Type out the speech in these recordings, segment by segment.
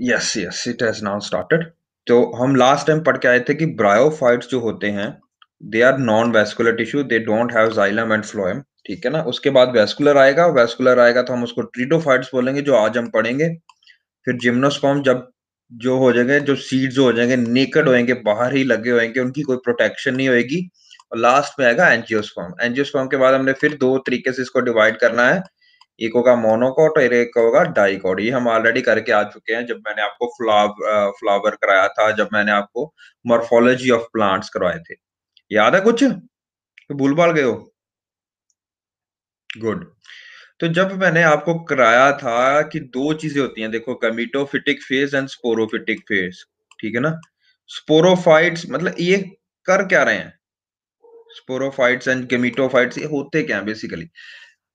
Yes yes it has now started. तो हम last time पढ़ के आए थे कि ब्रायोफाइट्स जो होते हैं they are non vascular tissue, they don't have xylem and phloem. ठीक है ना, उसके बाद वैस्कुलर आएगा तो हम उसको ट्रीटोफाइट्स बोलेंगे जो आज हम पढ़ेंगे। फिर जिम्नोस्पर्म जब जो हो जाएंगे, जो सीड्स हो जाएंगे, नेकेड होएंगे, बाहर ही लगे होएंगे, उनकी कोई प्रोटेक्शन नहीं होएगी। और लास्ट में आएगा एंजियोस्पर्म। एंजियोस्पर्म के बाद हमने फिर दो तरीके से इसको डिवाइड करना है, एक होगा मोनोकॉट और एक होगा डाइकॉट। ये हम ऑलरेडी करके आ चुके हैं जब मैंने आपको फ्लावर कराया था, जब मैंने आपको मॉर्फोलॉजी ऑफ प्लांट्स करवाए थे। याद है कुछ, तो भूल भाल गए हो? गुड। तो जब मैंने आपको कराया था कि दो चीजें होती हैं, देखो, गमीटोफिटिक फेज एंड स्पोरोफिटिक फेज। ठीक है ना, स्पोरोफाइट्स मतलब ये कर क्या रहे हैं, स्पोरोफाइट्स एंड गेमिटोफाइट्स ये होते क्या हैं बेसिकली।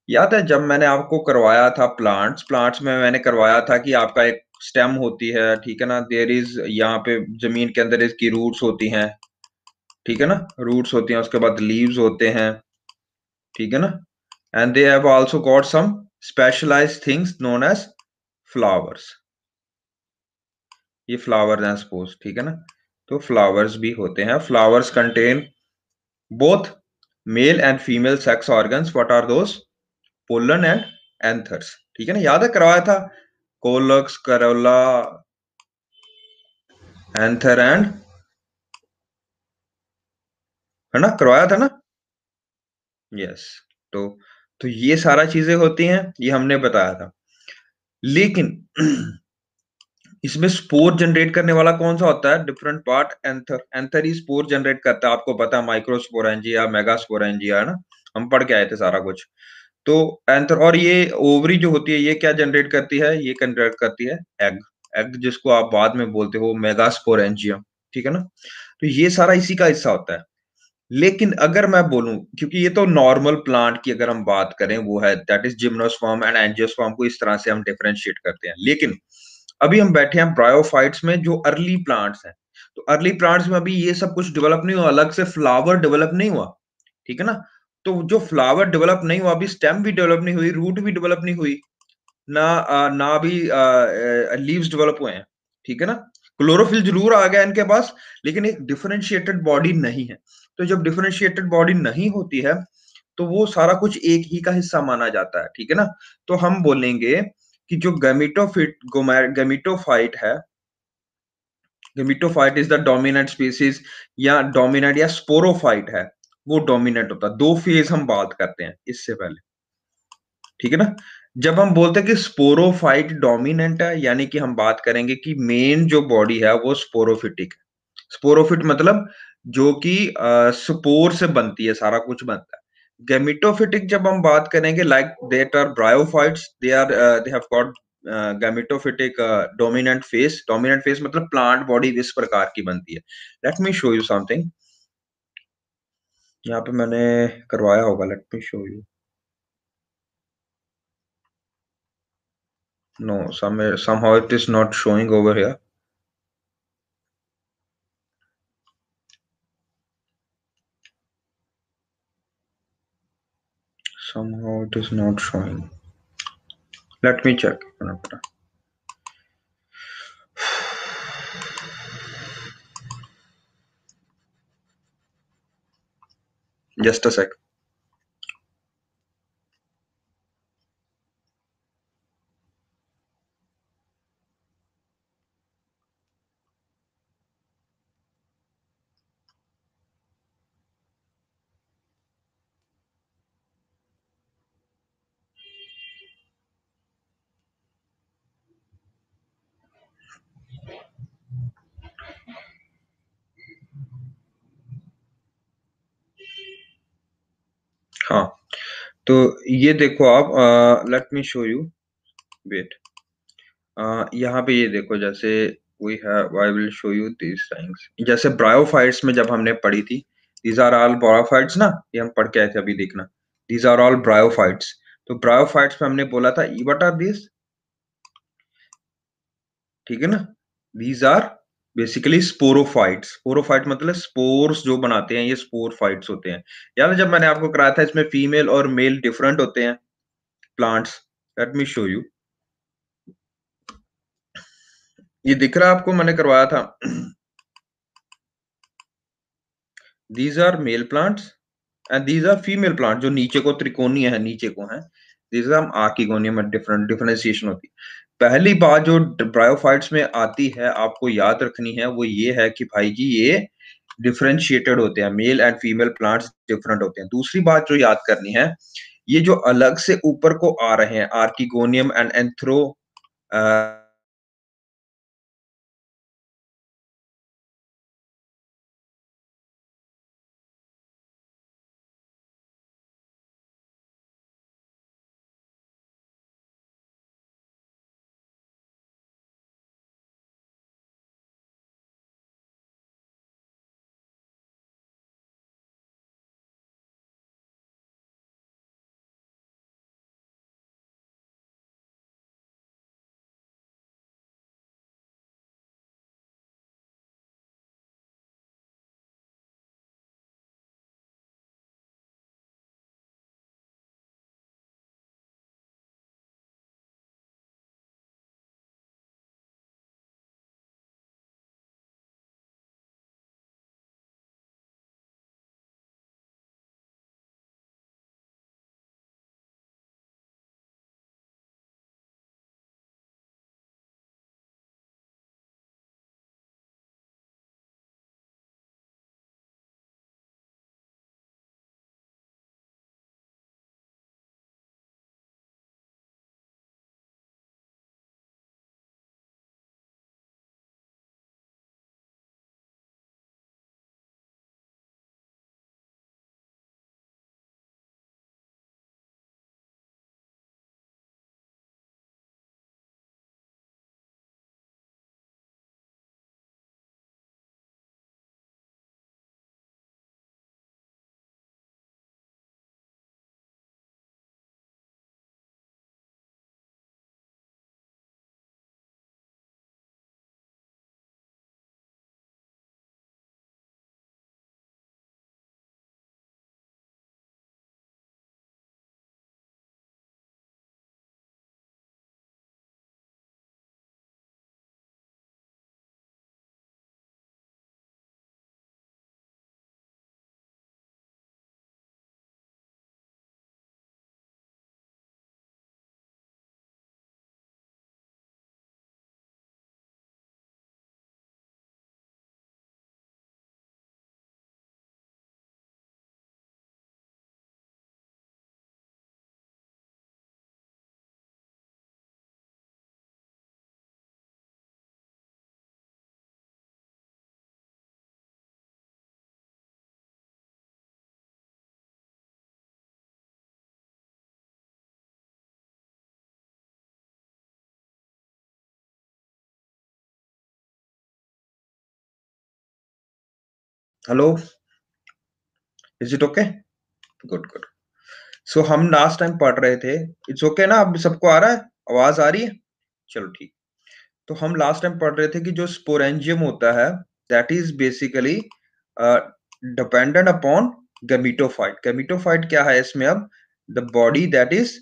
याद है जब मैंने आपको करवाया था प्लांट्स प्लांट्स में मैंने करवाया था कि आपका एक स्टेम होती है, ठीक है ना, देयर इज यहाँ पे जमीन के अंदर इसकी रूट्स होती हैं, ठीक है ना, रूट्स होती हैं, उसके बाद लीव्स होते हैं, ठीक है ना, and they have also got some specialised things known as flowers. ये फ्लावर्स हैं सपोज, ठीक है ना, तो फ्लावर्स भी होते हैं। Flowers contain both male and female sex organs. What are those? Pollen and anthers. ठीक है ना, याद है करवाया था, कोलक्स, करोला, एंथर एंड, है ना, करवाया था ना। यस। तो तो ये सारा चीजें होती हैं, ये हमने बताया था। लेकिन इसमें स्पोर जनरेट करने वाला कौन सा होता है? Different part, anther. एंथर ही स्पोर जनरेट करता है, आपको पता है, माइक्रोस्पोरेंजिया, मेगास्पोरेंजिया, है ना, हम पढ़ के आए थे सारा कुछ। तो एंथर, और ये ओवरी जो होती है ये क्या जनरेट करती है? ये जनरेट करती है एग। एग जिसको आप बाद में बोलते हो मेगास्पोरेंजिया। ठीक है ना, तो ये सारा इसी का हिस्सा होता है। लेकिन अगर मैं बोलूं, क्योंकि ये तो नॉर्मल प्लांट की अगर हम बात करें वो है, that is gymnosperm and angiosperm, को इस तरह से हम डिफरेंशिएट करते हैं। लेकिन अभी हम बैठे हैं ब्रायोफाइट्स में जो अर्ली प्लांट्स हैं। तो अर्ली प्लांट्स में अभी ये सब कुछ डेवलप नहीं हुआ, अलग से फ्लावर डेवलप नहीं हुआ। ठीक है ना, तो जो फ्लावर डेवलप नहीं हुआ, अभी स्टेम भी डेवलप नहीं हुई, रूट भी डेवलप नहीं हुई, ना भी लीव्स डेवलप हुए हैं। ठीक है ना, क्लोरोफिल जरूर आ गया इनके पास, लेकिन एक डिफरेंशिएटेड बॉडी नहीं है। तो जब डिफरेंशिएटेड बॉडी नहीं होती है तो वो सारा कुछ एक ही का हिस्सा माना जाता है। ठीक है ना, तो हम बोलेंगे कि जो गमीटोफाइट है, gametophyte is the dominant species, या डोमिनेंट या स्पोरोफाइट है, वो डोमिनेंट होता है। दो फेज हम बात करते हैं इससे पहले। ठीक है ना, जब हम बोलते हैं कि स्पोरोफाइट डोमिनेंट है, यानी कि हम बात करेंगे कि मेन जो बॉडी है वो स्पोरोफिटिक है। स्पोरोफिट मतलब जो कि स्पोर से बनती है, सारा कुछ बनता है। गैमेटोफिटिक जब हम बात करेंगे, like that are bryophytes, they have got gametophytic dominant phase मतलब प्लांट बॉडी इस प्रकार की बनती है। Let me show you something. यहाँ पे मैंने करवाया होगा, let me show you. No, somehow it is not showing over here. Somehow it is not showing. Let me check. Just a sec. हाँ, तो ये देखो आप, let me show you, wait. यहाँ पे ये देखो, जैसे we have, I will show you these things. जैसे ब्रायोफाइट्स में जब हमने पढ़ी थी, दीज आर ऑल ब्रायोफाइट्स ना, ये हम पढ़ के आए थे, अभी देखना, दीज आर ऑल ब्रायोफाइट्स। तो ब्रायोफाइट्स में हमने बोला था व्हाट आर दिस, ठीक है ना, these are basically sporophytes. Sporophyte मतलब स्पोर्स जो बनाते हैं, ये स्पोरफाइट्स होते हैं। याद है जब मैंने आपको कराया था इसमें फीमेल और मेल डिफरेंट होते हैं plants. Let me show you. ये दिख रहा है आपको, मैंने करवाया था। These are male plants and these are female plant, जो नीचे को त्रिकोणीय है, नीचे को है, दीज आर आर्किगोनियम में डिफरेंशिएशन होती है। पहली बात जो ब्रायोफाइट्स में आती है, आपको याद रखनी है, वो ये है कि भाई जी ये डिफरेंशिएटेड होते हैं, mail and female plants different होते हैं। दूसरी बात जो याद करनी है, ये जो अलग से ऊपर को आ रहे हैं, आर्किगोनियम एंड एंथ्रो, hello, is it okay? Good good. So हम लास्ट टाइम पढ़ रहे थे, इट्स ओके ना, अब सबको आ रहा है, आवाज आ रही है? चलो ठीक। तो हम लास्ट टाइम पढ़ रहे थे कि जो स्पोरेंजियम होता है, that is basically dependent upon gametophyte. Gametophyte क्या है इसमें? अब the body that is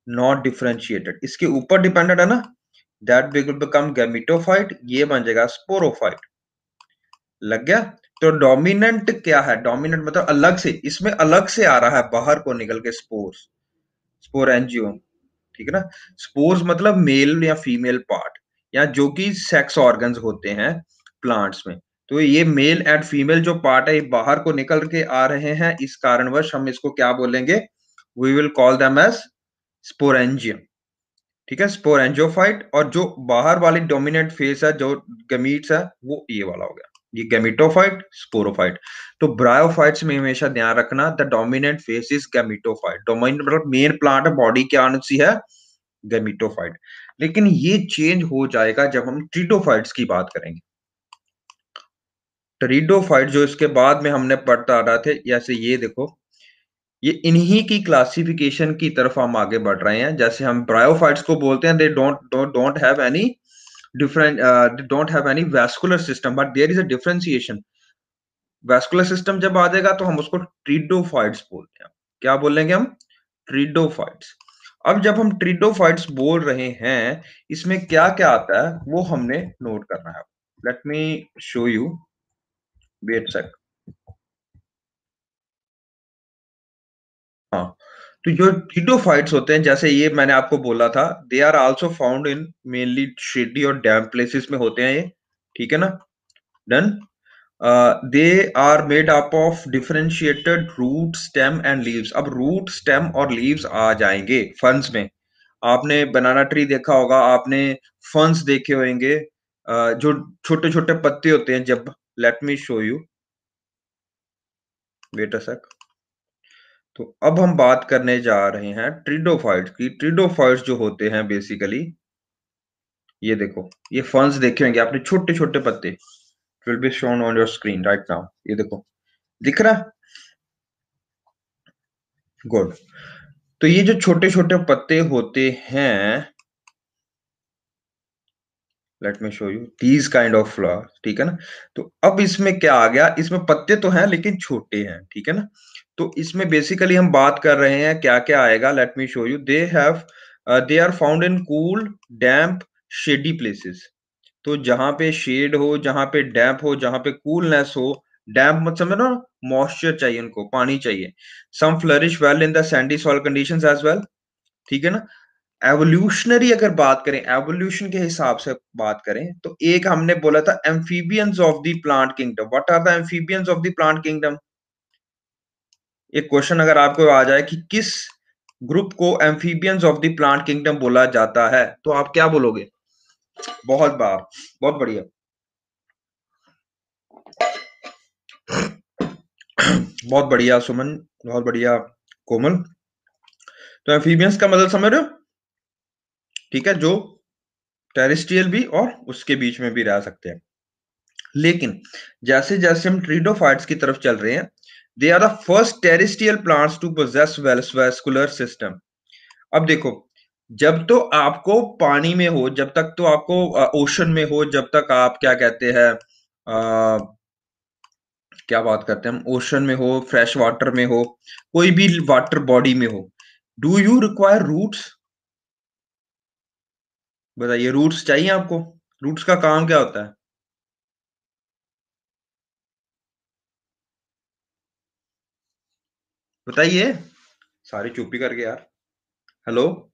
not differentiated, इसके ऊपर डिपेंडेंट है ना, दैट विल बिकम गैमेटोफाइट, ये बन जाएगा स्पोरोफाइट। लग गया? तो डोमिनेंट क्या है? डोमिनेंट मतलब अलग से, इसमें अलग से आ रहा है बाहर को निकल के स्पोर्स, स्पोरेंजियम। ठीक है ना? स्पोर्स मतलब मेल या फीमेल पार्ट, या जो कि सेक्स ऑर्गन्स होते हैं प्लांट्स में। तो ये मेल एंड फीमेल जो पार्ट है, ये बाहर को निकल के आ रहे हैं, इस कारणवश हम इसको क्या बोलेंगे? We will call them as sporangium. ठीक है, स्पोरेंजियोफाइट। और जो बाहर वाली डोमिनेंट फेस है, जो गमीट्स है, वो ये वाला हो गया, ये गैमेटोफाइट, स्पोरोफाइट। तो ब्रायोफाइट्स में हमेशा ध्यान रखना, the dominant face is gametophyte. Dominant मतलब मेन प्लांट बॉडी क्या सी है? गैमेटोफाइट। लेकिन ये चेंज हो जाएगा जब हम ट्रिडोफाइट्स की बात करेंगे। ट्रिडोफाइट जो इसके बाद में हमने पढ़ता आ रहा थे, जैसे ये देखो, ये इन्हीं की क्लासिफिकेशन की तरफ हम आगे बढ़ रहे हैं। जैसे हम ब्रायोफाइट्स को बोलते हैं, they don't have any different, don't have any vascular system, but there is a differentiation. Vascular system जब आ जाएगा तो हम उसको ट्रिडोफाइट्स बोलते हैं। क्या बोलेंगे हम? ट्रिडोफाइट्स। अब जब हम ट्रिडोफाइट्स बोल रहे हैं, इसमें क्या-क्या आता है, वो हमने नोट करना है। Let me show you, wait a sec. हाँ, तो जो ट्रिडोफाइट्स होते हैं, जैसे ये मैंने आपको बोला था, they are also found in mainly shady और डैम्प प्लेसेस में होते हैं ये, ठीक है ना? Done. They are made up of differentiated root, stem and leaves. अब रूट, स्टेम और लीव्स आ जाएंगे फंड्स में। आपने बनाना ट्री देखा होगा, आपने फंड्स देखे होंगे, जो छोटे-छोटे पत्ते होते हैं जब। Let me show you, wait a sec. तो अब हम बात करने जा रहे हैं ट्रिडोफाइट्स की। ट्रिडोफाइट्स जो होते हैं बेसिकली, ये देखो, ये फर्न्स देखे होंगे आपने, छोटे-छोटे पत्ते। Will be shown on your screen right now. ये देखो, दिख रहा है? गुड। तो ये जो छोटे-छोटे पत्ते होते हैं, let me show you these kind of flower, ठीक है ना? तो अब इसमें क्या आ गया, इसमें पत्ते तो हैं लेकिन छोटे हैं, ठीक है ना? तो इसमें बेसिकली हम बात कर रहे हैं, क्या-क्या आएगा, let me show you. They are found in cool, damp, shady places. तो जहां पे शेड हो, जहां पे डैम्प हो, जहां पे कूलनेस हो। डैम्प मत समझो ना, मॉइस्चर चाहिए उनको, पानी चाहिए। Some flourish well in the sandy soil conditions as well, ठीक है ना? एवोल्यूशनरी अगर बात करें, एवोल्यूशन के हिसाब से बात करें, तो एक हमने बोला था amphibians of the plant kingdom. What are the amphibians of the plant kingdom? एक क्वेश्चन अगर आपको आ जाए कि किस ग्रुप को amphibians of the plant kingdom बोला जाता है, तो आप क्या बोलोगे? बहुत बार, बहुत बढ़िया। बहुत बढ़िया सुमन, बहुत बढ़िया कोमल। तो एम्फीबियंस का मतलब समझ रहे हो? ठीक है, जो टेरेस्ट्रियल भी और उसके बीच में भी रह सकते हैं। लेकिन जैसे जैसे हम ट्रिडोफाइट्स की तरफ चल रहे हैं, they are the first terrestrial plants to possess vascular system. अब देखो, जब तो आपको पानी में हो, जब तक तो आपको ओशन में हो, जब तक आप क्या कहते हैं, क्या बात करते हैं हम, ओशन में हो, फ्रेश वाटर में हो, कोई भी वाटर बॉडी में हो, डू यू रिक्वायर रूट्स? बताइए, रूट्स चाहिए आपको? रूट्स का काम क्या होता है? बताइए। सारी चुप्पी करके यार। हेलो।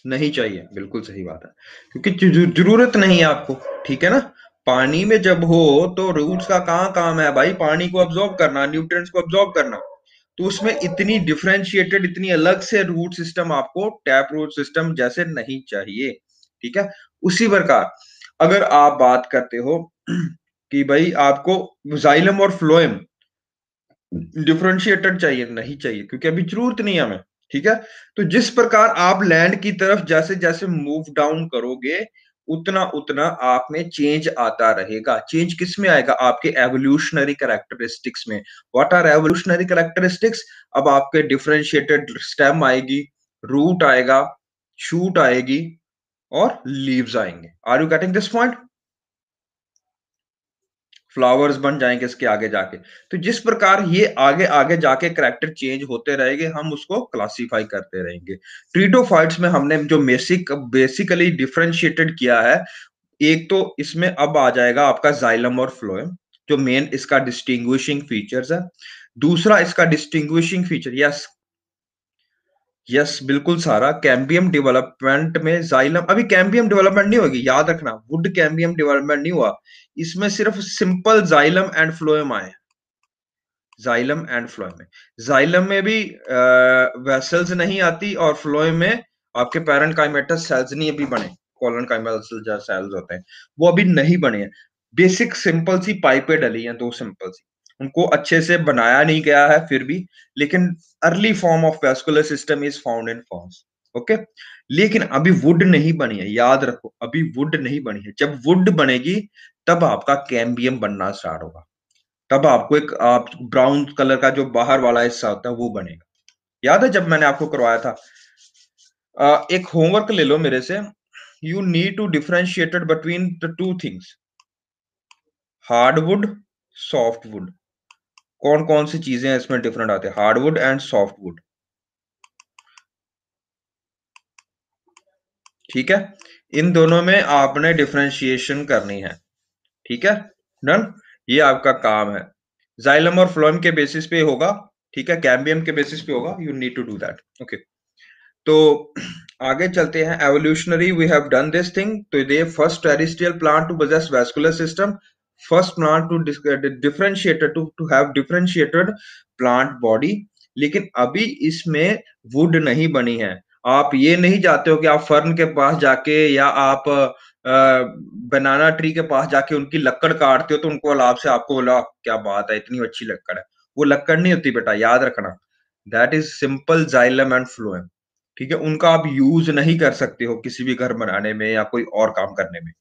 नहीं चाहिए, बिल्कुल सही बात है। क्योंकि जरूरत नहीं है आपको, ठीक है ना? पानी में जब हो, तो रूट्स का कहाँ काम है भाई? पानी को अब्सॉर्ब करना, न्यूट्रिएंट्स को अब्सॉर्ब करना। तो उसमें इतनी डिफरेंशिएटेड, इतनी अलग से रूट सिस्टम आपको टैप रूट सिस्टम जैसे नहीं चाहिए, ठीक है? उसी प्रकार अगर आप बात करते हो कि भाई आपको जाइलम और फ्लोएम डिफरेंशिएटेड चाहिए, नहीं चाहिए, क्योंकि अभी जरूरत नहीं है हमें, ठीक है? तो जिस प्रकार आप लैंड की तरफ जैसे जैसे मूव डाउन करोगे, उतना उतना आप में चेंज आता रहेगा। चेंज किस में आएगा? आपके एवोल्यूशनरी कैरेक्टरिस्टिक्स में। What are evolutionary characteristics? अब आपके डिफरेंशिएटेड स्टेम आएगी, रूट आएगा, शूट आएगी और लीव्स आएंगे। Are you getting this point? Flowers बन जाएंगे इसके आगे जाके। तो जिस प्रकार ये आगे आगे जाके करैक्टर चेंज होते रहेंगे, हम उसको क्लासिफाई करते रहेंगे। ट्रिडोफाइट्स में हमने जो बेसिकली डिफरेंशिएटेड किया है, एक तो इसमें अब आ जाएगा आपका जाइलम और फ्लोएम, जो मेन इसका डिस्टिंग्विशिंग फीचर्स है। दूसरा इसका डिस्टिंग्विशिंग फीचर, यस, यस, बिल्कुल सारा कैम्बियम डेवलपमेंट में जाइलम, अभी कैम्बियम डेवलपमेंट नहीं होगी, याद रखना, वुड कैम्बियम डेवलपमेंट नहीं हुआ। इसमें सिर्फ सिंपल जाइलम एंड फ्लोएम आए। जाइलम एंड फ्लोएम में, जाइलम में भी वेसल्स नहीं आती, और फ्लोएम में आपके पैरेंकाइमेटस सेल्स नहीं अभी बने। कॉलन काइमेटस जो सेल्स होते हैं, वो अभी नहीं बने हैं। बेसिक सिंपल सी पाइपें डली हैं, दो सिंपल सी, उनको अच्छे से बनाया नहीं गया है फिर भी। लेकिन early form of vascular system is found in forms, okay. लेकिन अभी वुड नहीं बनी है, याद रखो, अभी वुड नहीं बनी है। जब वुड बनेगी, तब आपका कैम्बियम बनना स्टार्ट होगा। तब आपको एक आप ब्राउन कलर का जो बाहर वाला हिस्सा होता है वो बनेगा। याद है जब मैंने आपको करवाया था? एक होमवर्क ले लो मेरे से। You need to differentiated between the two things, hardwood, softwood. कौन कौन सी चीजें इसमें डिफरेंट आते हैं, हार्डवुड एंड सॉफ्टवुड। ठीक है, इन दोनों में आपने डिफरेंशिएशन करनी है। ठीक है, डन, ये आपका काम है। जाइलम और फ्लोएम के बेसिस पे होगा, ठीक है, कैम्बियम के बेसिस पे होगा, you need to do that. Okay, तो आगे चलते हैं। Evolutionary we have done this thing. तो ये first terrestrial plant to possess vascular system, first plant to differentiated to have differentiated plant body. लेकिन अभी इसमें वुड नहीं बनी है। आप ये नहीं चाहते हो कि आप फर्न के पास जाके या आप बनाना ट्री के पास जाके उनकी लकड़ काटते हो तो उनको लाभ से आपको बोला क्या बात है इतनी अच्छी लकड़ है। वो लकड़ नहीं होती बेटा, याद रखना। That is simple xylem and phloem. ठीक है, उनका आप यूज नहीं कर सकते हो किसी भी घर बनाने में या कोई और काम करने में।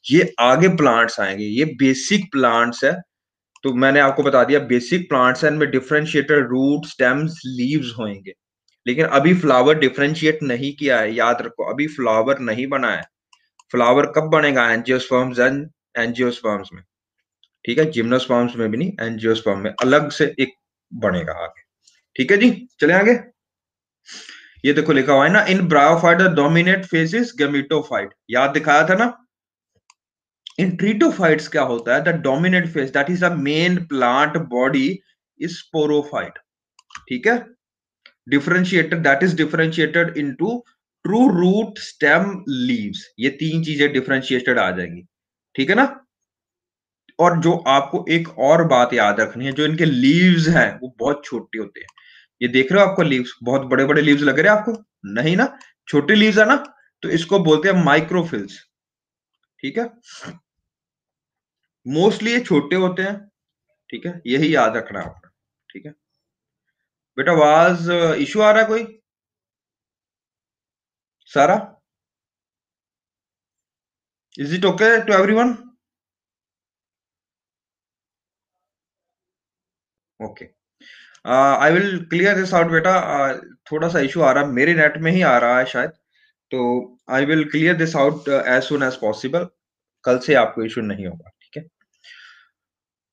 ये आगे प्लांट्स आएंगे, ये बेसिक प्लांट्स है। तो मैंने आपको बता दिया बेसिक प्लांट्स है, इनमें डिफरेंशिएटेड रूट स्टेम्स लीव्स होंगे। लेकिन अभी फ्लावर डिफरेंशिएट नहीं किया है, याद रखो, अभी फ्लावर नहीं बना है। फ्लावर कब बनेगा, एंजियोस्पर्म्स एंड एंजियोस्पर्म्स में। ठीक है, जिम्नोस्पर्म्स में भी नहीं, एंजियोस्पर्म में अलग से एक बनेगा आगे। ठीक है जी, चले आगे। ये देखो लिखा हुआ है ना, in bryophyte the dominate phase is gametophyte, याद दिखाया था ना। इन ट्रीटोफाइट्स क्या होता है, the dominate phase that is the main plant body is sporophyte. ठीक है, differentiated that is differentiated into true root stem leaves, ये तीन चीजें डिफरेंशिएटेड आ जाएंगी। ठीक है ना। और जो आपको एक और बात याद रखनी है, जो इनके लीव्स हैं वो बहुत छोटे होते हैं। ये देख रहे हो आपको लीव्स, बहुत बड़े बड़े लीव्स लग रहे हैं आपको, नहीं ना, छोटे लीव्स है ना। तो इसको बोलते हैं माइक्रोफिल्स। ठीक है, मोस्टली ये छोटे होते हैं। ठीक है, यही याद रखना है आपको। ठीक है बेटा, आवाज इशू आ रहा है कोई सारा? Is it okay to everyone? Okay, I will clear this out बेटा। थोड़ा सा इशू आ रहा है, मेरे नेट में ही आ रहा है शायद। तो I will clear this out as soon as possible. कल से आपको इशू नहीं होगा। ठीक है,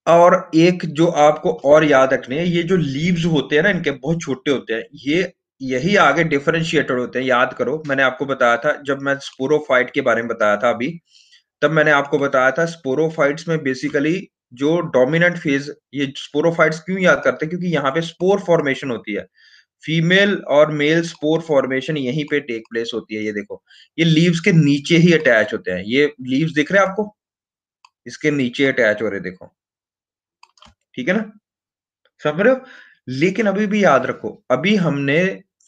और एक जो आपको और याद रखने हैं, ये जो लीव्स होते हैं ना इनके बहुत छोटे होते हैं, ये यही आगे डिफरेंशिएटेड होते हैं। याद करो, मैंने आपको बताया था जब मैं स्पोरोफाइट के बारे में बताया था अभी, तब मैंने आपको बताया था स्पोरोफाइट्स में बेसिकली जो डोमिनेंट फेज, ये स्पोरोफाइट्स क्यों याद करते हैं, क्योंकि यहाँ पे स्पोर फॉर्मेशन होती है। फीमेल और मेल स्पोर फॉर्मेशन यहीं पे टेक प्लेस होती है। ये देखो, ये लीव्स के नीचे ही अटैच होते हैं। ये लीव्स दिख रहे हैं आपको, इसके नीचे अटैच हो रहे, देखो। ठीक है ना, समझ रहे हो। लेकिन अभी भी याद रखो, अभी हमने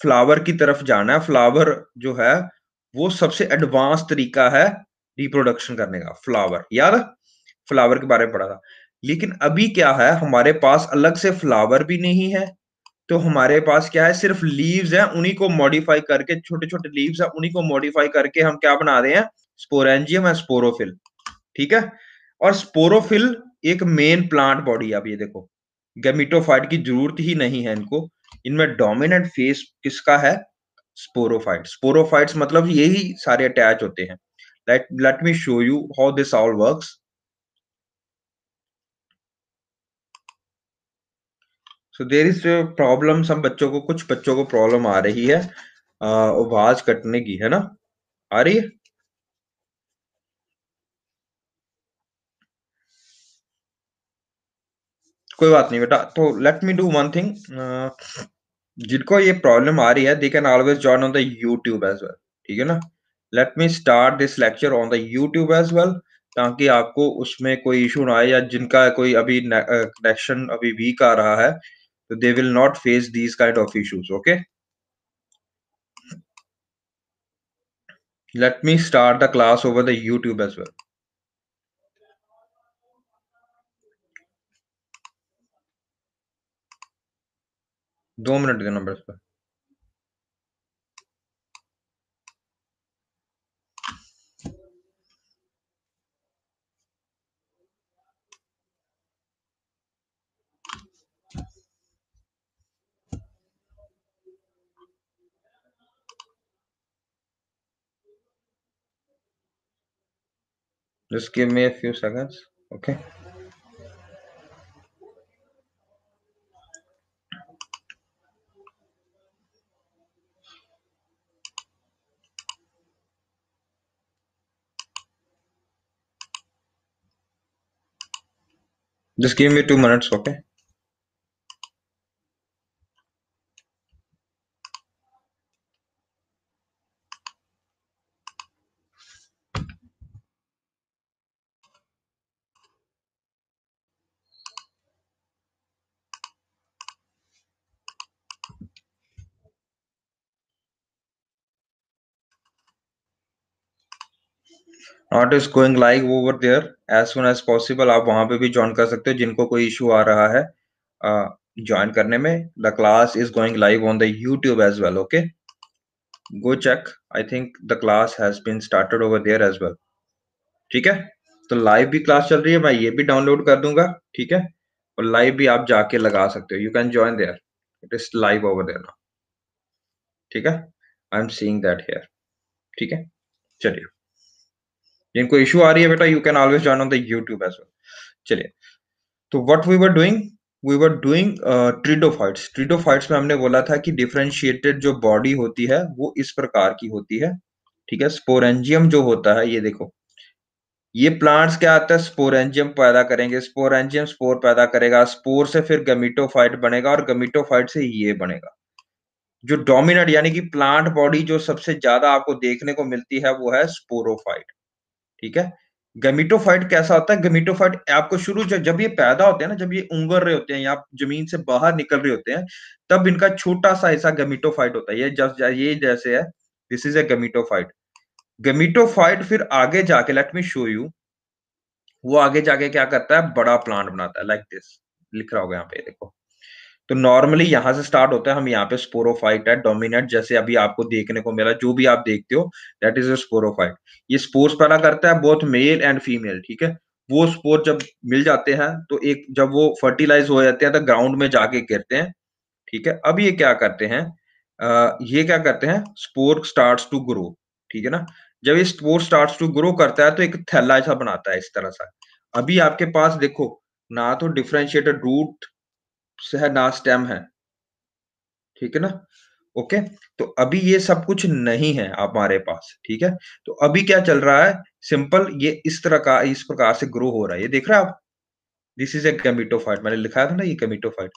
फ्लावर की तरफ जाना है। फ्लावर जो है वो सबसे एडवांस तरीका है रिप्रोडक्शन करने का। फ्लावर याद है, फ्लावर के बारे में पढ़ा था। लेकिन अभी क्या है, हमारे पास अलग से फ्लावर भी नहीं है। तो हमारे पास क्या है, सिर्फ लीव्स हैं, उन्हीं को मॉडिफाई करके, छोटे छोटे लीव्स हैं, उन्हीं को मॉडिफाई करके हम क्या बना रहे हैं, स्पोरेंजियम या स्पोरोफिल। ठीक है, और स्पोरोफिल एक मेन प्लांट बॉडी है। अब ये देखो, गैमेटोफाइट की जरूरत ही नहीं है इनको। इनमें डोमिनेंट फेस किसका है, स्पोरोफाइट। स्पोरोफाइट्स मतलब यही सारे अटैच होते हैं। Let me show you how this all works. So there is problem, सब बच्चों को, कुछ बच्चों को प्रॉब्लम आ रही है आवाज कटने की, है ना, आ रही है। कोई बात नहीं बेटा, तो let me do one thing. जिनको ये प्रॉब्लम आ रही है, they can always join on the YouTube as well. ठीक है ना, let me start this lecture on the YouTube as well, ताकि आपको उसमें कोई इशू ना आए, या जिनका कोई अभी कनेक्शन अभी वीक आ रहा है, तो they will not face these kind of issues. Okay, let me start the class over the YouTube as well. 2 minute के नंबर पर। Just give me a few seconds. Okay. Just give me 2 minutes, okay? Not is going live over there as soon as possible. आप वहां पे भी join कर सकते हो जिनको कोई इशू आ रहा है ज्वाइन करने में। The class is going live on the YouTube as well, okay? Go check. I think the class has been started over there as well. ठीक है, तो लाइव भी क्लास चल रही है, मैं ये भी डाउनलोड कर दूंगा। ठीक है, और लाइव भी आप जाके लगा सकते हो। You can join there, it is live over there now. ठीक है, I am seeing that here. ठीक है, चलिए, जिनको इशू आ रही है बेटा, you can always join on the YouTube as well. चलिए, तो what we were doing pteridophytes. Pteridophytes में हमने बोला था कि डिफरेंशिएटेड जो बॉडी होती है वो इस प्रकार की होती है। ठीक है, स्पोरेंजियम जो होता है, ये देखो, ये प्लांट्स क्या आता है, स्पोरेंजियम पैदा करेंगे। स्पोरेंजियम स्पोर पैदा करेगा, स्पोर से फिर गमीटोफाइट बनेगा, और गमीटोफाइट से ये बनेगा। जो डोमिनेट यानी कि प्लांट बॉडी जो सबसे ज्यादा आपको देखने को मिलती है वो है स्पोरोफाइट। ठीक है, गमीटोफाइट कैसा होता है? गमीटोफाइट आपको शुरू जब ये पैदा होते हैं ना, जब ये उंगर रहे होते हैं या जमीन से बाहर निकल रहे होते हैं, तब इनका छोटा सा ऐसा गमीटोफाइट होता है। ये जैसे है, this is a gametophyte. Gametophyte फिर आगे जाके, लेट मी शो यू, वो आगे जाके क्या करता है, बड़ा प्लांट बनाता है। लाइक दिस लिख रहा होगा यहाँ पे, देखो। तो नॉर्मली यहाँ से स्टार्ट होता है, हम यहाँ पे स्पोरोफाइट है, डोमिनेट, जैसे अभी आपको देखने को मिला, जो भी आप देखते हो, दैट इज अ स्पोरोफाइट। ये स्पोर्स पैदा करता है, बोथ मेल एंड फीमेल। ठीक है, वो स्पोर जब मिल जाते हैं तो एक, जब वो फर्टिलाइज हो जाते हैं तो ग्राउंड में जाके गिरते हैं। ठीक है, अब ये क्या करते हैं, ये क्या करते हैं, स्पोर स्टार्ट्स टू ग्रो। ठीक है ना, जब ये स्पोर स्टार्ट्स टू ग्रो करता है तो एक थैला ऐसा बनाता है इस तरह से। अभी आपके पास देखो, ना तो डिफरेंशिएटेड रूट है ना स्टेम है। ठीक है ना, ओके? तो अभी ये सब कुछ नहीं है हमारे पास। ठीक है, तो अभी क्या चल रहा है, सिंपल, ये इस तरह का, इस प्रकार से ग्रो हो रहा है, ये देख रहे हैं आप। दिस इज ए गमीटोफाइट, मैंने लिखा था ना, ये गमीटोफाइट।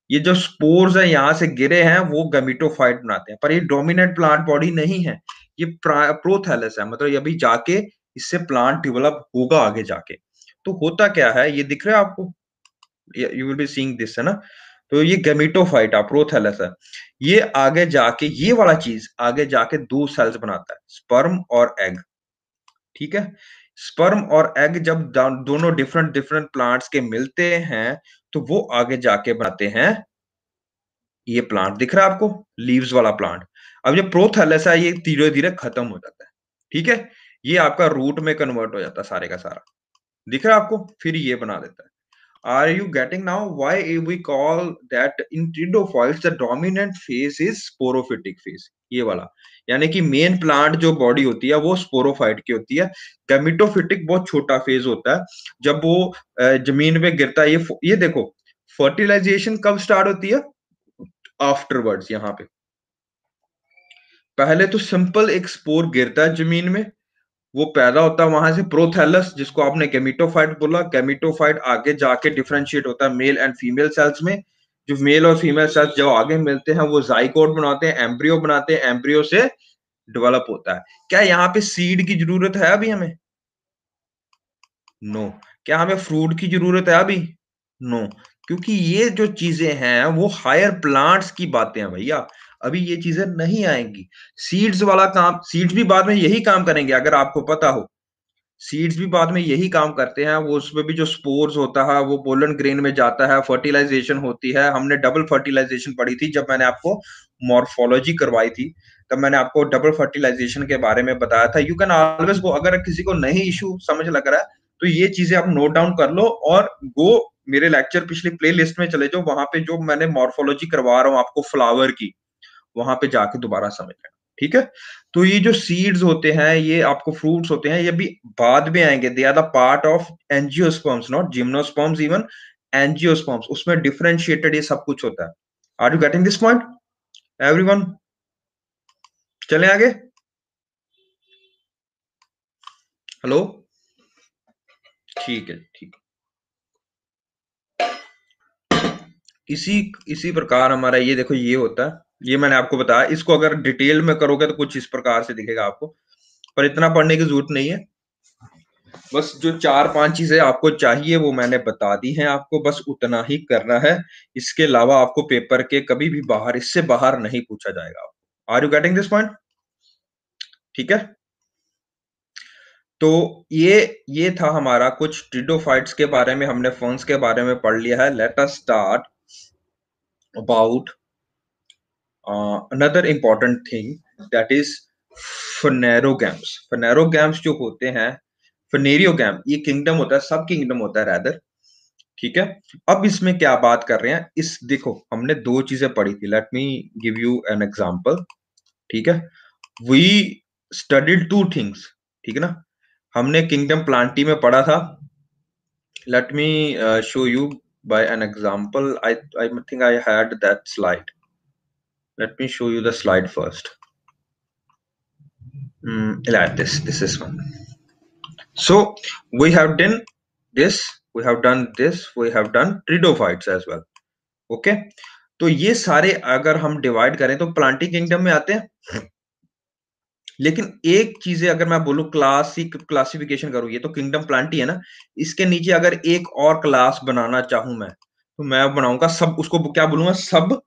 ये जो स्पोर्स है यहाँ से गिरे हैं वो गमीटोफाइट बनाते हैं, पर ये डोमिनेंट प्लांट बॉडी नहीं है, ये प्रोथैलस है। मतलब ये अभी जाके इससे प्लांट डेवलप होगा आगे जाके। तो होता क्या है, ये दिख रहा है आपको, you will be seeing this, है ना? तो ये गमीटोफाइट प्रोथैलस है। ये आगे जाके, ये वाला चीज आगे जाके दो सेल्स बनाता है, स्पर्म और एग। ठीक है, स्पर्म और एग जब दोनों डिफरेंट डिफरेंट प्लांट्स के मिलते हैं, तो वो आगे जाके बनाते हैं ये प्लांट। दिख रहा है आपको, लीव्स वाला प्लांट। अब ये प्रोथैलस है, ये धीरे धीरे खत्म हो जाता है। ठीक है, ये आपका रूट में कन्वर्ट हो जाता है सारे का सारा। दिख रहा है आपको, फिर ये बना देता है। Are you getting now why we call that in pteridophytes the dominant phase is sporophytic phase? ये वाला, यानी कि मेन प्लांट जो बॉडी होती है वो स्पोरोफाइट की होती है। गैमेटोफिटिक बहुत छोटा फेज होता है, जब वो जमीन पे गिरता है। ये देखो, फर्टिलाइजेशन कब स्टार्ट होती है, आफ्टरवर्ड्स। यहाँ पे पहले तो सिंपल एक स्पोर गिरता है जमीन में, वो पैदा होता है वहां से प्रोथैलस, जिसको आपने गैमेटोफाइट बोला। गैमेटोफाइट आगे जाके डिफरेंशिएट होता है मेल एंड फीमेल सेल्स में। जो मेल और फीमेल सेल्स जो आगे मिलते हैं वो जाइगोट बनाते हैं, एम्ब्रियो बनाते हैं, एम्ब्रियो से डेवलप होता है। क्या यहाँ पे सीड की जरूरत है अभी हमें? नो। क्या हमें फ्रूट की जरूरत है अभी? नो। क्योंकि ये जो चीजें हैं वो हायर प्लांट्स की बातें हैं भैया, अभी ये चीजें नहीं आएंगी। सीड्स वाला काम, सीड्स भी बाद में यही काम करेंगे, अगर आपको पता हो। सीड्स भी बाद में यही काम करते हैं, वो उसमें भी जो स्पोर्स होता है वो पोलन ग्रेन में जाता है, फर्टिलाइजेशन होती है। हमने डबल फर्टिलाइजेशन पढ़ी थी जब मैंने आपको मॉर्फोलॉजी करवाई थी, तब मैंने आपको डबल फर्टिलाइजेशन के बारे में बताया था। यू कैन ऑलवेज गो, अगर किसी को नहीं इशू समझ लग रहा है तो ये चीजें आप नोट डाउन कर लो, और गो मेरे लेक्चर पिछली प्ले लिस्ट में चले जाओ, वहां पे जो मैंने मॉर्फोलॉजी करवा रहा हूँ आपको फ्लावर की, वहां पे जाके दोबारा समझ लेना। ठीक है, तो ये जो सीड्स होते हैं, ये आपको फ्रूट्स होते हैं, ये भी बाद में आएंगे। They are the part of angiosperms, not gymnosperms even, angiosperms, उसमें डिफरेंशिएटेड ये सब कुछ होता है। Are you getting this point everyone? चलें आगे। हेलो, ठीक है, ठीक। इसी इसी प्रकार हमारा ये देखो ये होता है, ये मैंने आपको बताया। इसको अगर डिटेल में करोगे तो कुछ इस प्रकार से दिखेगा आपको, पर इतना पढ़ने की जरूरत नहीं है। बस जो 4-5 चीजें आपको चाहिए वो मैंने बता दी हैं, आपको बस उतना ही करना है। इसके अलावा आपको पेपर के कभी भी बाहर, इससे बाहर नहीं पूछा जाएगा। Are you getting this point? ठीक है। तो ये था हमारा कुछ ट्रिडोफाइट्स के बारे में, हमने फंस के बारे में पढ़ लिया है। Let us start about another important thing, that is phanerogams। phanerogams जो होते हैं, फनेरियोगैम ये किंगडम होता है, सब किंगडम होता है रैदर। ठीक है। अब इसमें क्या बात कर रहे हैं, इस देखो हमने दो चीजें पढ़ी थी। Let me give you an example. ठीक है। We studied two things. ठीक है ना। हमने किंगडम प्लांटी में पढ़ा था। Let me show you by an example। I think I had that slide। Let me show you the slide first। Like this is one। So we have done this, we have done this, we have done tridophytes as well। Okay. तो ये सारे अगर हम divide करें तो Plantae kingdom में आते हैं। लेकिन एक चीजें अगर मैं बोलूं, क्लासिक क्लासिफिकेशन करूं, ये तो किंगडम प्लांटी है ना, इसके नीचे अगर एक और क्लास बनाना चाहूं मैं, तो मैं बनाऊंगा सब, उसको क्या बोलूंगा, सब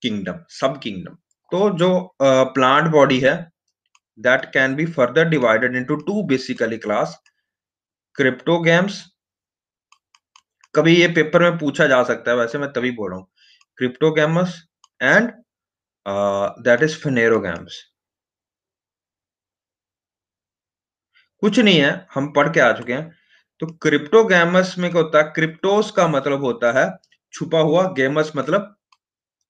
किंगडम, सब किंगडम। तो जो प्लांट बॉडी है, that can be further divided into two basically class। Cryptogams, कभी ये पेपर में पूछा जा सकता है, वैसे मैं तभी बोल रहा हूं, cryptogams and that is phanerogams. कुछ नहीं है, हम पढ़ के आ चुके हैं। तो क्रिप्टोगैमस में क्या होता है, क्रिप्टोस का मतलब होता है छुपा हुआ, गेमस मतलब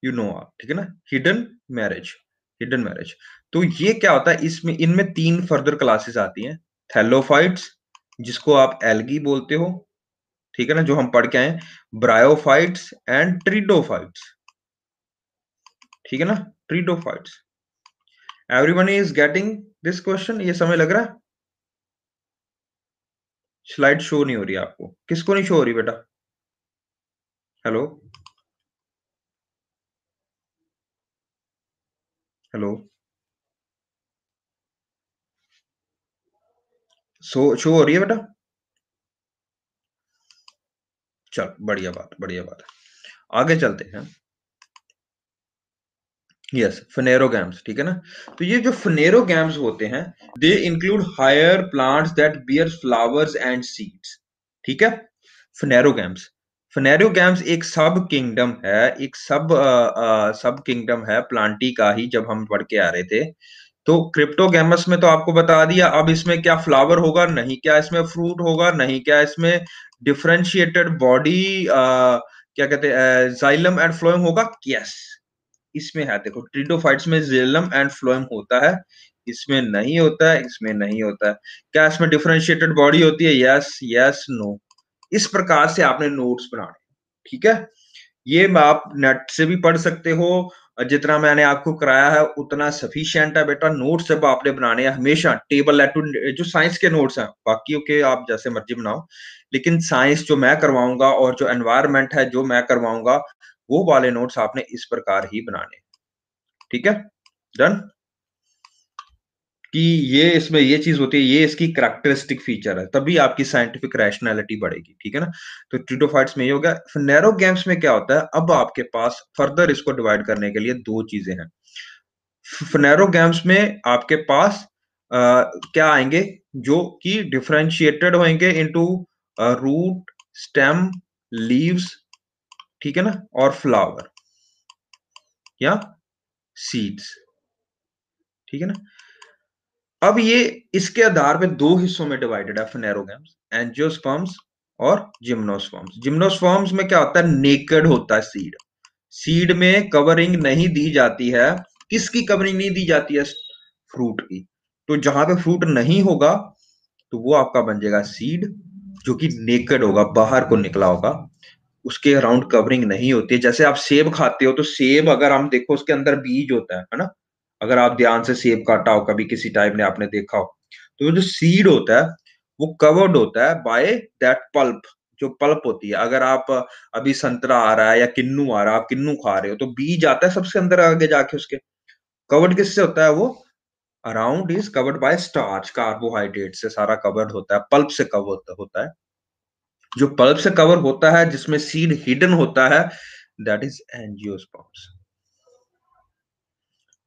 यू नो आप, ठीक है ना, हिडन मैरिज, हिडन मैरिज। तो ये क्या होता है, इसमें इनमें तीन फर्दर क्लासेस आती हैं। थैलोफाइट्स, जिसको आप एल्गी बोलते हो, ठीक है ना, जो हम पढ़ के आए। ब्रायोफाइट्स एंड ट्रिडोफाइट्स, ठीक है ना, pteridophytes. Everyone is getting this question? ये समय लग रहा है? स्लाइड शो नहीं हो रही है आपको? किसको नहीं शो हो रही बेटा? Hello, hello. शो हो रही है बेटा? चल, बढ़िया बात, बढ़िया बात है। आगे चलते हैं। यस, फनेरोगैम्स, ठीक है ना। तो ये जो फनेरोगैम्स होते हैं, they include higher plants that bear flowers and seeds. ठीक है। फनेरोगैम्स, फनेरोगैम्स एक सब किंगडम है, एक सब किंगडम है प्लांटी का ही, जब हम पढ़ के आ रहे थे। तो क्रिप्टोगैमस में तो आपको बता दिया। अब इसमें क्या फ्लावर होगा? नहीं। क्या इसमें फ्रूट होगा? नहीं। क्या इसमें डिफरेंशिएटेड बॉडी, क्या कहते हैं, जाइलम एंड फ्लोएम होगा? यस, इसमें है। देखो ट्रिडोफाइट्स में जेलम एंड फ्लोएम होता है, इसमें नहीं होता है, इसमें नहीं होता है। क्या इसमें डिफरेंशिएटेड बॉडी होती है? Yes, yes, no. इस प्रकार से आपने नोट्स बनाने, ठीक है। ये आप नेट से भी पढ़ सकते हो, जितना मैंने आपको कराया है उतना सफिशिएंट है बेटा। नोट्स जब आपने बनाने हैं हमेशा टेबल एटूड, जो साइंस के नोट्स हैं, बाकी के आप जैसे मर्जी बनाओ, लेकिन साइंस जो मैं करवाऊंगा और जो एनवायरनमेंट है जो मैं करवाऊंगा, वो वाले नोट्स आपने इस प्रकार ही बनाने। ठीक है, डन। कि ये इसमें ये चीज होती है, ये इसकी करैक्टरिस्टिक फीचर है, तभी आपकी साइंटिफिक रैशनैलिटी बढ़ेगी। ठीक है ना। तो ट्रिडोफाइट्स में ये हो गया। फिर नैरो गेम्स में क्या होता है, अब आपके पास फर्दर इसको डिवाइड करने के लिए दो चीजें हैं। फिनेरो गेम्स में आपके पास क्या आएंगे, जो कि डिफरेंशिएटेड होंगे इनटू रूट, स्टेम, लीव्स, ठीक है ना, और फ्लावर या सीड्स, ठीक है ना। अब ये इसके आधार पे दो हिस्सों में डिवाइडेड है फिनेरोगैम्स, एंजियोस्पर्म्स और जिम्नोस्पर्म्स। जिम्नोस्पर्म्स में क्या होता है, नेकेड होता है सीड। सीड में कवरिंग नहीं दी जाती है। किसकी कवरिंग नहीं दी जाती है? फ्रूट की। तो जहां पे फ्रूट नहीं होगा, तो वो आपका बन जाएगा सीड, जो कि नेकेड होगा, बाहर को निकला होगा, उसके अराउंड कवरिंग नहीं होती है। जैसे आप सेब खाते हो, तो सेब अगर हम देखो उसके अंदर बीज होता है ना। अगर आप ध्यान से सेब काटा हो कभी, किसी टाइम ने आपने देखा हो, तो जो सीड होता है वो कवर्ड होता है बाय दैट पल्प, जो पल्प होती है, अगर आप अभी संतरा आ रहा है या किन्नू आ रहा है, आप किन्नू खा रहे हो, तो बीज आता है सबसे अंदर आगे जाके उसके। कवर्ड किससे होता है वो? Around is covered by starch, carbohydrate से सारा कवर्ड होता है, पल्प से कवर होता है। जो पल्प से कवर होता है, जिसमें सीड हिडन होता है, that is angiosperms.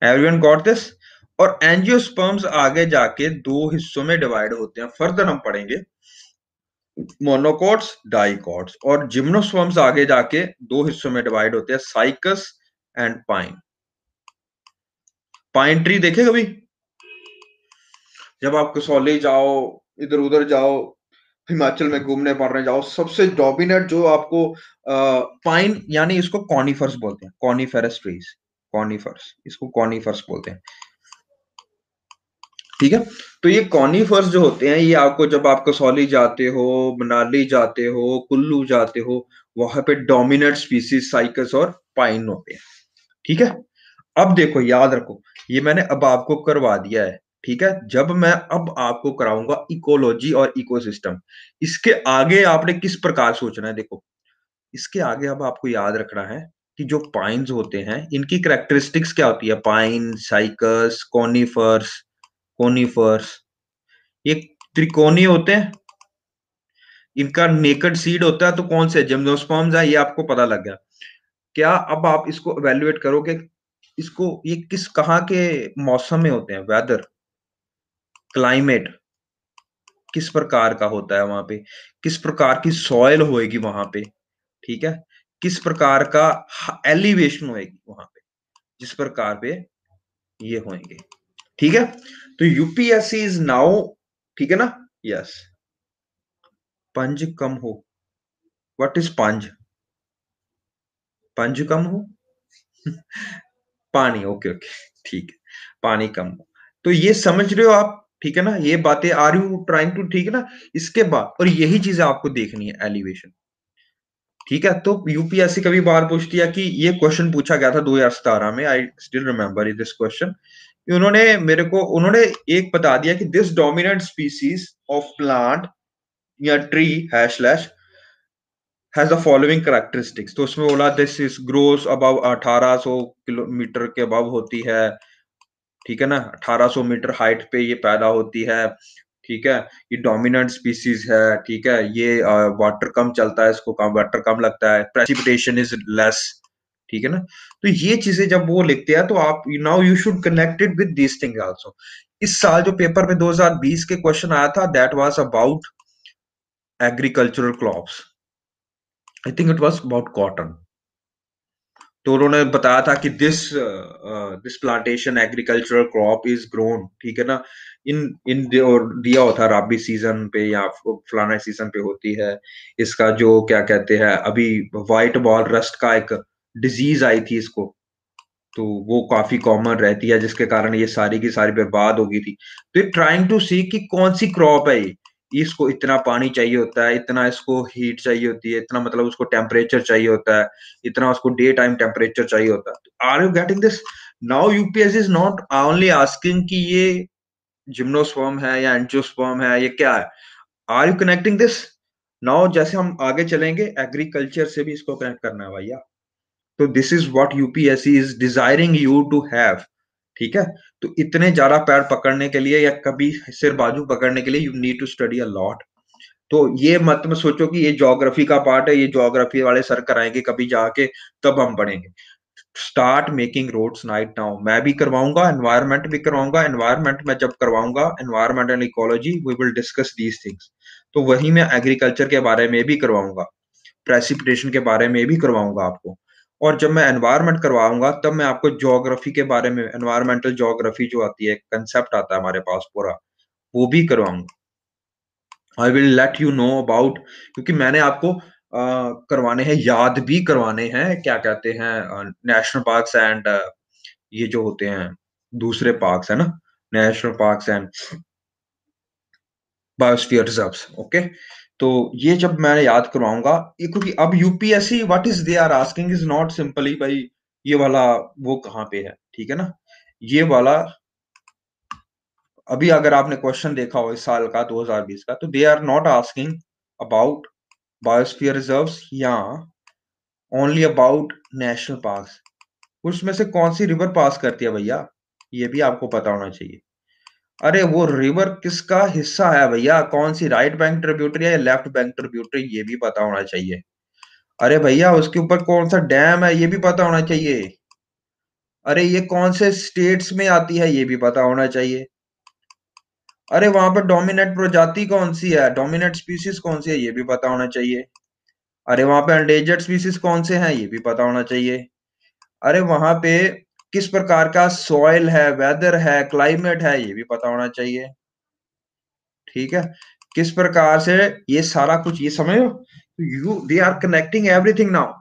Everyone got this? और एंजियोस्पर्म्स आगे जाके दो हिस्सों में डिवाइड होते हैं, फर्दर हम पढ़ेंगे, मोनोकॉट्स, डाइकॉट्स। और जिम्नोस्पर्म्स आगे जाके दो हिस्सों में डिवाइड होते हैं, cycas and pine. Pine tree देखे कभी? जब आप कसौली जाओ, इधर उधर जाओ, हिमाचल में घूमने पड़ने जाओ, सबसे डोमिनेट जो आपको पाइन, यानी इसको कॉनिफर्स बोलते हैं, कॉनिफेरस ट्रीज, कॉनिफर्स, इसको कॉनिफर्स बोलते हैं। ठीक है, तो ये कॉनिफर्स जो होते हैं, ये आपको जब आप कसौली जाते हो, मनाली जाते हो, कुल्लू जाते हो, वहां पे डोमिनेट स्पीसीज साइकस और पाइन होते हैं। ठीक है, अब देखो याद रखो, ये मैंने अब आपको करवा दिया है। ठीक है, जब मैं अब आपको कराऊंगा इकोलॉजी और इकोसिस्टम, इसके आगे आपने किस प्रकार सोचना है, देखो इसके आगे अब आपको याद रखना है कि जो पाइन्स होते हैं, इनकी कैरेक्टरिस्टिक्स क्या होती है, पाइन, साइकस, कोनिफर्स, कोनिफर्स, ये त्रिकोणीय होते हैं, इनका नेकेड सीड होता है, तो कौन से जिम्नोस्पर्म्स है, ये आपको पता लग गया। क्या अब आप इसको इवेल्युएट करोगे, इसको ये किस कहाँ के मौसम में होते हैं, वेदर, क्लाइमेट किस प्रकार का होता है वहां पे, किस प्रकार की सॉइल होएगी वहां पे, ठीक है, किस प्रकार का एलिवेशन होएगी वहां पे, जिस प्रकार पे ये होंगे। ठीक है, तो यूपीएससी इज नाउ, ठीक है ना? यस, पंज कम हो, व्हाट इज पंज? पंज कम हो पानी, ओके ओके, ठीक है, पानी कम हो, तो ये समझ रहे हो आप, ठीक है ना, ये बातें आर यू ट्राइंग टू, ठीक है ना? इसके बाद और यही चीजें आपको देखनी है, एलिवेशन। ठीक है, तो यूपीएससी कभी बार पूछती है कि ये क्वेश्चन पूछा गया था 2017 में, I still remember this question. उन्होंने मेरे को, उन्होंने एक बता दिया कि this dominant species of plant या tree hash slash has the following characteristics, तो उसमें बोला this is grows above 1800 kilometre के अबव होती है, ठीक है ना, 1800 मीटर हाइट पे ये पैदा होती है, ठीक है, ये डोमिनेंट स्पीसीज है, ठीक है, ये वाटर कम चलता है, इसको कम वाटर कम लगता है, प्रेसिपिटेशन इज लेस, ठीक है ना। तो ये चीजें जब वो लिखते हैं, तो आप now you should connected with these things also. इस साल जो पेपर में 2020 के क्वेश्चन आया था, that was about agricultural crops, I think it was about cotton. तो उन्होंने बताया था कि this plantation agricultural crop is grown, ठीक है ना, इन इन और दिया होता है रबी सीजन पे या फलाना सीजन पे होती है। इसका जो क्या कहते हैं, अभी व्हाइट बॉल रस्ट का एक डिजीज आई थी इसको, तो वो काफी कॉमन रहती है, जिसके कारण ये सारी की सारी बर्बाद हो गई थी। तो ये ट्राइंग टू सी कि कौन सी क्रॉप है ये, इसको इतना पानी चाहिए होता है, इतना इसको हीट चाहिए होती है, इतना मतलब उसको टेम्परेचर चाहिए होता है, इतना उसको डे टाइम टेम्परेचर चाहिए होता है। Are you getting this? Now UPSC is not only asking कि ये जिम्नोस्पर्म है या एंजियोस्पर्म है, ये क्या है। Are you connecting this? Now जैसे हम आगे चलेंगे, एग्रीकल्चर से भी इसको कनेक्ट करना है भैया। तो this is what UPSC is desiring you to have, ठीक है। तो इतने ज्यादा पैर पकड़ने के लिए या कभी सिर बाजू पकड़ने के लिए you need to study a lot. तो ये मत में सोचो कि ये ज्योग्राफी का पार्ट है, ये ज्योग्राफी वाले सर कराएंगे कभी जाके, तब हम पढ़ेंगे। Start making roads night now, मैं भी करवाऊंगा, एनवायरमेंट भी करवाऊंगा, एनवायरमेंट में जब करवाऊंगा, environment and ecology, we will discuss these things. तो वही मैं एग्रीकल्चर के बारे में भी करवाऊंगा, प्रेसिपिटेशन के बारे में भी करवाऊंगा आपको। और जब मैं एनवायरनमेंट करवाऊंगा, तब मैं आपको ज्योग्राफी के बारे में, एनवायरमेंटल ज्योग्राफी जो आती है, कंसेप्ट आता है हमारे पास पूरा, वो भी करवाऊंगा। I will let you know about, क्योंकि मैंने आपको करवाने हैं, याद भी करवाने हैं, क्या कहते हैं, नेशनल पार्क्स एंड ये जो होते हैं दूसरे पार्क्स है ना, national parks and biosphere reserves, okay. तो ये जब मैं याद करवाऊंगा, ये क्योंकि अब UPSC what is they are asking is not simply भाई ये वाला वो कहाँ पे है, ठीक है ना, ये वाला। अभी अगर आपने क्वेश्चन देखा हो इस साल का 2020 का, तो they are not asking about biosphere reserves या ओनली अबाउट नेशनल पार्क्स? उसमें से कौन सी रिवर पास करती है भैया? ये भी आपको पता होना चाहिए। अरे वो रिवर किसका हिस्सा है भैया? कौन सी राइट बैंक ट्रिब्यूटरी है या लेफ्ट बैंक ट्रिब्यूटरी? ये भी पता होना चाहिए। अरे भैया उसके ऊपर कौन सा डैम है? ये भी पता होना चाहिए। अरे ये कौन से स्टेट्स में आती है? ये भी पता होना चाहिए। अरे वहां पर डोमिनेंट प्रजाति कौन सी है? डोमिनेंट स्पीसीज कौन सी है? ये भी पता होना चाहिए। अरे वहां पे एंडेंजर्ड स्पीसीज कौन से हैं? ये भी पता होना चाहिए। अरे वहां पे किस प्रकार का सॉइल है, वेदर है, क्लाइमेट है? ये भी पता होना चाहिए। ठीक है, किस प्रकार से ये सारा कुछ, ये समझ लो, you they are connecting everything now.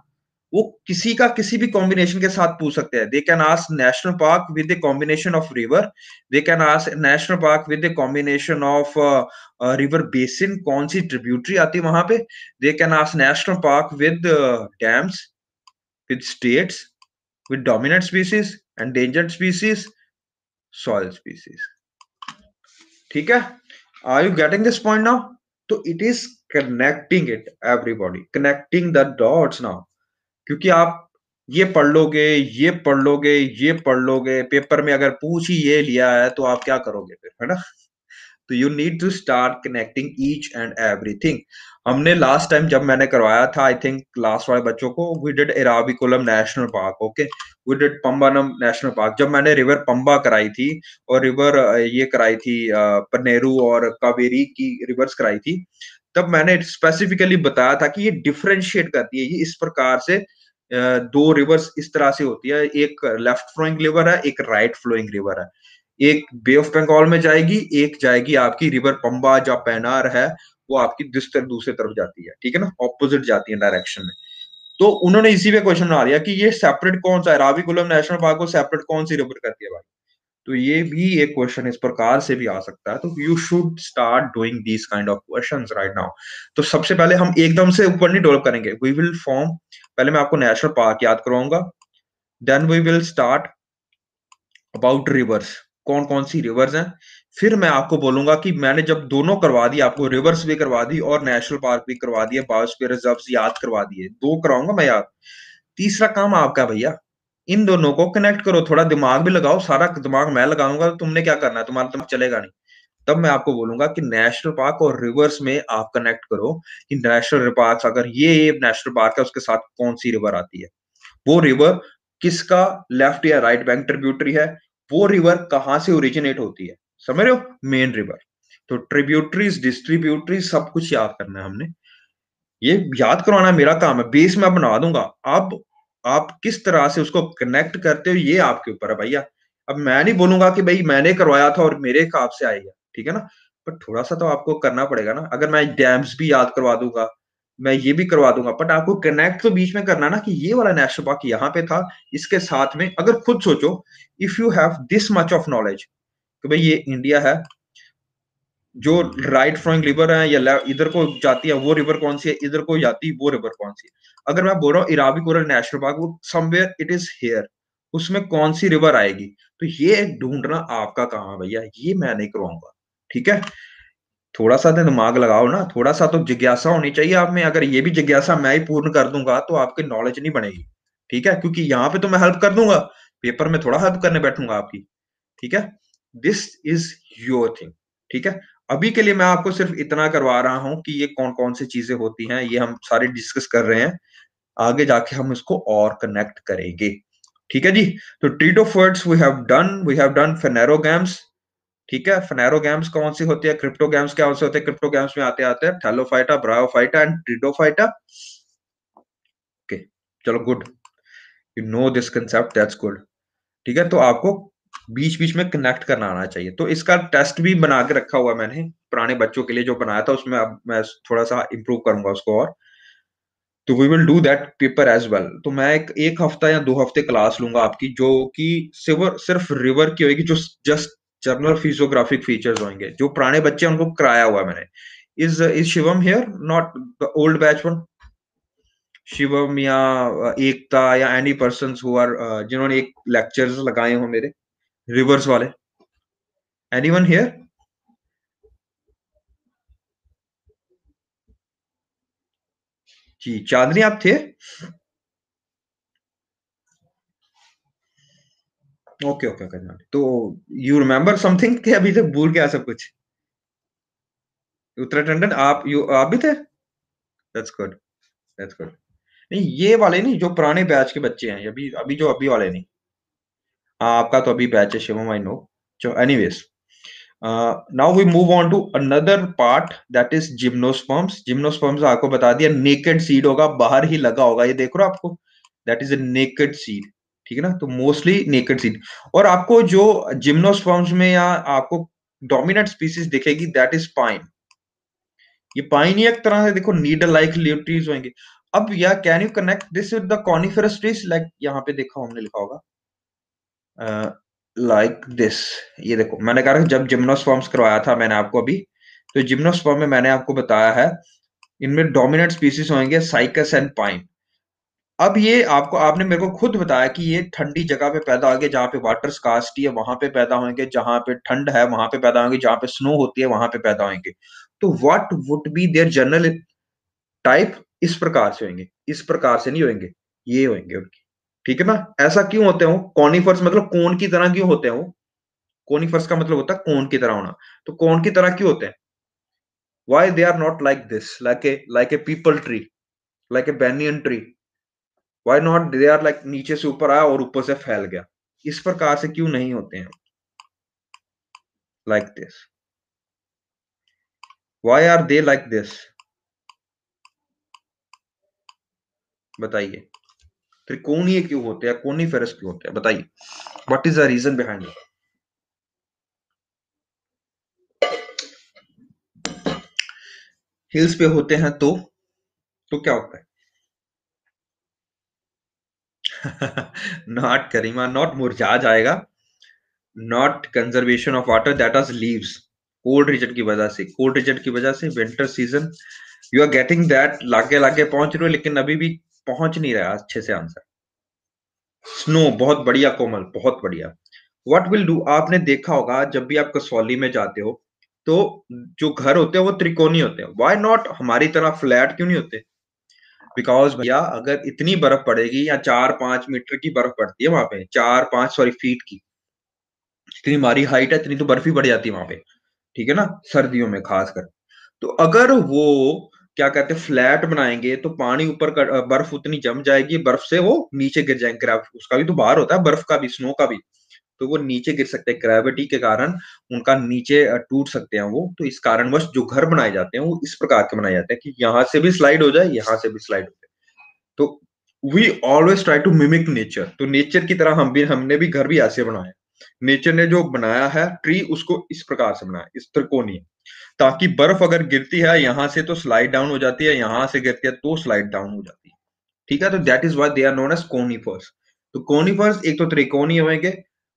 वो किसी का किसी भी कॉम्बिनेशन के साथ पूछ सकते हैं। They can ask national park with the combination of river, they can ask national park with the combination of river basin, कौन सी ट्रिब्यूटरी आती है वहां पे। They can ask national park with dams, with states, with dominant species, endangered species, soil species. ठीक है, are you getting this point now? तो it is connecting it, everybody connecting the dots now. क्योंकि आप ये पढ़ लोगे, ये पढ़ लोगे, ये पढ़ लोगे, पेपर में अगर पूछ ही ये लिया है तो आप क्या करोगे फिर, है ना? तो you need to start connecting each and everything. हमने लास्ट टाइम जब मैंने करवाया था, आई थिंक लास्ट वाले बच्चों को, we did Eravikulam national park, okay, we did Pambanam national park. जब मैंने रिवर पंबा कराई थी और रिवर ये कराई थी पनेरू और कावेरी की रिवर्स कराई थी, तब मैंने स्पेसिफिकली बताया था कि ये डिफरेंशिएट करती है। ये इस प्रकार से दो रिवर्स इस तरह से होती है, एक लेफ्ट फ्लोइंग रिवर है, एक राइट फ्लोइंग रिवर है। एक बे ऑफ बंगाल में जाएगी, एक जाएगी आपकी रिवर पंबा जो पेनार है, वो आपकी दूसरे तरफ जाती है, ठीक है ना, ऑपोजिट जाती है डायरेक्शन में। तो उन्होंने इसी पे क्वेश्चन बना दिया कि ये सेपरेट कौन सा है, राविकुलम नेशनल पार्क को सेपरेट कौन सी रिवर करती है भाई? तो ये भी एक क्वेश्चन इस प्रकार से भी आ सकता है। तो you should start doing these kind of questions right now. तो सबसे पहले हम एकदम से ऊपर नहीं डेवलप करेंगे, वी विल फॉर्म, पहले मैं आपको नेशनल पार्क याद करवाऊंगा, then we will start about rivers, कौन कौन सी रिवर्स हैं। फिर मैं आपको बोलूंगा कि मैंने जब दोनों करवा दी, आपको रिवर्स भी करवा दी और नेशनल पार्क भी करवा दिए, बायोस्फीयर रिजर्व्स याद करवा दिए, दो कराऊंगा मैं याद। तीसरा काम आपका भैया, इन दोनों को कनेक्ट करो, थोड़ा दिमाग भी लगाओ। सारा दिमाग मैं लगाऊंगा तो तुमने क्या करना है, तुम्हारा दिमाग चलेगा नहीं। तब मैं आपको बोलूंगा कि नेशनल पार्क और रिवर्स में आप कनेक्ट करो कि नेशनल पार्क, अगर ये नेशनल पार्क है उसके साथ कौन सी रिवर आती है, वो रिवर किसका लेफ्ट या राइट बैंक ट्रिब्यूटरी है, वो रिवर कहां से ओरिजिनेट होती है, समझ रहे हो, मेन रिवर। तो ट्रिब्यूटरीज, डिस्ट्रीब्यूटरीज, सब कुछ याद करना है हमने। ये याद करवाना मेरा काम है, बेस मैं बना दूंगा। अब आप किस तरह से उसको कनेक्ट करते हो ये आपके ऊपर है भैया। अब मैं नहीं बोलूंगा कि भाई मैंने करवाया था और मेरे हिसाब से आएगा, ठीक है ना, पर थोड़ा सा तो आपको करना पड़ेगा ना। अगर मैं डैम्स भी याद करवा दूंगा, मैं ये भी करवा दूंगा, बट आपको कनेक्ट तो बीच में करना ना कि ये वाला नेशनल पार्क यहाँ पे था, इसके साथ में अगर खुद सोचो, if you have this much of knowledge कि भाई ये इंडिया है, जो राइट फ्लोइंग रिवर है या इधर को जाती है वो रिवर कौन सी है, इधर को जाती है वो रिवर कौन सी है। अगर मैं बोल रहा हूँ इराविकुलम नेशनल पार्क, वो समवेयर इट इज हियर, उसमें कौन सी रिवर आएगी, तो ये ढूंढना आपका काम है भैया, ये मैं नहीं करवाऊंगा। ठीक है, थोड़ा सा तो दिमाग लगाओ ना, थोड़ा सा तो जिज्ञासा होनी चाहिए आप में। अगर ये भी जिज्ञासा मैं ही पूर्ण कर दूंगा तो आपकी नॉलेज नहीं बनेगी। ठीक है, क्योंकि यहाँ पे तो मैं हेल्प कर दूंगा, पेपर में थोड़ा हेल्प करने बैठूंगा आपकी। ठीक है, दिस इज योर थिंग। ठीक है, अभी के लिए मैं आपको सिर्फ इतना करवा रहा हूं कि ये कौन कौन सी चीजें होती हैं, ये हम सारे डिस्कस कर रहे हैं, आगे जाके हम इसको और कनेक्ट करेंगे। ठीक है जी, तो treat of words we have done phanerogams. ठीक है, फेनेरोगैम्स कौन सी होती है, क्रिप्टोगैम्स क्या होते हैं, क्रिप्टोगैम्स में आते आते हैं थैलोफाइटा, ब्रायोफाइटा एंड ट्रिडोफाइटा। ओके, चलो good, you know this concept, that's good. ठीक है, तो आपको बीच बीच में कनेक्ट करना आना चाहिए। तो इसका टेस्ट भी बना के रखा हुआ मैंने पुराने बच्चों के लिए, जो बनाया था उसमें अब मैं थोड़ा सा इंप्रूव करूंगा उसको और। तो we will do that paper as well. तो मैं एक हफ्ता या 2 हफ्ते क्लास लूंगा आपकी, जो कि सिर्फ रिवर की होगी, जो जस्ट जर्नल फिजियोग्राफिक फीचर्स होंगे, जो पुराने बच्चे हैं उनको कराया हुआ है मैंने। Is Shivam here, not the old batch one? Shivam या एकता या एनी पर्सन हु आर, जिन्होंने एक लेक्चर्स लगाए हो मेरे रिवर्स वाले, एनीवन हियर? जी, चांदनी आप थे? Okay, okay, okay. तो यू रिमेंबर समथिंग कि अभी तक भूल गया सब कुछ? उत्तराखंड आप भी थे? That's good, that's good. नहीं, ये वाले नहीं, जो पुराने बैच के बच्चे हैं, अभी अभी जो अभी वाले नहीं। हाँ, आपका तो अभी बैच है शिवम, आई नो। जो anyways, now we move on to another part, that is gymnosperms. Gymnosperms आपको बता दिया, नेकेड सीड होगा, बाहर ही लगा होगा, ये देख रहे हो आपको, that is a naked seed. ठीक है ना, तो मोस्टली नेकेड सीड। और आपको जो जिम्नोस्पर्म्स में या आपको डोमिनेंट स्पीसीज दिखेगी, दैट इज पाइन। ये पाइन ही एक तरह से देखो नीडल लाइक लीफ ट्रीज होंगे। अब या can you connect this with the coniferous trees, like यहाँ पे देखा हमने लिखा होगा लाइक दिस। ये देखो, मैंने कहा जब जिम्नोस्पर्म्स करवाया था मैंने आपको अभी, तो जिम्नोस्पर्म में मैंने आपको बताया है, इनमें डोमिनेंट स्पीसीज होंगे साइकस एंड पाइन। अब ये आपको, आपने मेरे को खुद बताया कि ये ठंडी जगह पे पैदा होंगे, जहां पे वाटर स्कार्सिटी है वहां पे पैदा होंगे, जहां पे ठंड है वहां पे पैदा होंगे, जहां पे स्नो होती है वहां पे पैदा होंगे। तो what would be there general type? इस प्रकार से होंगे, इस प्रकार से नहीं होंगे, ये होंगे उनकी। ठीक है ना? ऐसा क्यों होते हो? कॉनिफर्स मतलब कोन की तरह क्यों होते हो? कोनिफर्स का मतलब होता है कोन की तरह होना। तो कोन की तरह क्यों होते हैं? Why they are not like this, like a people tree, like a banyan tree? Why not they are like नीचे से ऊपर आया और ऊपर से फैल गया? इस प्रकार से क्यों नहीं होते हैं? Like this. Why are they like this? बताइए। त्रिकोणीय क्यों होते हैं? कोनिफेरस क्यों होते हैं? बताइए। What is the reason behind it? Hills पे होते हैं तो क्या होता है? नॉट करीमा, नॉट मुरझा जाएगा, not conservation of water, that are leaves. Cold region की वजह से, कोल्ड रीजन की वजह से winter season, you are getting that, लागे लागे पहुंच रहे हो, लेकिन अभी भी पहुंच नहीं रहा अच्छे से आंसर। स्नो, बहुत बढ़िया कोमल, बहुत बढ़िया। व्हाट विल डू, आपने देखा होगा जब भी आप कसौली में जाते हो, तो जो घर होते हैं वो त्रिकोणीय होते हैं। व्हाई नॉट हमारी तरह फ्लैट क्यों नहीं होते? बिकॉज भैया, अगर इतनी बर्फ पड़ेगी या 4-5 मीटर की बर्फ पड़ती है वहां पे, 4-5 सॉरी फीट की, जितनी हमारी हाइट है इतनी तो बर्फ ही पड़ जाती है वहां पे। ठीक है ना, सर्दियों में खासकर। तो अगर वो क्या कहते हैं फ्लैट बनाएंगे, तो पानी ऊपर का बर्फ उतनी जम जाएगी, बर्फ से वो नीचे गिर जाएंगे, उसका भी तो भार होता है बर्फ का भी, स्नो का भी। तो वो नीचे गिर सकते हैं, ग्रेविटी के कारण उनका नीचे टूट सकते हैं वो। तो इस कारणवश जो घर बनाए जाते हैं वो इस प्रकार के बनाए जाते हैं कि यहाँ से भी स्लाइड हो जाए, यहाँ से भी स्लाइड हो जाए। तो we always try to mimic nature. तो नेचर की तरह हमने भी घर भी ऐसे बनाया। नेचर ने जो बनाया है ट्री, उसको इस प्रकार से बनाया, इस त्रिकोणीय, ताकि बर्फ अगर गिरती है यहां से तो स्लाइड डाउन हो जाती है, यहां से गिरती है तो स्लाइड डाउन हो जाती है। ठीक है, तो that is why they are known as conifers. तो कोनिफर्स एक तो त्रिकोणीय होंगे,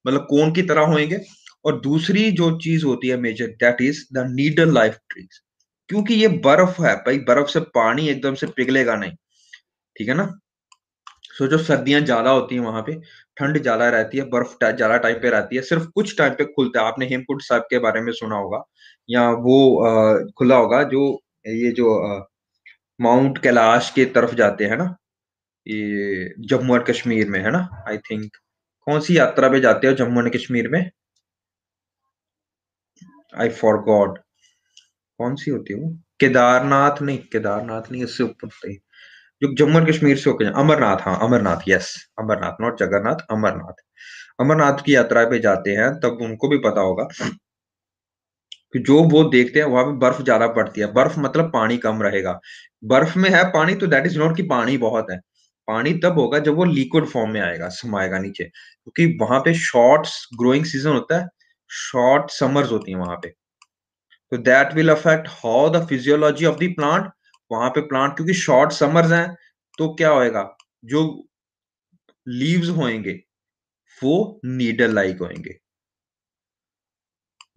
मतलब कोन की तरह होंगे, और दूसरी जो चीज होती है major, that is the needle life trees. क्योंकि ये बर्फ है भाई, बर्फ से पानी एकदम से पिघलेगा नहीं। ठीक है ना? सो जो सर्दियां ज्यादा होती हैं वहां पे, ठंड ज्यादा रहती है, बर्फ ज्यादा टाइम पे रहती है, सिर्फ कुछ टाइम पे खुलता है। आपने हेमकुंड साहब के बारे में सुना होगा, या वो खुला होगा जो, ये जो माउंट कैलाश के तरफ जाते हैं ना, ये जम्मू एंड कश्मीर में है ना, आई थिंक। कौन सी यात्रा पे जाते हो जम्मू एंड कश्मीर में? आई फॉरगॉट, कौन सी होती है वो? केदारनाथ नहीं, केदारनाथ नहीं, इससे ऊपर से जो जम्मू एंड कश्मीर से होकर अमरनाथ, हाँ अमरनाथ, यस। अमरनाथ, नॉट जगन्नाथ, अमरनाथ। अमरनाथ की यात्रा पे जाते हैं तब उनको भी पता होगा कि जो वो देखते हैं वहां पे बर्फ ज्यादा पड़ती है। बर्फ मतलब पानी कम रहेगा। बर्फ में है पानी, तो दैट इज नॉट कि पानी बहुत है। पानी तब होगा जब वो लिक्विड फॉर्म में आएगा, समाएगा नीचे, क्योंकि वहां पे शॉर्ट ग्रोइंग सीजन होता है, शॉर्ट समर्स होती है वहां पे। तो that will affect how the physiology of the plant. वहां पे प्लांट क्योंकि शॉर्ट समर्स हैं, तो क्या होएगा, जो लीव्स होंगे वो नीडल लाइक होंगे।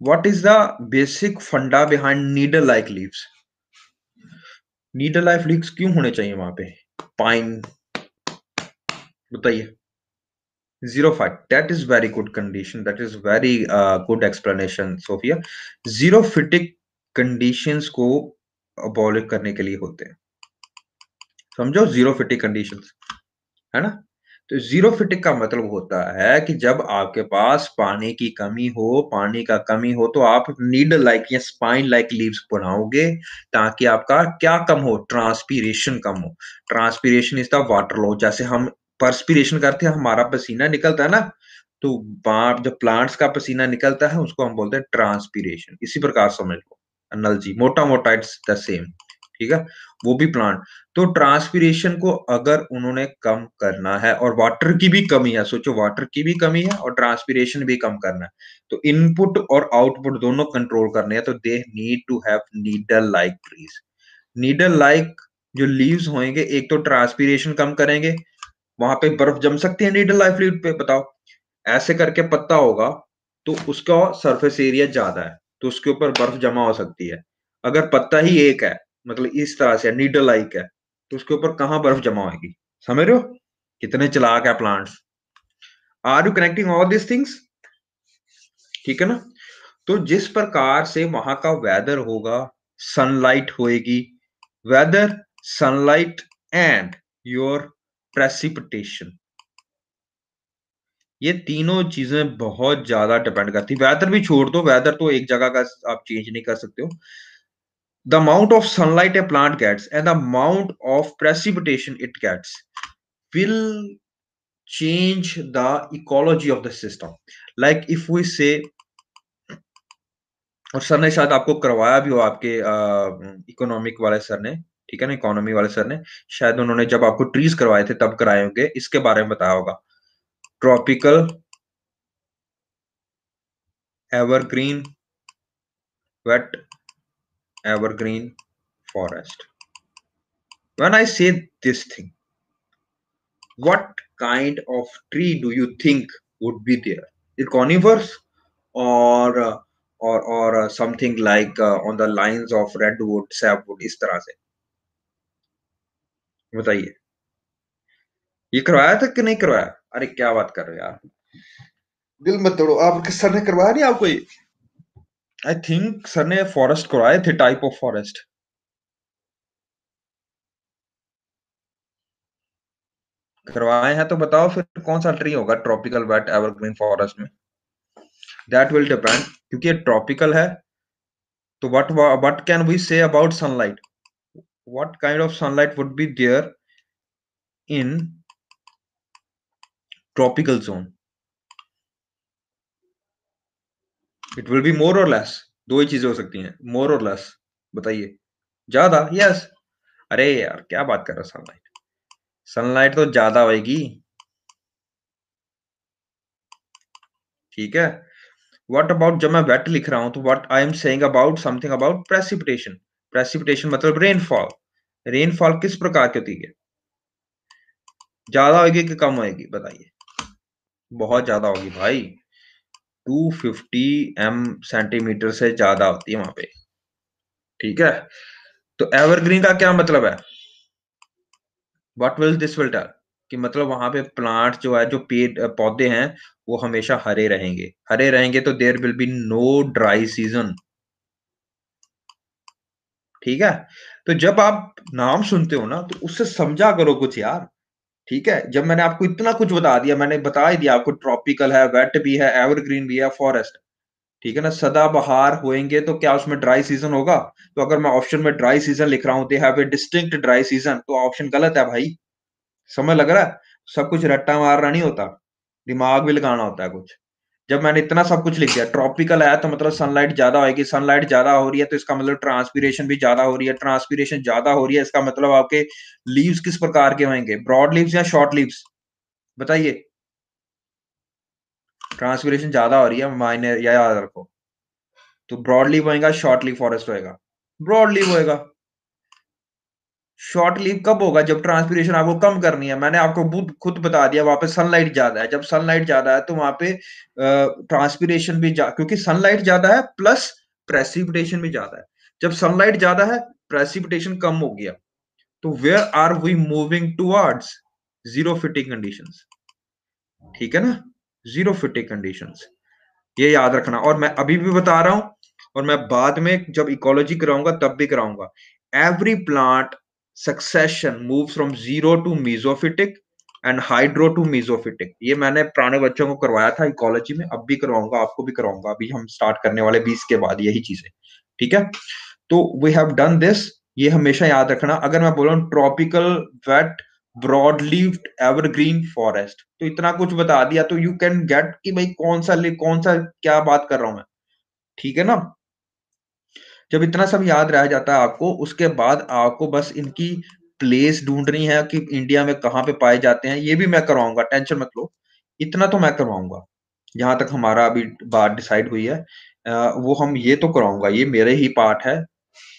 What is the basic funda behind needle like leaves? Needle life leaves क्यों होने चाहिए वहां पे? पाइन, बताइए। 0 फाइट, that is very good condition, that is very good explanation Sophia. Xerophytic conditions को अबॉलिश करने के लिए होते हैं। समझो, जीरो फिटिंग कंडीशंस, है ना? तो जीरो फिटिंग का मतलब होता है कि जब आपके पास पानी की कमी हो, पानी का कमी हो, तो आप नीडल लाइक या स्पाइन लाइक लीव्स बनाओगे, ताकि आपका क्या कम हो? ट्रांसपीरेशन कम हो। Transpiration is the water loss. जैसे हम पर्सपीरेशन करते हैं, हमारा पसीना निकलता है ना, तो जब प्लांट्स का पसीना निकलता है, उसको हम बोलते हैं ट्रांसपीरेशन। इसी प्रकार समझ लो, एनालॉजी मोटा मोटा इट्स द सेम, ठीक है? वो भी प्लांट। तो ट्रांसपीरेशन को अगर उन्होंने कम करना है, और वाटर की भी कमी है, सोचो, वाटर की भी कमी है और ट्रांसपीरेशन भी कम करना है, तो इनपुट और आउटपुट दोनों कंट्रोल करने हैं, तो they need to have needle like trees. Needle like जो लीव्स होंगे, एक तो ट्रांसपीरेशन कम करेंगे, वहां पे बर्फ जम सकती है नीडल लाइफ लीव पे, बताओ? ऐसे करके पत्ता होगा तो उसका सरफेस एरिया ज्यादा है, तो उसके ऊपर बर्फ जमा हो सकती है। अगर पत्ता ही एक है, मतलब इस तरह से नीडल लाइक है, तो उसके ऊपर कहां बर्फ जमा होगी? समझ रहे हो कितने चालाक है plants? Are you connecting all this things? ठीक है ना? तो जिस प्रकार से वहां का वेदर होगा, सनलाइट होएगी, weather, sunlight and your precipitation, ये तीनों चीजें बहुत ज्यादा डिपेंड करती। वेदर भी छोड़ दो, वेदर तो एक जगह का आप चेंज नहीं कर सकते हो। The amount of sunlight a plant gets and the amount of precipitation it gets will change the ecology of the system. Like if we say, और सर ने शायद आपको करवाया भी हो, आपके इकोनॉमिक वाले सर ने, ठीक है ना, इकोनॉमी वाले सर ने, शायद उन्होंने जब आपको ट्रीज करवाए थे तब कराए होंगे, इसके बारे में बताया होगा। Tropical evergreen wet evergreen forest. When I say this thing, what kind of tree do you think would be there? A conifers, or something like on the lines of redwood, sapwood, इस तरह से? बताइए, ये करवाया था कि नहीं करवाया? अरे क्या बात कर रहे हो यार, दिल मत तोड़ो। आपके सर ने करवाया नहीं आपको ये? आई थिंक सर ने फॉरेस्ट करवाए थे, टाइप ऑफ फॉरेस्ट करवाए हैं, तो बताओ फिर कौन सा ट्री होगा ट्रॉपिकल वेट एवरग्रीन फॉरेस्ट में? दैट विल डिपेंड, क्योंकि ये ट्रॉपिकल है, तो what can we say about sunlight? What kind of sunlight would be there in tropical zone? It will be more or less. दो ही चीजें हो सकती हैं, more or less। बताइए, ज्यादा? यस। अरे यार क्या बात कर रहे हो, सनलाइट, सनलाइट तो ज्यादा होगी, ठीक है? व्हाट अबाउट, जब मैं वेट लिख रहा हूं, तो what I am saying about something about precipitation. Precipitation मतलब रेनफॉल। रेनफॉल किस प्रकार की होती है? ज्यादा होगी कि कम होगी, बताइए? बहुत ज्यादा होगी भाई, 250 सेंटीमीटर से ज्यादा होती है वहां पे, ठीक है? तो एवरग्रीन का क्या मतलब है? What will this will tell, कि मतलब वहां पे प्लांट जो है, जो पेड़ पौधे हैं, वो हमेशा हरे रहेंगे। हरे रहेंगे तो there will be no dry season, ठीक है? तो जब आप नाम सुनते हो ना, तो उससे समझा करो कुछ यार, ठीक है? जब मैंने आपको इतना कुछ बता दिया, मैंने बता ही दिया आपको, ट्रॉपिकल है, वेट भी है, एवरग्रीन भी है, फॉरेस्ट, ठीक है ना? सदाबहार होएंगे तो क्या उसमें ड्राई सीजन होगा? तो अगर मैं ऑप्शन में ड्राई सीजन लिख रहा हूं, they have a distinct dry season, तो ऑप्शन गलत है भाई। समझ लग रहा है? सब कुछ रट्टा मारना नहीं होता, दिमाग भी लगाना होता है कुछ। जब मैंने इतना सब कुछ लिख दिया, ट्रॉपिकल है तो मतलब सनलाइट ज्यादा होगी, सनलाइट ज्यादा हो रही है तो इसका मतलब ट्रांसपीरेशन भी ज्यादा हो रही है, ट्रांसपीरेशन ज्यादा हो रही है, इसका मतलब आपके लीव्स किस प्रकार के होंगे? ब्रॉड लीव्स या शॉर्ट लीव्स? बताइए। ट्रांसपीरेशन ज्यादा हो रही है, मायने या याद रखो, तो ब्रॉड लीव होएगा, शॉर्ट लीव फॉरेस्ट होएगा? ब्रॉड लीव होएगा। शॉर्ट लीव कब होगा? जब ट्रांसपीरेशन आपको कम करनी है। मैंने आपको खुद बता दिया, वहां पे सनलाइट ज्यादा है, जब सनलाइट ज्यादा है तो वहां पे ट्रांसपीरेशन भी क्योंकि सनलाइट ज्यादा है प्लस प्रेसिपिटेशन भी ज्यादा है। जब सनलाइट ज्यादा है, प्रेसिपिटेशन कम हो गया, तो where are we moving towards? Xerophytic conditions, ठीक है ना? जीरो फिटिंग कंडीशंस, ये याद रखना। और मैं अभी भी बता रहा हूं, और मैं बाद में जब इकोलॉजी कराऊंगा तब भी कराऊंगा। Every plant succession move from xero to mesophytic and hydro to mesophytic. ये मैंने पुराने बच्चों को करवाया था इकोलॉजी में, अब भी करवाऊंगा, आपको भी करवाऊंगा। अभी हम स्टार्ट करने वाले 20 के बाद यही चीजें, ठीक है। तो वी हैव डन दिस। ये हमेशा याद रखना। अगर मैं बोलूं tropical wet broad leaved evergreen forest, तो इतना कुछ बता दिया तो यू कैन गेट कि भाई कौन सा क्या बात कर रहा हूं मैं, ठीक है ना। जब इतना सब याद रह जाता है आपको, उसके बाद आपको बस इनकी प्लेस ढूंढनी है कि इंडिया में कहाँ पे पाए जाते हैं। ये भी मैं करवाऊंगा, टेंशन मत लो, इतना तो मैं करवाऊंगा। जहां तक हमारा अभी बात डिसाइड हुई है, वो हम ये तो कराऊंगा, ये मेरे ही पार्ट है,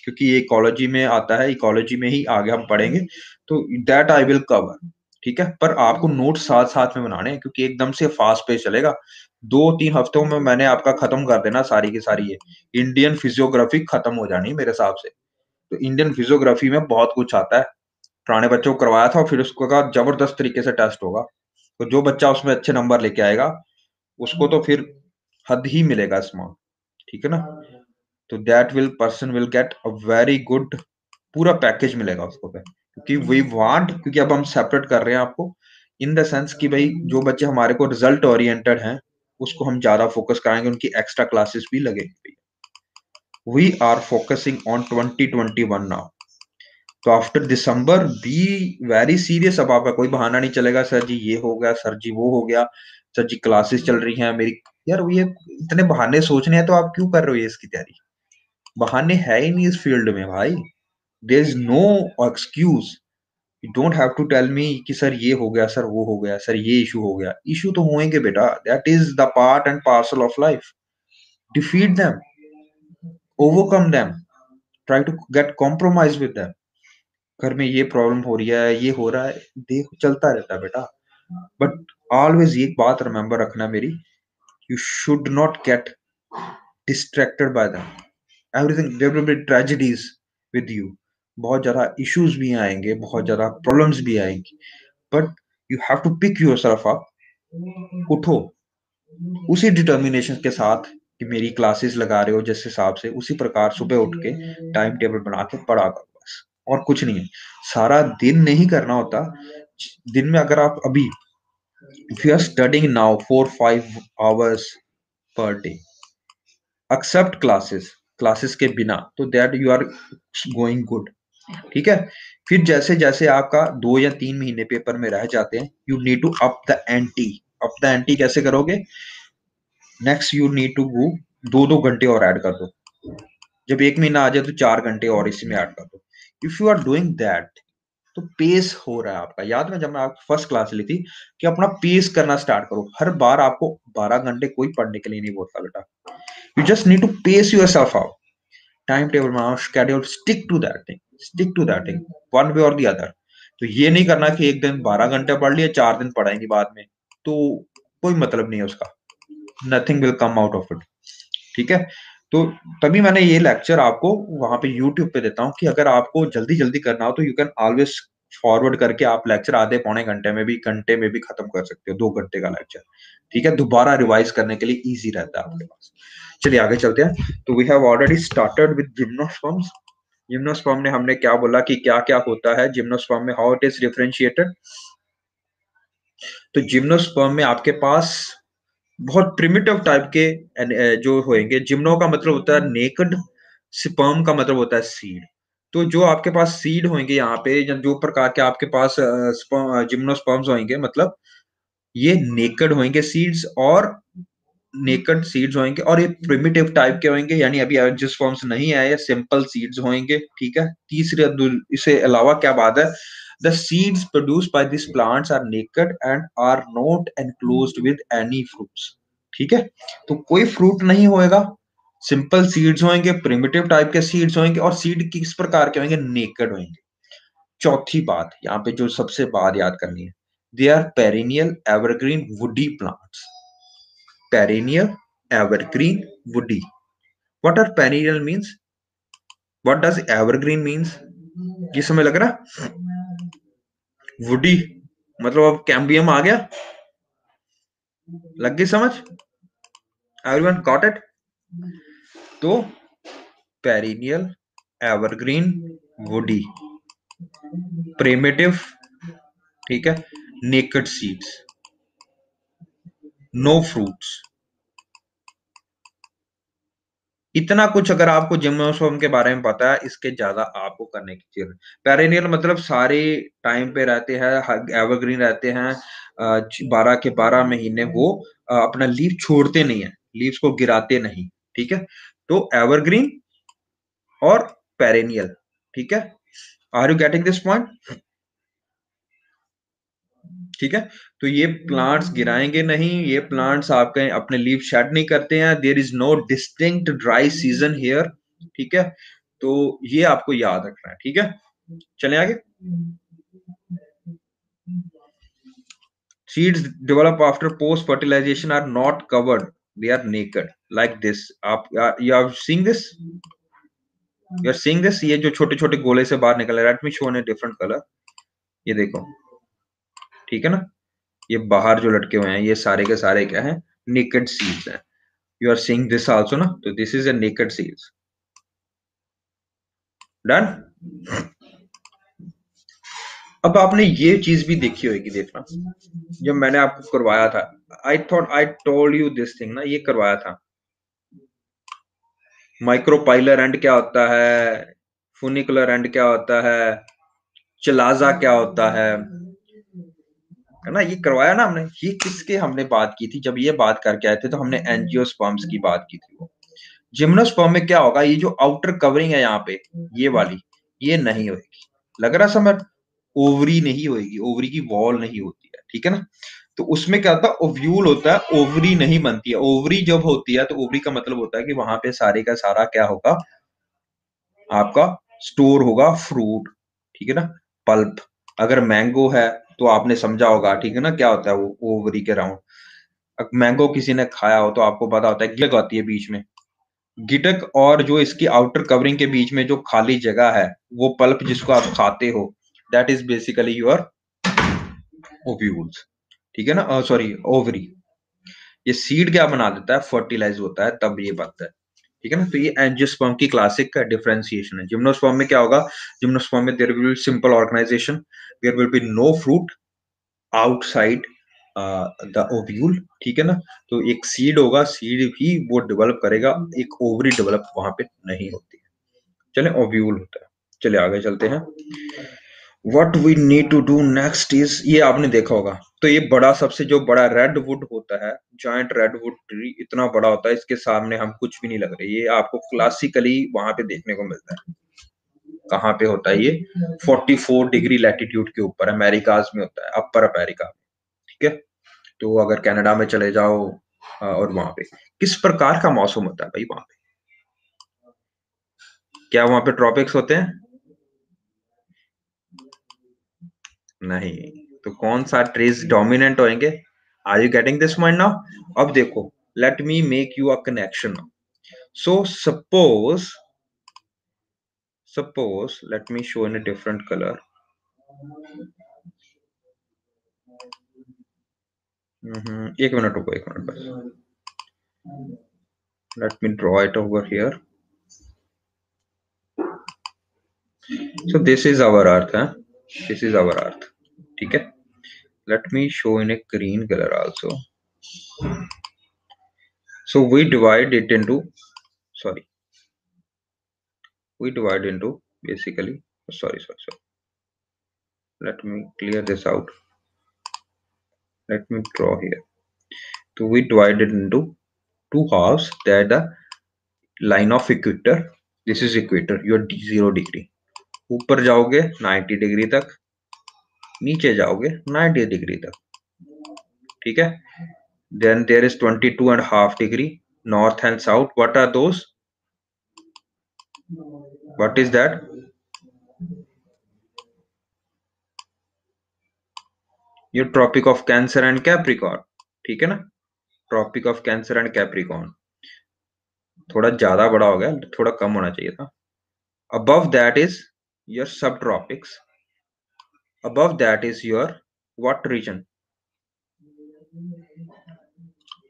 क्योंकि ये इकोलॉजी में आता है, इकोलॉजी में ही आगे हम पढ़ेंगे, तो दैट आई विल कवर। ठीक है, पर आपको नोट साथ साथ में बनाने हैं, क्योंकि एकदम से फास्ट पेस चलेगा। 2-3 हफ्तों में मैंने आपका खत्म कर देना सारी की सारी। ये इंडियन फिजियोग्राफी खत्म हो जानी है मेरे हिसाब से। तो इंडियन फिजियोग्राफी में बहुत कुछ आता है, पुराने बच्चों को करवाया था, फिर उसको का जबरदस्त तरीके से टेस्ट होगा। तो जो बच्चा उसमें अच्छे नंबर लेके आएगा, उसको तो फिर हद ही मिलेगा इसमें, ठीक है ना। तो that will person will get a very good, पूरा पैकेज मिलेगा उसको पे, क्योंकि वी वांट, क्योंकि अब हम सेपरेट कर रहे हैं आपको इन द सेंस कि भाई जो बच्चे हमारे को रिजल्ट ओरिएंटेड हैं, उसको हम ज्यादा फोकस कराएंगे, उनकी एक्स्ट्रा क्लासेस भी लगेगी। We are focusing on 2021 now. तो after December be very serious. अब आपका कोई बहाना नहीं चलेगा, सर जी ये हो गया, सर जी वो हो गया, सर जी क्लासेस चल रही हैं मेरी। यार ये इतने बहाने सोचने हैं तो आप क्यों कर रहे हो ये इसकी तैयारी? बहाने है ही नहीं इस फील्ड में भाई। There is no excuse. You don't have to tell me कि सर ये हो गया, सर वो हो गया, सर ये इशू हो गया। इशू तो होंगे बेटा, that is the part and parcel of life. Defeat them, overcome them, try to get compromise with them. घर में ये प्रॉब्लम हो रही है, ये हो रहा है, देखो चलता रहता है बेटा। बट ऑलवेज एक बात रिमेंबर रखना मेरी, you should not get distracted by them. Everything, there will be tragedies with you. बहुत ज्यादा इश्यूज भी आएंगे, बहुत ज्यादा प्रॉब्लम्स भी आएंगी, but you have to pick yourself up. उठो उसी डिटर्मिनेशन के साथ कि मेरी क्लासेस लगा रहे हो जिस हिसाब से, उसी प्रकार सुबह उठ के टाइम टेबल बना के पढ़ा करो बस, और कुछ नहीं है। सारा दिन नहीं करना होता। दिन में अगर आप अभी, if you are studying now 4-5 hours per day, except classes, classes के बिना, तो that you are going good, ठीक है। फिर जैसे जैसे आपका 2 या 3 महीने पेपर में रह जाते हैं, you need to up the ante. Up the ante कैसे करोगे? Next you need to go 2-2 घंटे और ऐड कर दो। जब 1 महीना आ जाए तो 4 घंटे और इसी में ऐड कर दो। If you are doing that, तो पेस हो रहा है आपका। याद में जब मैं आपको फर्स्ट क्लास ली थी कि अपना पेस करना स्टार्ट करो। हर बार आपको 12 घंटे कोई पढ़ने के लिए नहीं बोलता बेटा। You just need to pace yourself out. Time table बनाओ, schedule, stick to that thing, stick to that thing, one way or the other. तो ये नहीं करना कि एक दिन 12 घंटे पढ़ लिए, 4 दिन पढ़ेंगे बाद में, तो कोई मतलब नहीं है उसका। Nothing will come out of it, ठीक है। तो तभी मैंने ये लेक्चर आपको वहां पे यूट्यूब पे देता हूँ कि अगर आपको जल्दी जल्दी करना हो तो यू कैन ऑलवेज फॉरवर्ड करके आप लेक्चर आधे पौने घंटे में भी, घंटे में भी खत्म कर सकते हो, 2 घंटे का लेक्चर, ठीक है। दोबारा रिवाइज करने के लिए इजी रहता है आपके पास। चलिए आगे चलते हैं। तो we have already started with gymnosperms. Gymnosperm ने हमने क्या बोला कि क्या क्या होता है जिम्नोस्पर्म में, हाउ इट इज डिफरेंशिएटेड। तो जिम्नोस्पर्म में आपके पास बहुत प्रिमिटिव टाइप के जो होंगे। जिम्नो का मतलब होता है नेकड, स्पर्म का मतलब होता है सीड। तो जो आपके पास सीड होंगे यहाँ पे, या जो प्रकार के आपके पास जिम्नोस्पर्म्स होंगे, मतलब ये नेकड होंगे सीड्स, और नेकड सीड्स होंगे, और ये प्रिमिटिव टाइप के होंगे, यानी अभी एंजियोस्पर्म्स नहीं आए, सिंपल सीड्स होंगे, ठीक है। तीसरे इसे अलावा क्या बात है, the seeds produced by these plants are naked and are not enclosed with any fruits, ठीक है। तो कोई फ्रूट नहीं होएगा, सिंपल सीड्स होंगे, प्रिमिटिव टाइप के सीड्स होंगे, और सीड किस प्रकार के होंगे? नेकेड होंगे। चौथी बात यहाँ पे जो सबसे बात याद करनी है, they are perennial evergreen woody plants. Perennial evergreen woody. What are perennial means? What does evergreen means? ये समय लग रहा? वुडी मतलब अब कैम्बियम आ गया, लग गई समझ? Everyone got it? तो पेरिनियल एवरग्रीन वुडी, प्रिमिटिव, ठीक है, नेकेड सीड्स, नो फ्रूट्स। इतना कुछ अगर आपको जिम्नोस्पर्म के बारे में पता है, इसके ज्यादा आपको करने की जरूरत। पेरेनियल मतलब सारे टाइम पे रहते हैं, एवरग्रीन रहते हैं, 12 के 12 महीने वो अपना लीव छोड़ते नहीं है, लीव्स को गिराते नहीं, ठीक है। तो एवरग्रीन और पेरेनियल, ठीक है। Are you getting this point? ठीक है। तो ये प्लांट्स गिराएंगे नहीं, ये प्लांट्स आपके अपने लीव शेड नहीं करते हैं, there is no distinct dry season here, ठीक है। तो ये आपको याद रखना है, ठीक है। चले आगे। Seeds develop after post fertilisation are not covered, they are naked like this. आप you are seeing this, you are seeing this, ये जो छोटे छोटे गोले से बाहर निकल रहे, let me show in a different colour. ये देखो, ठीक है ना, ये बाहर जो लटके हुए हैं ये सारे के सारे क्या है, नेकेड सीड्स हैं। You are seeing this also ना, तो this is a naked seeds. Done? अब आपने ये चीज भी देखी होगी, देखना, जब मैंने आपको करवाया था, I thought I told you this thing ना, ये करवाया था। माइक्रोपाइलर एंड क्या होता है, फुनिकुलर एंड क्या होता है, चलाजा क्या होता है ना, ये करवाया ना हमने। ये किसके हमने बात की थी, जब ये बात करके आए थे तो हमने एंजियोस्पर्म्स की बात की थी। वो जिम्नोस्पर्म में क्या होगा, ये जो आउटर कवरिंग है यहाँ पे, ये वाली, ये नहीं होगी। लग रहा समझ? ओवरी नहीं होगी, ओवरी की वॉल नहीं होती है, ठीक है ना। तो उसमें क्या होता है, ओव्यूल होता है, ओवरी नहीं बनती है। ओवरी जब होती है तो ओवरी का मतलब होता है कि वहां पे सारे का सारा क्या होगा, आपका स्टोर होगा फ्रूट, ठीक है ना, पल्प। अगर मैंगो है तो आपने समझा होगा, ठीक है ना, क्या होता है वो ओवरी के राउंड। मैंगो किसी ने खाया हो तो आपको पता होता है, गिलक आती है बीच में, गिटक और जो इसकी आउटर कवरिंग के बीच में जो खाली जगह है, वो पल्प जिसको आप खाते हो, that is basically your ovules, ठीक है ना, सॉरी ओवरी। ये सीड क्या बना देता है, फर्टिलाइज होता है तब ये बनता है, ठीक है ना। तो ये एंजियोस्पर्म की क्लासिक का डिफरेंशिएशन है। जिम्नोस्पर्म में क्या होगा, जिम्नोस्पर्म में there will be simple organisation, there will be no fruit outside the ovule, ठीक है ना। तो एक सीड होगा, सीड भी वो डेवलप करेगा, एक ओवरी डेवलप वहां पे नहीं होती है। चले, ओव्यूल होता है। चले आगे चलते हैं। What we need to do next is, ये आपने देखा होगा, तो ये बड़ा, सबसे जो बड़ा रेड वुड होता है, जॉइंट रेड वुड ट्री इतना बड़ा होता है, इसके सामने हम कुछ भी नहीं लग रहे। ये आपको क्लासिकली वहां पे देखने को मिलता है। कहाँ पे होता है ये, 44 डिग्री लैटिट्यूड के ऊपर, अमेरिकाज में होता है, अपर अमेरिका, ठीक है। तो अगर कनाडा में चले जाओ, और वहां पे किस प्रकार का मौसम होता है भाई वहां पे, क्या वहां पे ट्रॉपिक्स होते हैं? नहीं। तो कौन सा ट्रीज डोमिनेंट होंगे? Are you getting this point now? अब देखो, let me make you a connection. So suppose let me show in a different colour. एक मिनट रुको, एक मिनट बस, let me draw it over here. So this is our earth है, this is our earth, ठीक है। Let me show in a green color also. So we divide it into, sorry, we divide into basically, sorry, let me clear this out, let me draw here. So we divide it into two halves, that the line of equator, this is equator, your 0 degree, ऊपर जाओगे 90 degree तक, नीचे जाओगे 90 degree तक, ठीक है। then there is 22.5 degree north and south. What are those? What is that? ये Tropic of Cancer and Capricorn, ठीक है ना, Tropic of Cancer and Capricorn. थोड़ा ज्यादा बड़ा हो गया, थोड़ा कम होना चाहिए था। Above that is your subtropics, above that is your what region,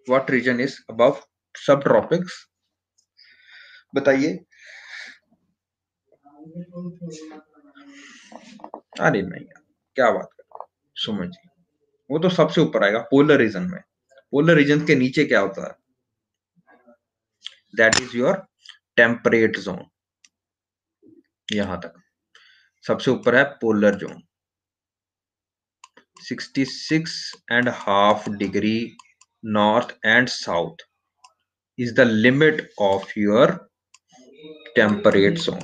what region is above subtropics, बताइए। अरे नहीं यार, क्या बात कर रहे हो, समझिए, वो तो सबसे ऊपर आएगा पोलर रीजन में। पोलर रीजन के नीचे क्या होता है? That is your temperate zone. यहां तक सबसे ऊपर है polar zone, 66.5 degree north and south is the limit of your temperate zone.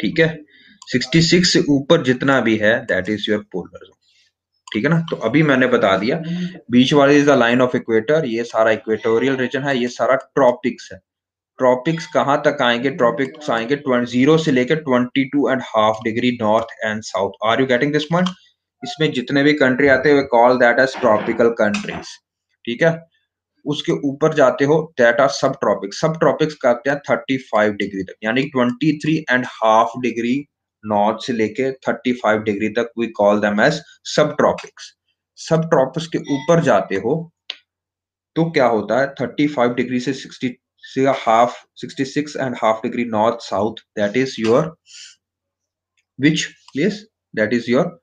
ठीक है, 66 से ऊपर जितना भी है that is your polar zone. ठीक है ना, तो अभी मैंने बता दिया बीच वाले is the line of equator, ये सारा इक्वेटोरियल रीजन है, ये सारा ट्रॉपिक्स है। ट्रॉपिक्स कहां तक आएंगे? ट्रॉपिक्स आएंगे 0 से लेकर 22.5 degree north and south. Are you getting this point? इसमें जितने भी कंट्री आते हैं call that as tropical countries. ठीक है, उसके ऊपर जाते हो that are subtropics. Subtropics का क्या? 35 डिग्री तक, यानी 23.5 डिग्री नॉर्थ से लेके 35 डिग्री तक वी कॉल देम एज सब ट्रॉपिक्स। सब ट्रॉपिक्स के ऊपर जाते हो तो क्या होता है? 35 डिग्री से 66.5 degree north south, that is your which place? That is your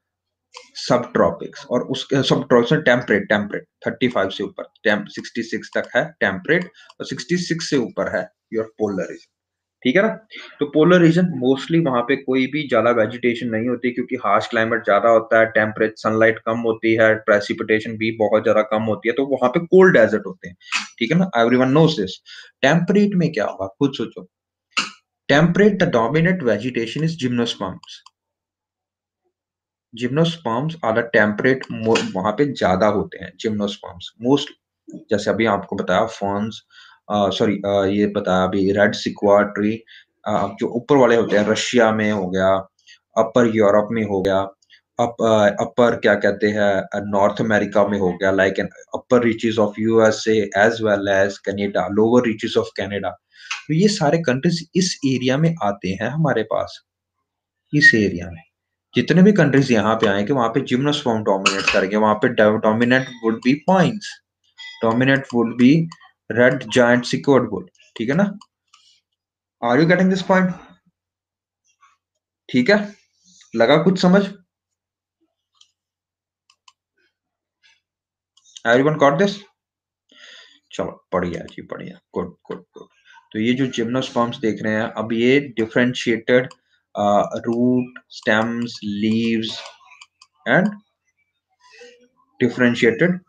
सब ट्रॉपिक्स। और उसके सब ट्रॉपिक्स में टेम्परेट, 35 से ऊपर 66 तक है टेम्परेट, और 66 से ऊपर है योर पोलर रीजन। ठीक है ना, तो पोलर रीजन मोस्टली वहां पे कोई भी ज्यादा वेजिटेशन नहीं होती, क्योंकि हार्श क्लाइमेट ज्यादा होता है, टेम्परेचर सनलाइट कम होती है, प्रेसिपिटेशन भी बहुत ज्यादा कम होती है, तो वहां पे कोल्ड डेजर्ट होते हैं। ठीक है ना, एवरीवन नोस दिस। टेम्परेट में क्या होगा खुद सोचो। Temperate the dominant vegetation is gymnosperms. Gymnosperms are the temperate, वहां पे ज्यादा होते हैं जिम्नोस्पर्म्स मोस्ट। जैसे अभी आपको बताया फॉर्न्स, सॉरी ये बताया अभी रेड सिक्वा ट्री, जो ऊपर वाले होते हैं रशिया में हो गया, अपर यूरोप में हो गया, अपर क्या कहते हैं नॉर्थ अमेरिका में हो गया, like an upper reaches of USA as well as Canada, lower reaches of Canada. तो ये सारे कंट्रीज इस एरिया में आते हैं हमारे पास। इस एरिया में जितने भी कंट्रीज यहाँ पे आएंगे वहां पे जिम्नोस्पर्म डोमिनेट करेंगे, वहां पे dominant would be pines, dominant would be red giant secured wood. ठीक है ना, are you getting this point? ठीक है, लगा कुछ समझ? Everyone got this? चलो बढ़िया जी, बढ़िया, गुड गुड गुड। तो ये जो जिम्नोस्पर्म्स देख रहे हैं अब, ये differentiated root, stems, leaves and differentiated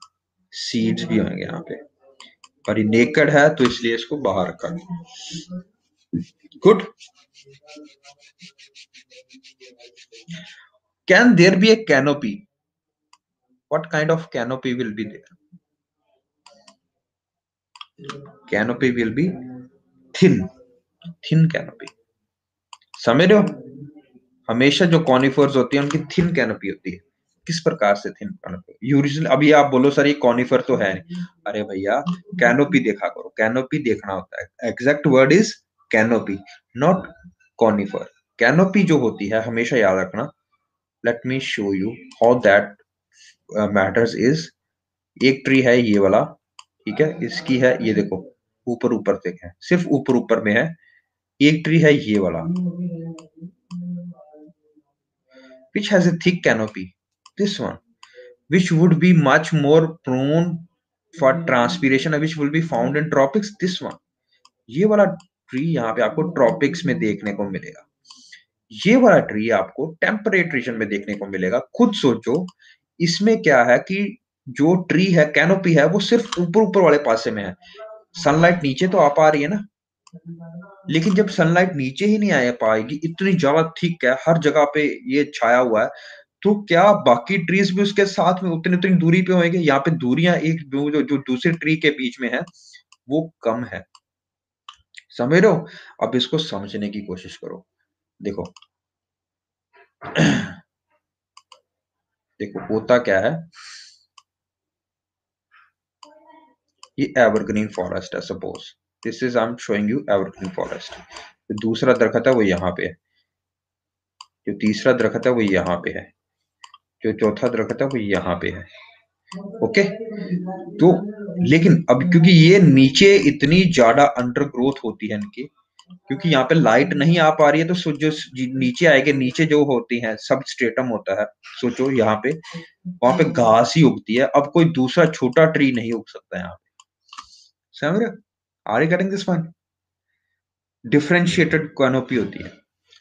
seeds भी होंगे यहाँ पे, और ये नेकेड है तो इसलिए इसको बाहर रखा। Good. Can there be a canopy? What kind of canopy will be there? Canopy will be thin, thin canopy. समझ रहे हो, हमेशा जो कॉनिफर्स होती है उनकी थिन कैनोपी होती है। किस प्रकार से थिन कैनोपी? यूजुअली अभी आप बोलो सर ये कॉनिफर तो है नहीं, अरे भैया कैनोपी देखा करो, कैनोपी देखना होता है। Exact word is canopy, not conifer. Canopy जो होती है हमेशा याद रखना। Late me show you how that matters is. एक ट्री है ये वाला, ठीक है, इसकी है ये देखो, ऊपर ऊपर तक है, सिर्फ ऊपर ऊपर में है। एक ट्री है ये वाला which has a thick canopy, this one, which would be much more prone for transpiration and which will be found in tropics, this one। ये वाला ट्री यहाँ पे आपको ट्रॉपिक्स में देखने को मिलेगा, ये वाला ट्री आपको टेम्परेट रीजन में देखने को मिलेगा। खुद सोचो, इसमें क्या है कि जो ट्री है कैनोपी है वो सिर्फ ऊपर ऊपर वाले पासे में है, सनलाइट नीचे तो आ पा रही है ना, लेकिन जब सनलाइट नीचे ही नहीं आ पाएगी, इतनी ज्यादा थिक है हर जगह पे ये छाया हुआ है, तो क्या बाकी ट्रीज भी उसके साथ में उतनी उतनी दूरी पे होंगे? यहाँ पे दूरियां एक जो दूसरे ट्री के बीच में है वो कम है। समझ रहे हो? अब इसको समझने की कोशिश करो। देखो देखो होता क्या है, ये एवरग्रीन फॉरेस्ट है, suppose this is I am showing you evergreen forest. जो दूसरा दरख्त है वो यहाँ पे है, जो तीसरा दरख्त है वो यहाँ पे है, जो चौथा दरख्त है वो यहाँ पे है। ओके, तो लेकिन अब क्योंकि ये नीचे इतनी ज्यादा अंडर ग्रोथ होती है इनकी, क्योंकि यहाँ पे लाइट नहीं आ पा रही है, तो जो नीचे आएंगे, नीचे जो होती हैं सब स्ट्रेटम होता है, सोचो यहाँ पे वहां पे घास ही उगती है, अब कोई दूसरा छोटा ट्री नहीं उग सकता यहाँ पे। समझ रहे हो? Are you getting this point? Differentiated canopy होती है।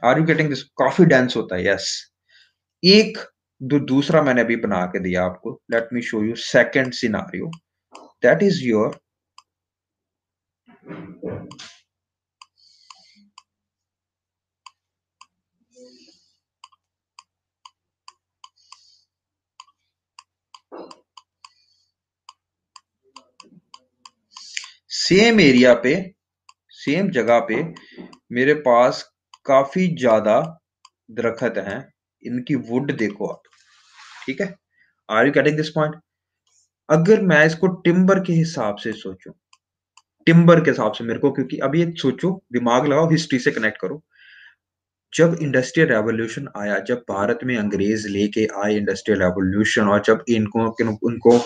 Are you getting this? काफी डेंस होता है, यस। एक जो दूसरा मैंने अभी बना के दिया आपको, late me show you second scenario, that is your same area पे, सेम जगह पे मेरे पास काफी ज्यादा दरख्त हैं, इनकी वुड देखो आप, ठीक है? Are you getting this point? अगर मैं इसको टिम्बर के हिसाब से सोचूं, टिम्बर के हिसाब से मेरे को, क्योंकि अभी ये सोचो, दिमाग लगाओ, हिस्ट्री से कनेक्ट करो। जब इंडस्ट्रियल रेवोल्यूशन आया, जब भारत में अंग्रेज लेके आए इंडस्ट्रियल रेवोल्यूशन, और जब इनको उनको,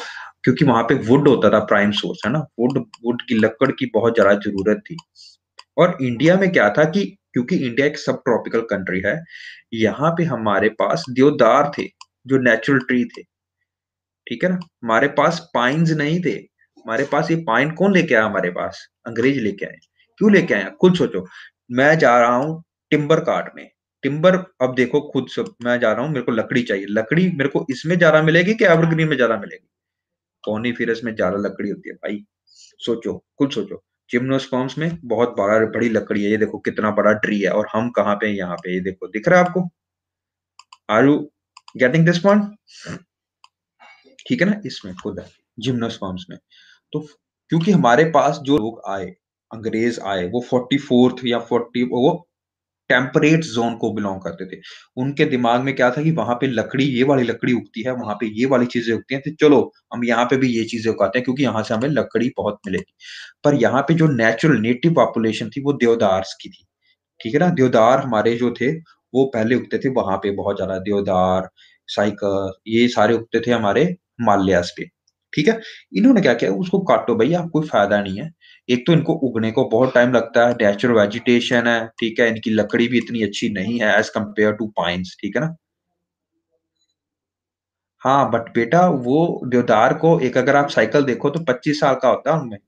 क्योंकि वहां पे वुड होता था प्राइम सोर्स, है ना, वुड, वुड की लकड़ की बहुत ज्यादा जरूरत थी। और इंडिया में क्या था कि क्योंकि इंडिया एक सब ट्रॉपिकल कंट्री है, यहाँ पे हमारे पास देवदार थे, जो नेचुरल ट्री थे, ठीक है ना? हमारे पास पाइन्स नहीं थे। हमारे पास ये पाइन कौन लेके आया हमारे पास? अंग्रेज लेके आए। क्यों लेके आए? खुद सोचो। मैं जा रहा हूँ टिम्बर काटने, टिम्बर, अब देखो खुद सब, मैं जा रहा हूँ, मेरे को लकड़ी चाहिए, लकड़ी मेरे को इसमें ज्यादा मिलेगी कि एवरग्रीन में ज्यादा मिलेगी? कॉनिफेरस में ज्यादा लकड़ी होती है भाई। सोचो, खुद सोचो। जिम्नोस्पर्म्स में बहुत बड़ा, बड़ी लकड़ी है, ये देखो कितना बड़ा ट्री है, और हम कहाँ पे हैं? यहाँ पे, ये देखो, दिख रहा है आपको? Are you getting this point? ठीक है ना? इसमें खुद है, जिम्नोस्पर्म्स में। तो क्योंकि हमारे पास जो लोग आए, अंग्रेज आए, वो 44th या 40, वो टेम्परेट जोन को बिलोंग करते थे। उनके दिमाग में क्या था कि वहां पे लकड़ी, ये वाली लकड़ी उगती है, वहां पे ये वाली चीजें उगती हैं, तो चलो हम यहाँ पे भी ये चीजें उगाते हैं, क्योंकि यहाँ से हमें लकड़ी बहुत मिलेगी। पर यहाँ पे जो नेचुरल नेटिव पॉपुलेशन थी, वो देवदार्स की थी, ठीक है ना? देवदार हमारे जो थे, वो पहले उगते थे वहां पे बहुत ज्यादा, देवदार, साइकर, ये सारे उगते थे हमारे हिमालयास पे, ठीक है? इन्होंने क्या किया, उसको काटो भैया, कोई फायदा नहीं है। एक तो इनको उगने को बहुत टाइम लगता है, नेचुरल वेजिटेशन है, ठीक है? इनकी लकड़ी भी इतनी अच्छी नहीं है एज कंपेयर टू पाइन्स, ठीक है ना? हाँ, बट बेटा वो देवदार को, एक अगर आप साइकिल देखो तो 25 साल का होता है उनमें,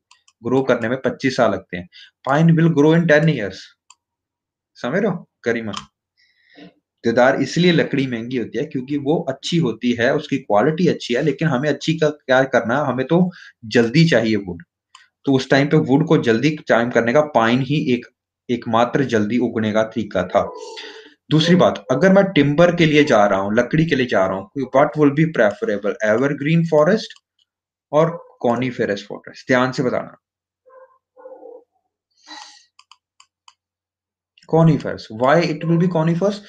ग्रो करने में 25 साल लगते हैं। Pine will grow in 10 years. समझ रहे हो गरिमा? देवदार इसलिए लकड़ी महंगी होती है क्योंकि वो अच्छी होती है, उसकी क्वालिटी अच्छी है, लेकिन हमें अच्छी का क्या करना है, हमें तो जल्दी चाहिए वुड। तो उस टाइम पे वुड को जल्दी टाइम करने का पाइन ही एक एकमात्र जल्दी उगने का तरीका था। दूसरी बात, अगर मैं टिम्बर के लिए जा रहा हूँ, लकड़ी के लिए जा रहा हूँ, what will be preferable, evergreen forest और कॉनिफेरस फॉरेस्ट? ध्यान से बताना। Conifers, why it will be conifers?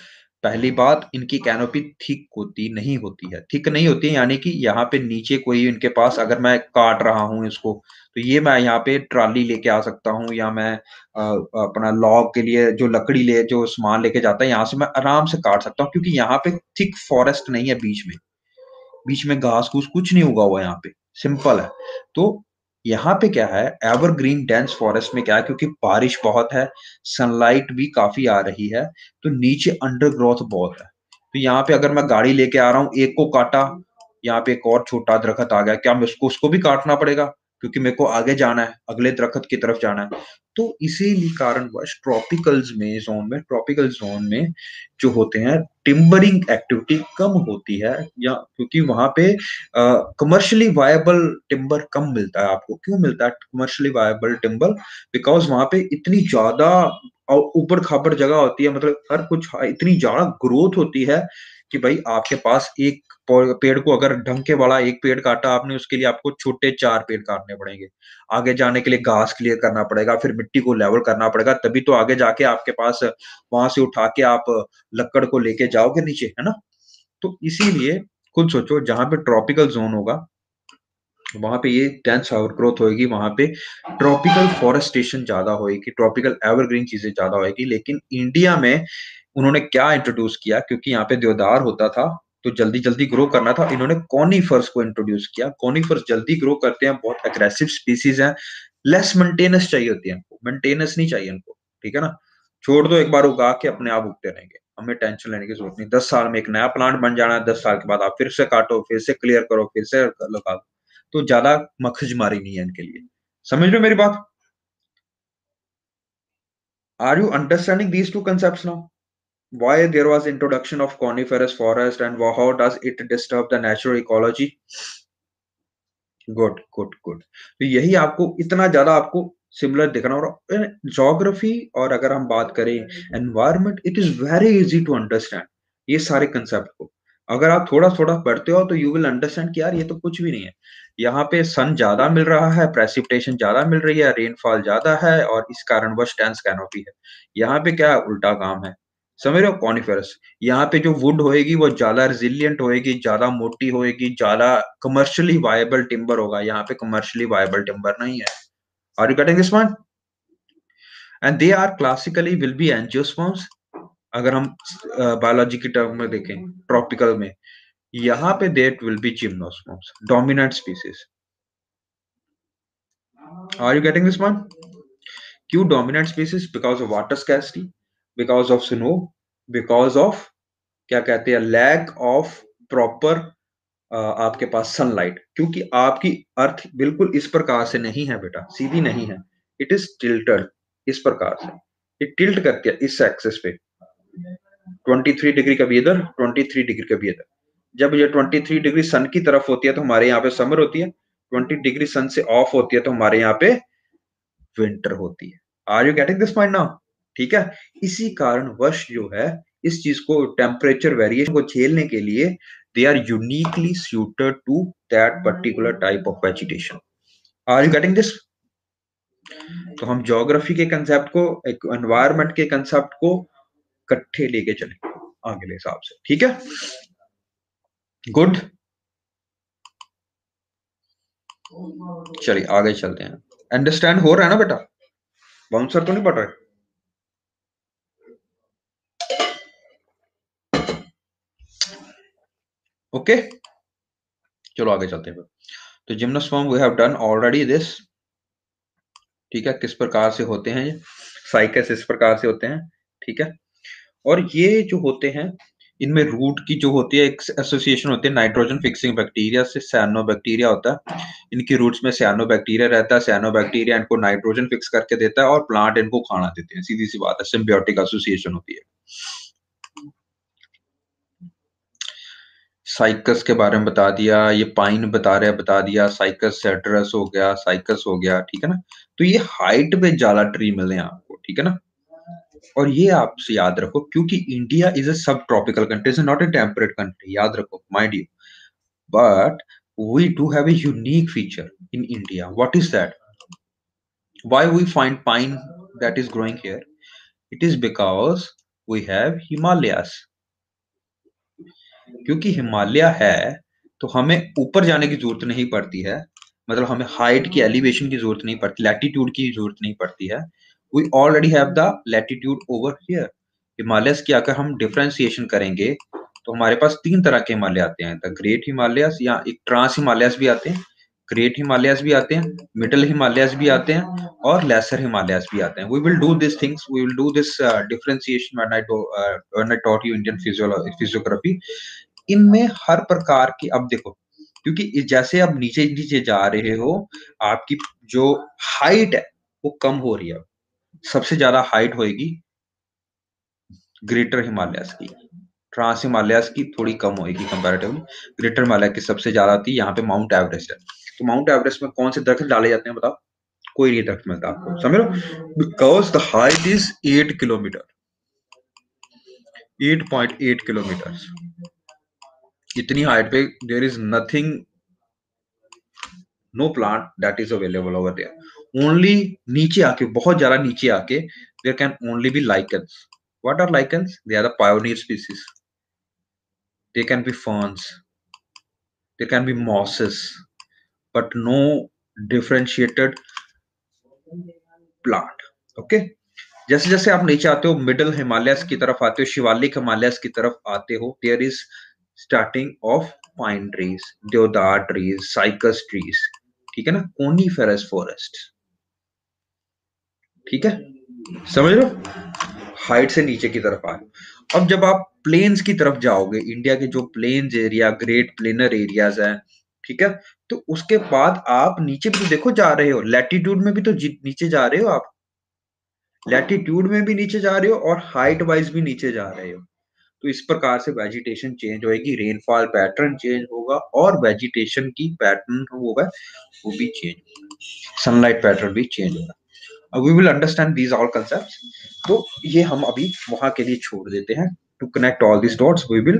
पहली बात, इनकी कैनोपी थिक होती नहीं होती है, थिक नहीं होती है, यानी कि यहाँ पे नीचे कोई इनके पास, अगर मैं काट रहा हूँ इसको, तो ये मैं यहाँ पे ट्राली लेके आ सकता हूँ, या मैं अपना लॉग के लिए जो लकड़ी ले, जो सामान लेके जाता है, यहाँ से मैं आराम से काट सकता हूँ, क्योंकि यहाँ पे थिक फॉरेस्ट नहीं है, बीच में, बीच में घास फूस कुछ नहीं उगा हुआ यहाँ पे, सिंपल है। तो यहाँ पे क्या है, एवरग्रीन डेंस फॉरेस्ट में क्या है, क्योंकि बारिश बहुत है, सनलाइट भी काफी आ रही है, तो नीचे अंडरग्रोथ बहुत है। तो यहाँ पे अगर मैं गाड़ी लेके आ रहा हूँ, एक को काटा, यहाँ पे एक और छोटा दरख्त आ गया, क्या मैं उसको उसको भी काटना पड़ेगा? क्योंकि मेरे को आगे जाना है, अगले दरख्त की तरफ जाना है। तो इसीलिए कारणवश ट्रॉपिकल जोन में जो होते हैं, टिम्बरिंग एक्टिविटी कम होती है, या क्योंकि वहां पे कमर्शियली वायबल टिम्बर कम मिलता है। आपको क्यों मिलता है कमर्शियली वायबल टिम्बर? बिकॉज वहां पे इतनी ज्यादा ऊपर खापर जगह होती है, मतलब हर कुछ इतनी ज्यादा ग्रोथ होती है कि भाई आपके पास एक पेड़ को, अगर ढंग के वाला एक पेड़ काटा आपने, उसके लिए आपको छोटे 4 पेड़ काटने पड़ेंगे। आगे जाने के लिए घास क्लियर करना पड़ेगा, फिर मिट्टी को लेवल करना पड़ेगा, तभी तो आगे जाके आपके पास वहां से उठा के आप लक्कड़ को लेके जाओगे नीचे, है ना? तो इसीलिए खुद सोचो, जहां पे ट्रॉपिकल जोन होगा, वहां पे ये डेंस आउटग्रोथ होगी, वहां पे ट्रॉपिकल फॉरेस्टेशन ज्यादा होगी, ट्रॉपिकल एवरग्रीन चीजें ज्यादा होगी। लेकिन इंडिया में उन्होंने क्या इंट्रोड्यूस किया, क्योंकि यहाँ पे देवदार होता था, तो जल्दी जल्दी ग्रो करना था, इन्होंने कॉनिफर्स को इंट्रोड्यूस किया। कॉनिफर्स जल्दी ग्रो करते हैं, बहुत अग्रेसिव स्पीसीज हैं, लेस मेंटेनेंस चाहिए होती है, मेंटेनेंस नहीं चाहिए इनको। ठीक है ना? छोड़ दो, एक बार उगा के अपने आप उगते रहेंगे, हमें टेंशन लेने की जरूरत नहीं। 10 साल में एक नया प्लांट बन जाना है, 10 साल के बाद आप फिर से काटो, फिर से क्लियर करो, फिर से लगाओ, तो ज्यादा मखजमारी नहीं है इनके लिए। समझ रहे हो मेरी बात? Are you understanding these two concepts now? Why there was introduction of coniferous forest and how does it disturb the natural ecology? Good good good. तो यही आपको इतना ज्यादा आपको सिमिलर दिखना। और ज्योग्राफी और अगर हम बात करें environment, it is very easy to understand ये सारे कंसेप्ट को। अगर आप थोड़ा थोड़ा पढ़ते हो तो यू विल अंडरस्टैंड कि यार ये तो कुछ भी नहीं है। यहाँ पे सन ज्यादा मिल रहा है, प्रेसिपिटेशन ज्यादा मिल रही है, रेनफॉल ज्यादा है और इस कारणवश डेंस कैनोपी है। यहाँ पे क्या उल्टा काम है, समझ रहे हो? कॉनिफेरस, यहाँ पे जो वुड होएगी वो ज्यादा रिजिलियंट होएगी, ज्यादा मोटी होएगी, ज्यादा कमर्शियली वायबल टिम्बर होगा। यहाँ पे कमर्शियली वायबल टिम्बर नहीं है। Are you getting this one? And they are classically will be angiosperms. अगर हम बायोलॉजी की टर्म में देखें, ट्रॉपिकल में, यहाँ पे that will be gymnosperms, dominant species. Are you getting this one? क्यों dominant species? Because of water scarcity, because of snow, because of क्या कहते हैं, लैक ऑफ प्रॉपर आपके पास सनलाइट। क्योंकि आपकी अर्थ बिल्कुल इस प्रकार से नहीं है बेटा, सीधी नहीं है, इट इज टिल्टेड इस प्रकार से। ये टिल्ट करके इस एक्सिस पे 23 डिग्री कभी इधर, 23 डिग्री कभी इधर। जब ये 23 डिग्री सन की तरफ होती है तो हमारे यहाँ पे समर होती है, 20 डिग्री सन से ऑफ होती है तो हमारे यहाँ पे विंटर होती है। Are you getting this point now? ठीक है। इसी कारणवश जो है इस चीज को, टेम्परेचर वेरिएशन को झेलने के लिए they are uniquely suited to that particular type of vegetation. Are you getting this? तो हम ज्योग्राफी के कंसेप्ट को, एक एनवायरनमेंट के कंसेप्ट को इकट्ठे लेके चलेंगे आगे हिसाब से, ठीक है? गुड। चलिए आगे चलते हैं। अंडरस्टैंड हो रहा है ना बेटा? बाउंसर तो नहीं पड़ रहा है? ओके, चलो आगे चलते हैं। तो gymnosperm we have done already this, ठीक है? किस प्रकार से होते हैं ये? साइकस इस प्रकार से होते हैं, ठीक है? और ये जो होते हैं, इनमें रूट की जो होती है एक एसोसिएशन होती है नाइट्रोजन फिक्सिंग बैक्टीरिया से, साइनोबैक्टीरिया होता है। इनकी रूट्स में साइनोबैक्टीरिया रहता है, साइनोबैक्टीरिया इनको नाइट्रोजन फिक्स करके देता है और प्लांट इनको खाना देते हैं। सीधी सी बात है, सिम्बियोटिक एसोसिएशन होती है। साइकस के बारे में बता दिया, ये पाइन बता दिया, साइकस सेड्रस हो गया, साइकस हो गया, ठीक है ना? तो ये हाइट पे ज्यादा ट्री मिले हैं आपको, ठीक है ना? और ये आपसे याद रखो, क्योंकि इंडिया इज अ सब tropical country, is not a temperate country, याद रखो, mind you. But we do have a unique feature in India. What is that? Why we find pine that is growing here? It is because we have Himalayas. क्योंकि हिमालय है तो हमें ऊपर जाने की जरूरत नहीं पड़ती है, मतलब हमें हाइट की, एलिवेशन की जरूरत नहीं पड़ती, लैटिट्यूड की जरूरत नहीं पड़ती है। We already have the latitude over here. Himalayas की अगर हम डिफरेंशिएशन करेंगे तो हमारे पास तीन तरह के हिमालय आते हैं, द ग्रेट हिमालयस, या एक ट्रांस हिमालयस भी आते हैं, ग्रेट हिमालयस भी आते हैं, मिडिल हिमालयस भी आते हैं और लेसर हिमालयस भी आते हैं। We will do this things, we will do this differentiation when I taught you Indian physiography. इनमें हर प्रकार की, अब देखो, क्योंकि जैसे आप नीचे नीचे जा रहे हो, आपकी जो हाइट है वो कम हो रही है। सबसे ज्यादा हाइट होएगी ग्रेटर हिमालयस की, ट्रांस हिमालयस की थोड़ी कम होएगी कंपैरेटिवली। ग्रेटर हिमालय की सबसे ज्यादा आती है, यहाँ पे माउंट एवरेस्ट है। तो माउंट एवरेस्ट में कौन से दरख्त डाले जाते हैं बताओ? कोई नहीं दरख्त मिलता आपको, समझ लो? Because the height is 8 kilometre, 8.8 kilometre. इतनी हाइट पे there is nothing, no plant that is available over there. Only नीचे आके, बहुत ज्यादा नीचे आके, there can only be lichens. What are lichens? They are the pioneer species. They can be ferns, they can be mosses, but no differentiated plant. Okay? जैसे जैसे आप नीचे आते हो, मिडिल हिमालयस की तरफ आते हो, शिवालिक हिमालयस की तरफ आते हो, there is starting of pine trees, deodar trees, cycas trees, ठीक है ना? कोनीफेरस फॉरेस्ट, ठीक है? समझ लो, हाइट से नीचे की तरफ आए। अब जब आप प्लेन्स की तरफ जाओगे, इंडिया के जो plains area, great planar areas हैं, ठीक है, तो उसके बाद आप नीचे भी तो देखो जा रहे हो, लैटिट्यूड में भी तो नीचे जा रहे हो आप, लैटिट्यूड में भी नीचे जा रहे हो और हाइट वाइज भी नीचे जा रहे हो। तो इस प्रकार से वेजिटेशन चेंज होएगी, रेनफॉल पैटर्न चेंज होगा और वेजिटेशन की पैटर्न होगा वो भी चेंज होगा, सनलाइट पैटर्न भी चेंज होगा। We will understand these all concepts. तो ये हम अभी वहां के लिए छोड़ देते हैं। To connect all this dots we will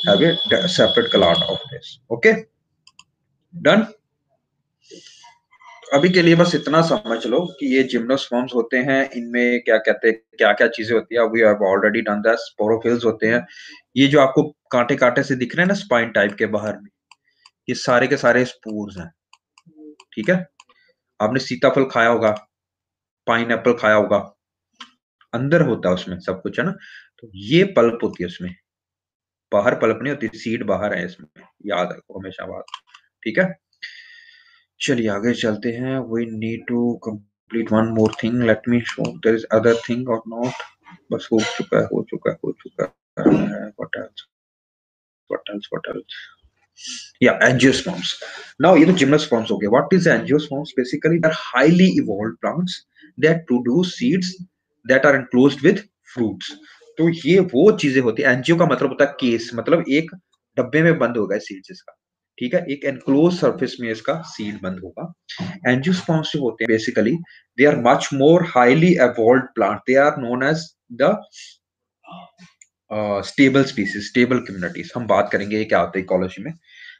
have a separate class of this. Okay, done. अभी के लिए बस इतना समझ लो कि ये जिम्नोस्पर्म्स होते हैं, इनमें क्या कहते हैं, क्या क्या चीजें होती है, we have already done that. Sporophylls होते हैं, ये जो आपको कांटे कांटे से दिख रहे हैं ना स्पाइन टाइप के बाहर में, ये सारे के सारे स्पोर्स हैं। ठीक है, आपने सीताफल खाया होगा, पाइन एप्पल खाया होगा, अंदर होता है उसमें सब कुछ, है ना। तो ये पल्प होती है उसमें, बाहर पल्प नहीं होती, सीड बाहर है इसमें, याद रखो हमेशा बात। ठीक है, चलिए आगे चलते हैं। We need to complete one more thing, let me show there is other thing और नॉट। बस हो चुका है, हो चुका है, हो चुका है। What else, what else, what else, या एंजियोस्पर्म्स। नाउ ये तो जिम्नोस्पर्म्स हो गए। What is angiosperms? Basically they are highly evolved plants that produce seeds that are enclosed with fruits. तो ये वो चीजें होती है, एंजियो का मतलब होता है केस, मतलब एक डब्बे में बंद होगा सीड्स इसका। ठीक है, एक एनक्लोज सरफेस में इसका सीड बंद होगा। एंजियोस्पर्म्स जो होते हैं basically they are much more highly evolved plant, they are known as the stable species, stable communities. हम बात करेंगे ये क्या होता है इकोलॉजी में।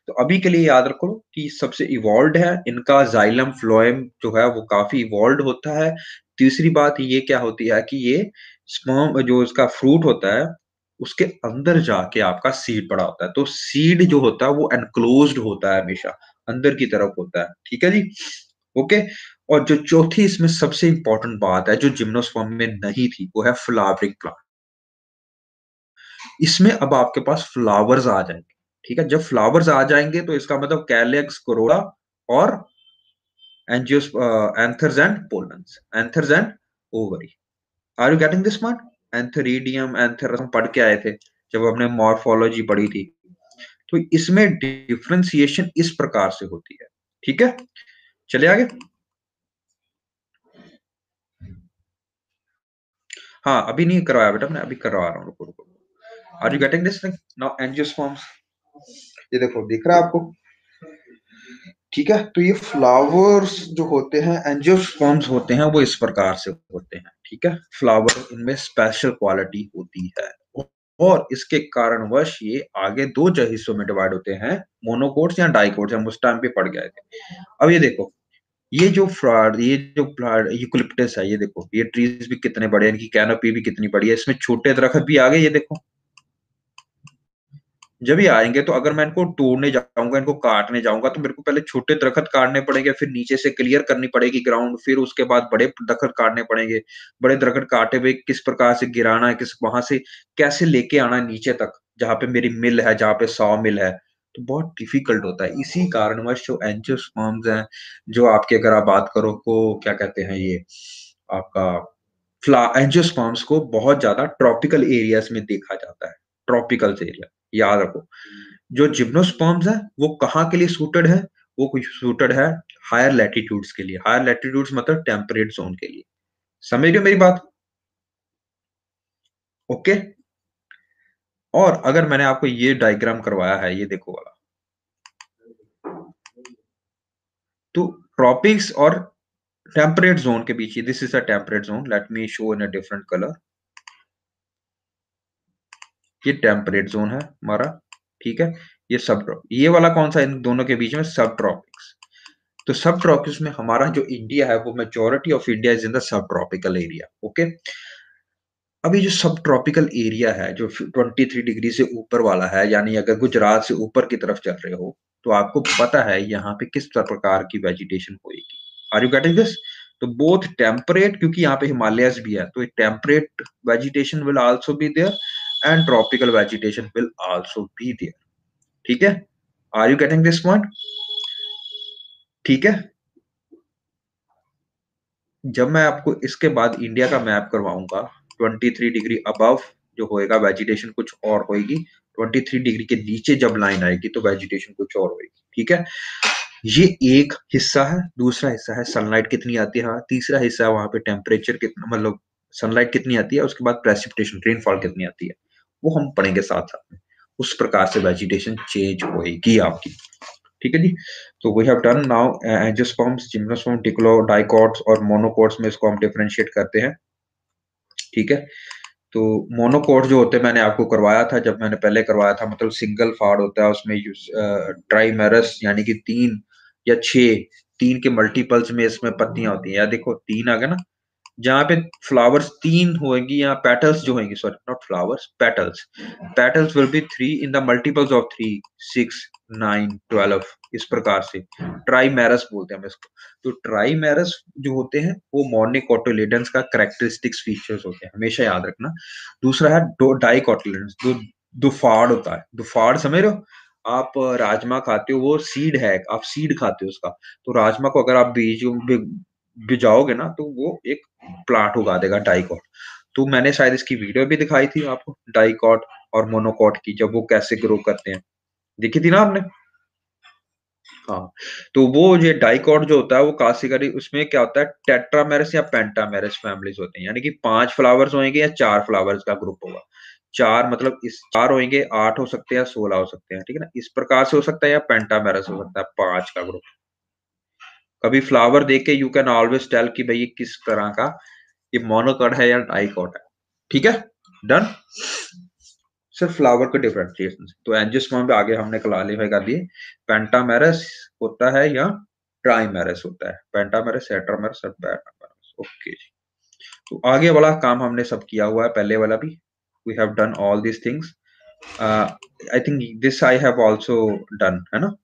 तो अभी के लिए याद रखो कि सबसे इवॉल्व्ड है, इनका जाइलम फ्लोएम जो है वो काफी इवॉल्व्ड होता है। तीसरी बात ये क्या होती है कि ये स्पर्म जो इसका फ्रूट होता है उसके अंदर जाके आपका सीड पड़ा होता है। तो सीड जो होता है वो एनक्लोज्ड होता है, हमेशा अंदर की तरफ होता है। ठीक है जी, ओके। और जो चौथी इसमें सबसे इंपॉर्टेंट बात है जो जिम्नोस्पर्म में नहीं थी, वो है फ्लावरिंग प्लांट। इसमें अब आपके पास फ्लावर्स आ जाएंगे। ठीक है, जब फ्लावर्स आ जाएंगे तो इसका मतलब कैलेक्स, कोरोला और एंजियोस, anthers and pollens, anthers and ovary. Are you getting this point? Antheridium, anther हम पढ़ के आए थे जब हमने मॉर्फोलॉजी पढ़ी थी। तो इसमें डिफरेंशिएशन इस प्रकार से होती है। ठीक है, चलिए आगे। हाँ अभी नहीं करवाया बेटा, मैं अभी करवा रहा हूँ, रुको रुको। Are you getting this thing? Now angiosperms, ये देखो दिख रहा है आपको? ठीक है, तो ये फ्लावर्स जो होते हैं, एंजियोस्पर्म्स होते हैं, वो इस प्रकार से होते हैं। ठीक है, फ्लावर इनमें स्पेशल क्वालिटी होती है और इसके कारणवश ये आगे दो हिस्सों में डिवाइड होते हैं, मोनोकोट्स या डाइकोट्स। हम उस टाइम पे पढ़ गए थे। अब ये देखो, ये जो फ्लावर, ये जो फ्लावर यूकलिप्टस है, ये देखो ये ट्रीज भी कितने बड़े हैं, इनकी कैनोपी भी कितनी बड़ी है, इसमें छोटे दरख्त भी आ गए, ये देखो। जब ये आएंगे तो अगर मैं इनको तोड़ने जाऊंगा, इनको काटने जाऊंगा, तो मेरे को पहले छोटे दरख्त काटने पड़ेंगे, फिर नीचे से क्लियर करनी पड़ेगी ग्राउंड, फिर उसके बाद बड़े दरख्त काटने पड़ेंगे। बड़े दरख्त काटे हुए किस प्रकार से गिराना है, किस वहां से कैसे लेके आना है नीचे तक जहां पे मेरी मिल है, जहां पे सॉ मिल है। तो बहुत डिफिकल्ट होता है। इसी कारणवश जो एंजियोस्पर्म्स हैं, जो आपके अगर आप बात करो को क्या कहते हैं, ये आपका फ्ला एंजियोस्पर्म्स को बहुत ज्यादा ट्रॉपिकल एरियाज में देखा जाता है। ट्रॉपिकल एरिया याद रखो। जो जिम्नोस्पर्म्स है वो कहाँ के लिए सूटेड है? वो कुछ सूटेड है हायर लैटिट्यूड्स के लिए। हायर लैटिट्यूड्स मतलब टेम्परेट जोन के लिए। समझ रहे हो मेरी बात? ओके। और अगर मैंने आपको ये डायग्राम करवाया है, ये देखो वाला, तो ट्रॉपिक्स और टेम्परेट जोन के बीच, this is a temperate zone, let me show in a different colour. ये टेम्परेट जोन है हमारा। ठीक है, ये सब, ये वाला कौन सा, इन दोनों के बीच में सब ट्रॉपिक्स। तो सब ट्रॉपिक्स में हमारा जो इंडिया है वो majority of India is in the sub tropical area. Okay, अभी जो सब ट्रॉपिकल एरिया है जो 23 डिग्री से ऊपर वाला है, यानी अगर गुजरात से ऊपर की तरफ चल रहे हो तो आपको पता है यहाँ पे किस प्रकार की वेजिटेशन होगी। Are you getting this? तो बोथ टेम्परेट, क्योंकि यहाँ पे हिमालयस भी है, तो temperate vegetation will also be there and tropical vegetation will also be there. ठीक है, are you getting this point? ठीक है, जब मैं आपको इसके बाद इंडिया का मैप करवाऊंगा 23 डिग्री अबव जो होएगा वेजिटेशन कुछ और होएगी, 23 डिग्री के नीचे जब लाइन आएगी तो वेजिटेशन कुछ और होएगी। ठीक है, ये एक हिस्सा है। दूसरा हिस्सा है सनलाइट कितनी आती है, तीसरा हिस्सा है वहां पे टेम्परेचर कितना, मतलब सनलाइट कितनी आती है, उसके बाद प्रेसिपिटेशन रेनफॉल कितनी आती है, वो हम पढ़ेंगे साथ साथ में। उस प्रकार से वेजिटेशन चेंज होएगी आपकी। ठीक है जी। तो we have done now angiosperms, gymnosperm, dicots और मोनोकॉट्स में इसको हम डिफरेंशिएट करते हैं। ठीक है, तो मोनोकोट जो होते हैं मैंने आपको करवाया था, जब मैंने पहले करवाया था, मतलब सिंगल फाड़ होता है उसमें ट्राइमेरस यानी कि 3 या 6, 3 के मल्टीपल्स में इसमें पत्तियां होती हैं। या देखो 3 आ गया ना, जहाँ पे फ्लावर्स 3 होंगी या पेटल्स जो होंगी, sorry not flowers, petals, petals will be 3 in the multiples of 3, 6, 9, 12, इस प्रकार से ट्राइमेरस बोलते हैं हम इसको। तो ट्राइमेरस जो होते हैं वो मोनोकोटिलेडन्स का कैरेक्टरिस्टिक्स फीचर्स होते हैं, हमेशा याद रखना। दूसरा है डाइकोटिलेडन्स, जो दुफाड़ होता है। दुफाड़ समझ रहे हो, आप राजमा खाते हो, वो सीड है, आप सीड खाते हो उसका। तो राजमा को अगर आप भिजाओगे ना तो वो एक प्लांट उगा देगा, डाइकॉट। तो मैंने शायद इसकी वीडियो भी दिखाई थी आपको, डाइकॉट और मोनोकॉट की, जब वो कैसे ग्रो करते हैं, देखी थी ना आपने? हाँ, तो वो ये डाइकॉट जो होता है वो कासिकरी, उसमें क्या होता है, टेट्रामेरस या पेंटामेरस फैमिलीज होते हैं, यानी कि 5 फ्लावर्स होंगे या 4 फ्लावर्स का ग्रुप होगा। 4 मतलब इस 4 होंगे, 8 हो सकते हैं, 16 हो सकते हैं, ठीक है ना? इस प्रकार से हो सकता है, या पेंटामेरस हो सकता है, 5 का ग्रुप। कभी फ्लावर देख के यू कैन ऑलवेज टेल कि भाई ये किस तरह का, ये मोनोकॉट है या डाइकॉट है। ठीक है, डन। सिर्फ फ्लावर के डिफरेंशिएशन से। तो एंजियोस्पर्म पे आगे हमने क्लासिफाई कर दिए, पेंटामेरस होता है या ट्राइमेरस होता है, पेंटामेरस, टेट्रामेरस और पेंटामेरस। ओके जी। तो आगे वाला काम हमने सब किया हुआ है, पहले वाला भी, we have done all these things. I think this I have also done, है ना?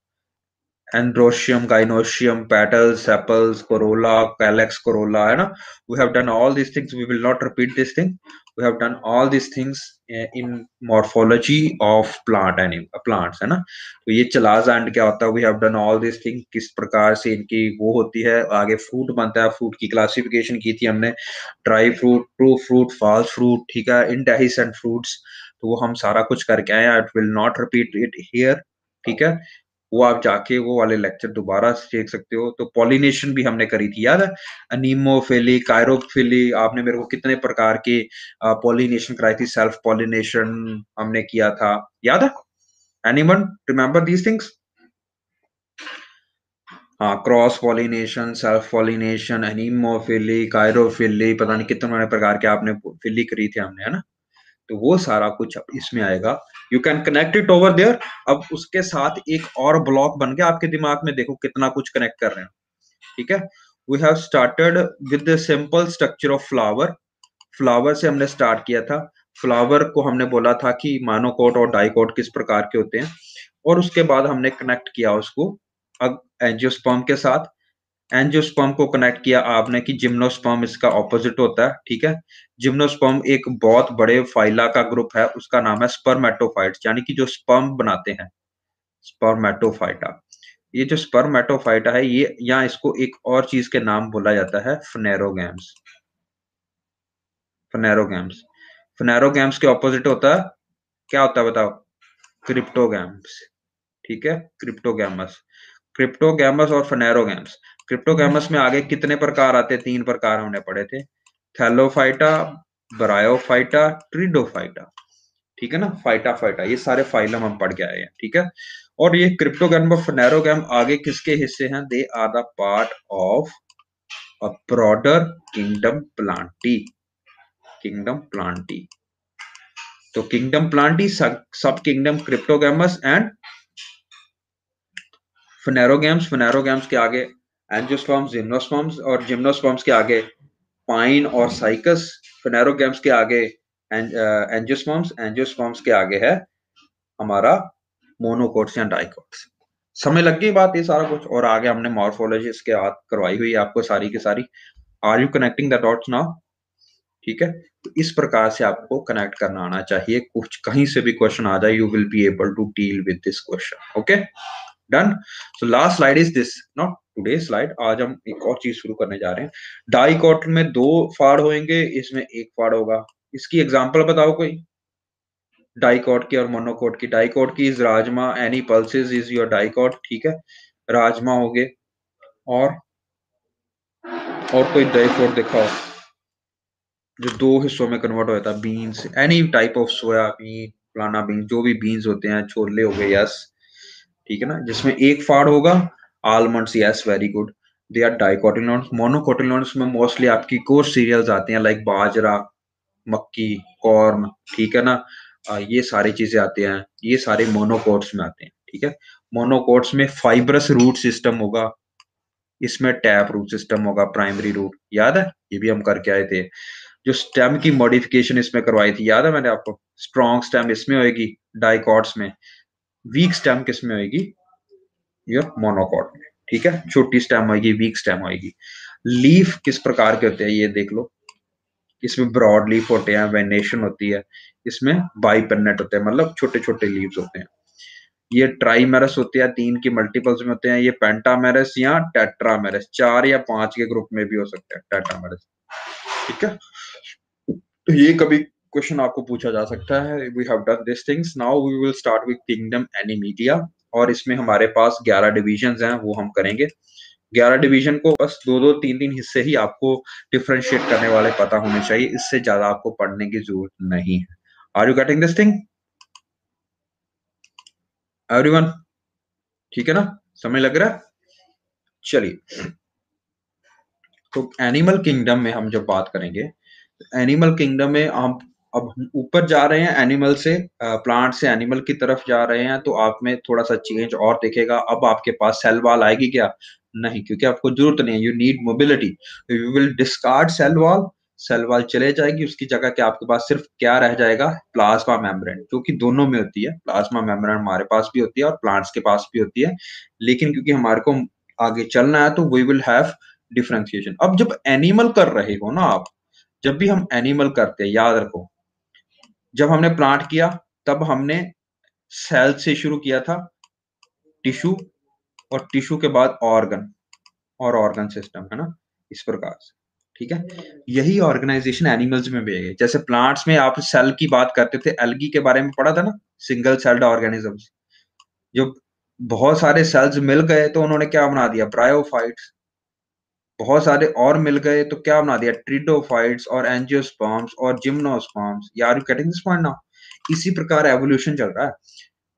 Androecium, gynoecium, petals, sepals, corolla, calyx, corolla, है ना? We have done all these things. We will not repeat this thing. We have done all these things in morphology of plants, है ना? तो ये चलाज and क्या होता है? We have done all these things. किस प्रकार से इनकी वो होती है, आगे फ्रूट बनता है, फ्रूट की क्लासिफिकेशन की थी हमने, dry fruit, true fruit, false fruit, ठीक है, इंडेhiscent फ्रूट्स। तो वो हम सारा कुछ करके आए हैं। I will not repeat it here, ठीक है? वो आप जाके वो वाले लेक्चर दोबारा से देख सकते हो। तो पॉलिनेशन भी हमने करी थी, याद है? अनीमोफिली, कायरोफिली, आपने मेरे को कितने प्रकार के पॉलिनेशन कराई थी, सेल्फ पॉलिनेशन हमने किया था, याद है? Anyone remember these things? हाँ, cross pollination, self pollination, anemophily, कायरोफिली, पता नहीं कितने प्रकार के आपने फिली करी थी हमने, है ना? तो वो सारा कुछ अब इसमें आएगा। You can connect it over there. अब उसके साथ एक और ब्लॉक बन गया आपके दिमाग में, देखो कितना कुछ कनेक्ट कर रहे हैं। ठीक है, we have started with the simple structure of flower. Flower से हमने स्टार्ट किया था। फ्लावर को हमने बोला था कि मोनोकोट और डाइकोट किस प्रकार के होते हैं, और उसके बाद हमने कनेक्ट किया उसको अब एंजियोस्पर्म के साथ। एंजियोस्पर्म को कनेक्ट किया आपने कि जिम्नोस्पर्म इसका ऑपोजिट होता है, ठीक है? जिम्नोस्पर्म एक बहुत बड़े फाइला का ग्रुप है, उसका नाम है स्पर्मेटोफाइट्स, यानी कि जो स्पर्म बनाते हैं, स्पर्मेटोफाइटा। ये जो स्पर्मेटोफाइटा है, ये यहाँ इसको एक और चीज के नाम बोला जाता है, फनेरोगैम्स। फनेरोगैम्स, फनेरोगैम्स के ऑपोजिट होता है, क्या होता है बताओ? क्रिप्टोगैम्स। ठीक है, क्रिप्टोगैमस। क्रिप्टोगैमस और फनेरोगैम्स। क्रिप्टोगैमस में आगे कितने प्रकार आते हैं? 3 प्रकार हमने पढ़े थे, थैलोफाइटा, ब्रायोफाइटा, ट्रिडोफाइटा। ठीक है ना, फाइटा फाइटा, ये सारे फाइलम हम पढ़ के आए हैं, ठीक है? और ये क्रिप्टोगैम और फनेरोगैम आगे किसके हिस्से हैं? They are the part of a broader kingdom plantae. Kingdom plantae, तो kingdom plantae, sub kingdom cryptogams and phanerogams. Phanerogams के आगे एंजियोस्पर्म्स, जिम्नोस्पर्म्स, और जिम्नोस्पर्म्स के आगे पाइन और साइकस। फनेरोगैम्स के आगे एंजियोस्पर्म्स, एंजियोस्पर्म्स के आगे है हमारा मोनोकोट्स या डाइकोट्स। समय लग गई बात ये सारा कुछ, और आगे हमने मॉर्फोलॉजी इसके हाथ करवाई हुई है आपको सारी की सारी। Are you connecting the dots now? ठीक है, तो इस प्रकार से आपको कनेक्ट करना आना चाहिए। कुछ कहीं से भी क्वेश्चन आ जाए, you will be able to deal with this question. Okay, done. So last slide is this, no? Today slide. आज हम एक और चीज शुरू करने जा रहे हैं। डाइकोट में 2 फाड़ होंगे, इसमें 1 फाड़ होगा। इसकी एग्जांपल बताओ कोई, डाइकोट की और मोनोकोट की। डाइकोट की is rajma, any pulses is your dicot, ठीक है, राजमा हो गए। और कोई डाइकोट दिखाओ जो 2 हिस्सों में कन्वर्ट हो जाता है, beans, any type of soybean, फलाना बीन, जो भी बीन्स होते हैं, छोले हो गए, यस, ठीक है ना, जिसमें 1 फाड़ होगा। Almonds, yes, very good, they are dicotyledons. Monocotyledons में मोस्टली आपकी कोर्स सीरियल्स आते हैं, लाइक बाजरा, मक्की, कॉर्न, ठीक है ना, ये सारी चीजें आती हैं, ये सारे मोनोकोट्स में आते हैं, ठीक है। मोनोकोट्स में फाइब्रस रूट सिस्टम होगा, इसमें टैप रूट सिस्टम होगा, प्राइमरी रूट, याद है, ये भी हम करके आए थे। जो स्टेम की मॉडिफिकेशन इसमें करवाई थी, याद है मैंने आपको, स्ट्रॉन्ग स्टेम इसमें होगी डाइकॉट्स में, वीक स्टेम किस में होगी, ये मोनोकॉट में, ठीक है, छोटी स्टेम होगी, वीक स्टेम होगी। लीफ किस प्रकार के होते हैं ये देख लो, इसमें ब्रॉड लीफ होते हैं, वेनेशन होती है, इसमें बाइपिन्नेट होते हैं, मतलब छोटे छोटे लीव्स होते हैं। ये ट्राइमेरस होते हैं, 3 की मल्टीपल्स में होते हैं। ये पेंटामेरस या टेट्रामेरस, 4 या 5 के ग्रुप में भी हो सकते हैं टेट्रामेरस, ठीक है। तो ये कभी क्वेश्चन आपको पूछा जा सकता है। We have done this things, now we will start with kingdom animalia. और इसमें हमारे पास 11 डिविजन्स हैं, वो हम करेंगे। 11 डिवीजन को बस 2-2, 3-3 हिस्से ही आपको डिफरेंशिएट करने वाले पता होने चाहिए, इससे ज्यादा आपको पढ़ने की जरूरत नहीं है। Are you getting this thing everyone? ठीक है ना, समय लग रहा है? चलिए, तो एनिमल किंगडम में हम जब बात करेंगे, एनिमल किंगडम में हम अब ऊपर जा रहे हैं, एनिमल से प्लांट से एनिमल की तरफ जा रहे हैं, तो आप में थोड़ा सा चेंज और दिखेगा। अब आपके पास सेल वॉल आएगी क्या? नहीं, क्योंकि आपको जरूरत नहीं है, you need mobility, you will discard cell wall. Cell wall चले जाएगी, उसकी जगह क्या आपके पास सिर्फ क्या रह जाएगा? प्लाज्मा मेम्ब्रेन, जो कि दोनों में होती है। प्लाज्मा मेम्ब्रेन हमारे पास भी होती है और प्लांट्स के पास भी होती है, लेकिन क्योंकि हमारे को आगे चलना है, तो वी विल हैव डिफरेंशिएशन। अब जब एनिमल कर रहे हो ना आप, जब भी हम एनिमल करते हैं, याद रखो, जब हमने प्लांट किया तब हमने सेल से शुरू किया था, टिश्यू, और टिश्यू के बाद ऑर्गन, और ऑर्गन सिस्टम, है ना, इस प्रकार से, ठीक है। यही ऑर्गेनाइजेशन एनिमल्स में भी है। जैसे प्लांट्स में आप सेल की बात करते थे, एल्गी के बारे में पढ़ा था ना, सिंगल सेल्ड ऑर्गेनिजम्स। जब बहुत सारे सेल्स मिल गए तो उन्होंने क्या बना दिया? ब्रायोफाइट्स। बहुत सारे और मिल गए तो क्या बना दिया? ट्रिडोफाइट्स और एंजियोस्पर्म्स और जिम्नोस्पर्म्स। यार you getting this point now? इसी प्रकार एवोल्यूशन चल रहा है,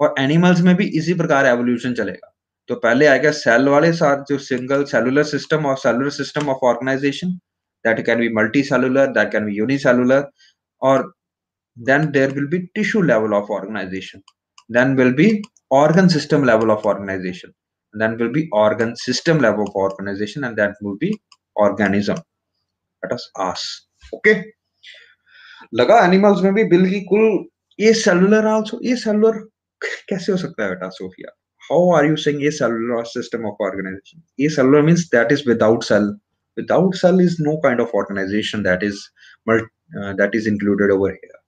और एनिमल्स में भी इसी प्रकार एवोल्यूशन चलेगा। तो पहले आएगा सेल वाले साथ, जो सिंगल सेलुलर सिस्टम और cellular system of organisation, that can be multicellular, that can be unicellular, और then there will be tissue level of organization, then will be organ system level of organization, then will be organ system level of organization, and that will be organism, let us ask, okay। लगा animals में भी बिल्कुल ये cellular also, ये cellular कैसे हो सकता है बेटा Sophia? How are you saying ये सेलुलर सिस्टम ऑफ ऑर्गेनाइजेशन? ये cellular means that is without cell, without cell is no kind of organization that is that is included over here,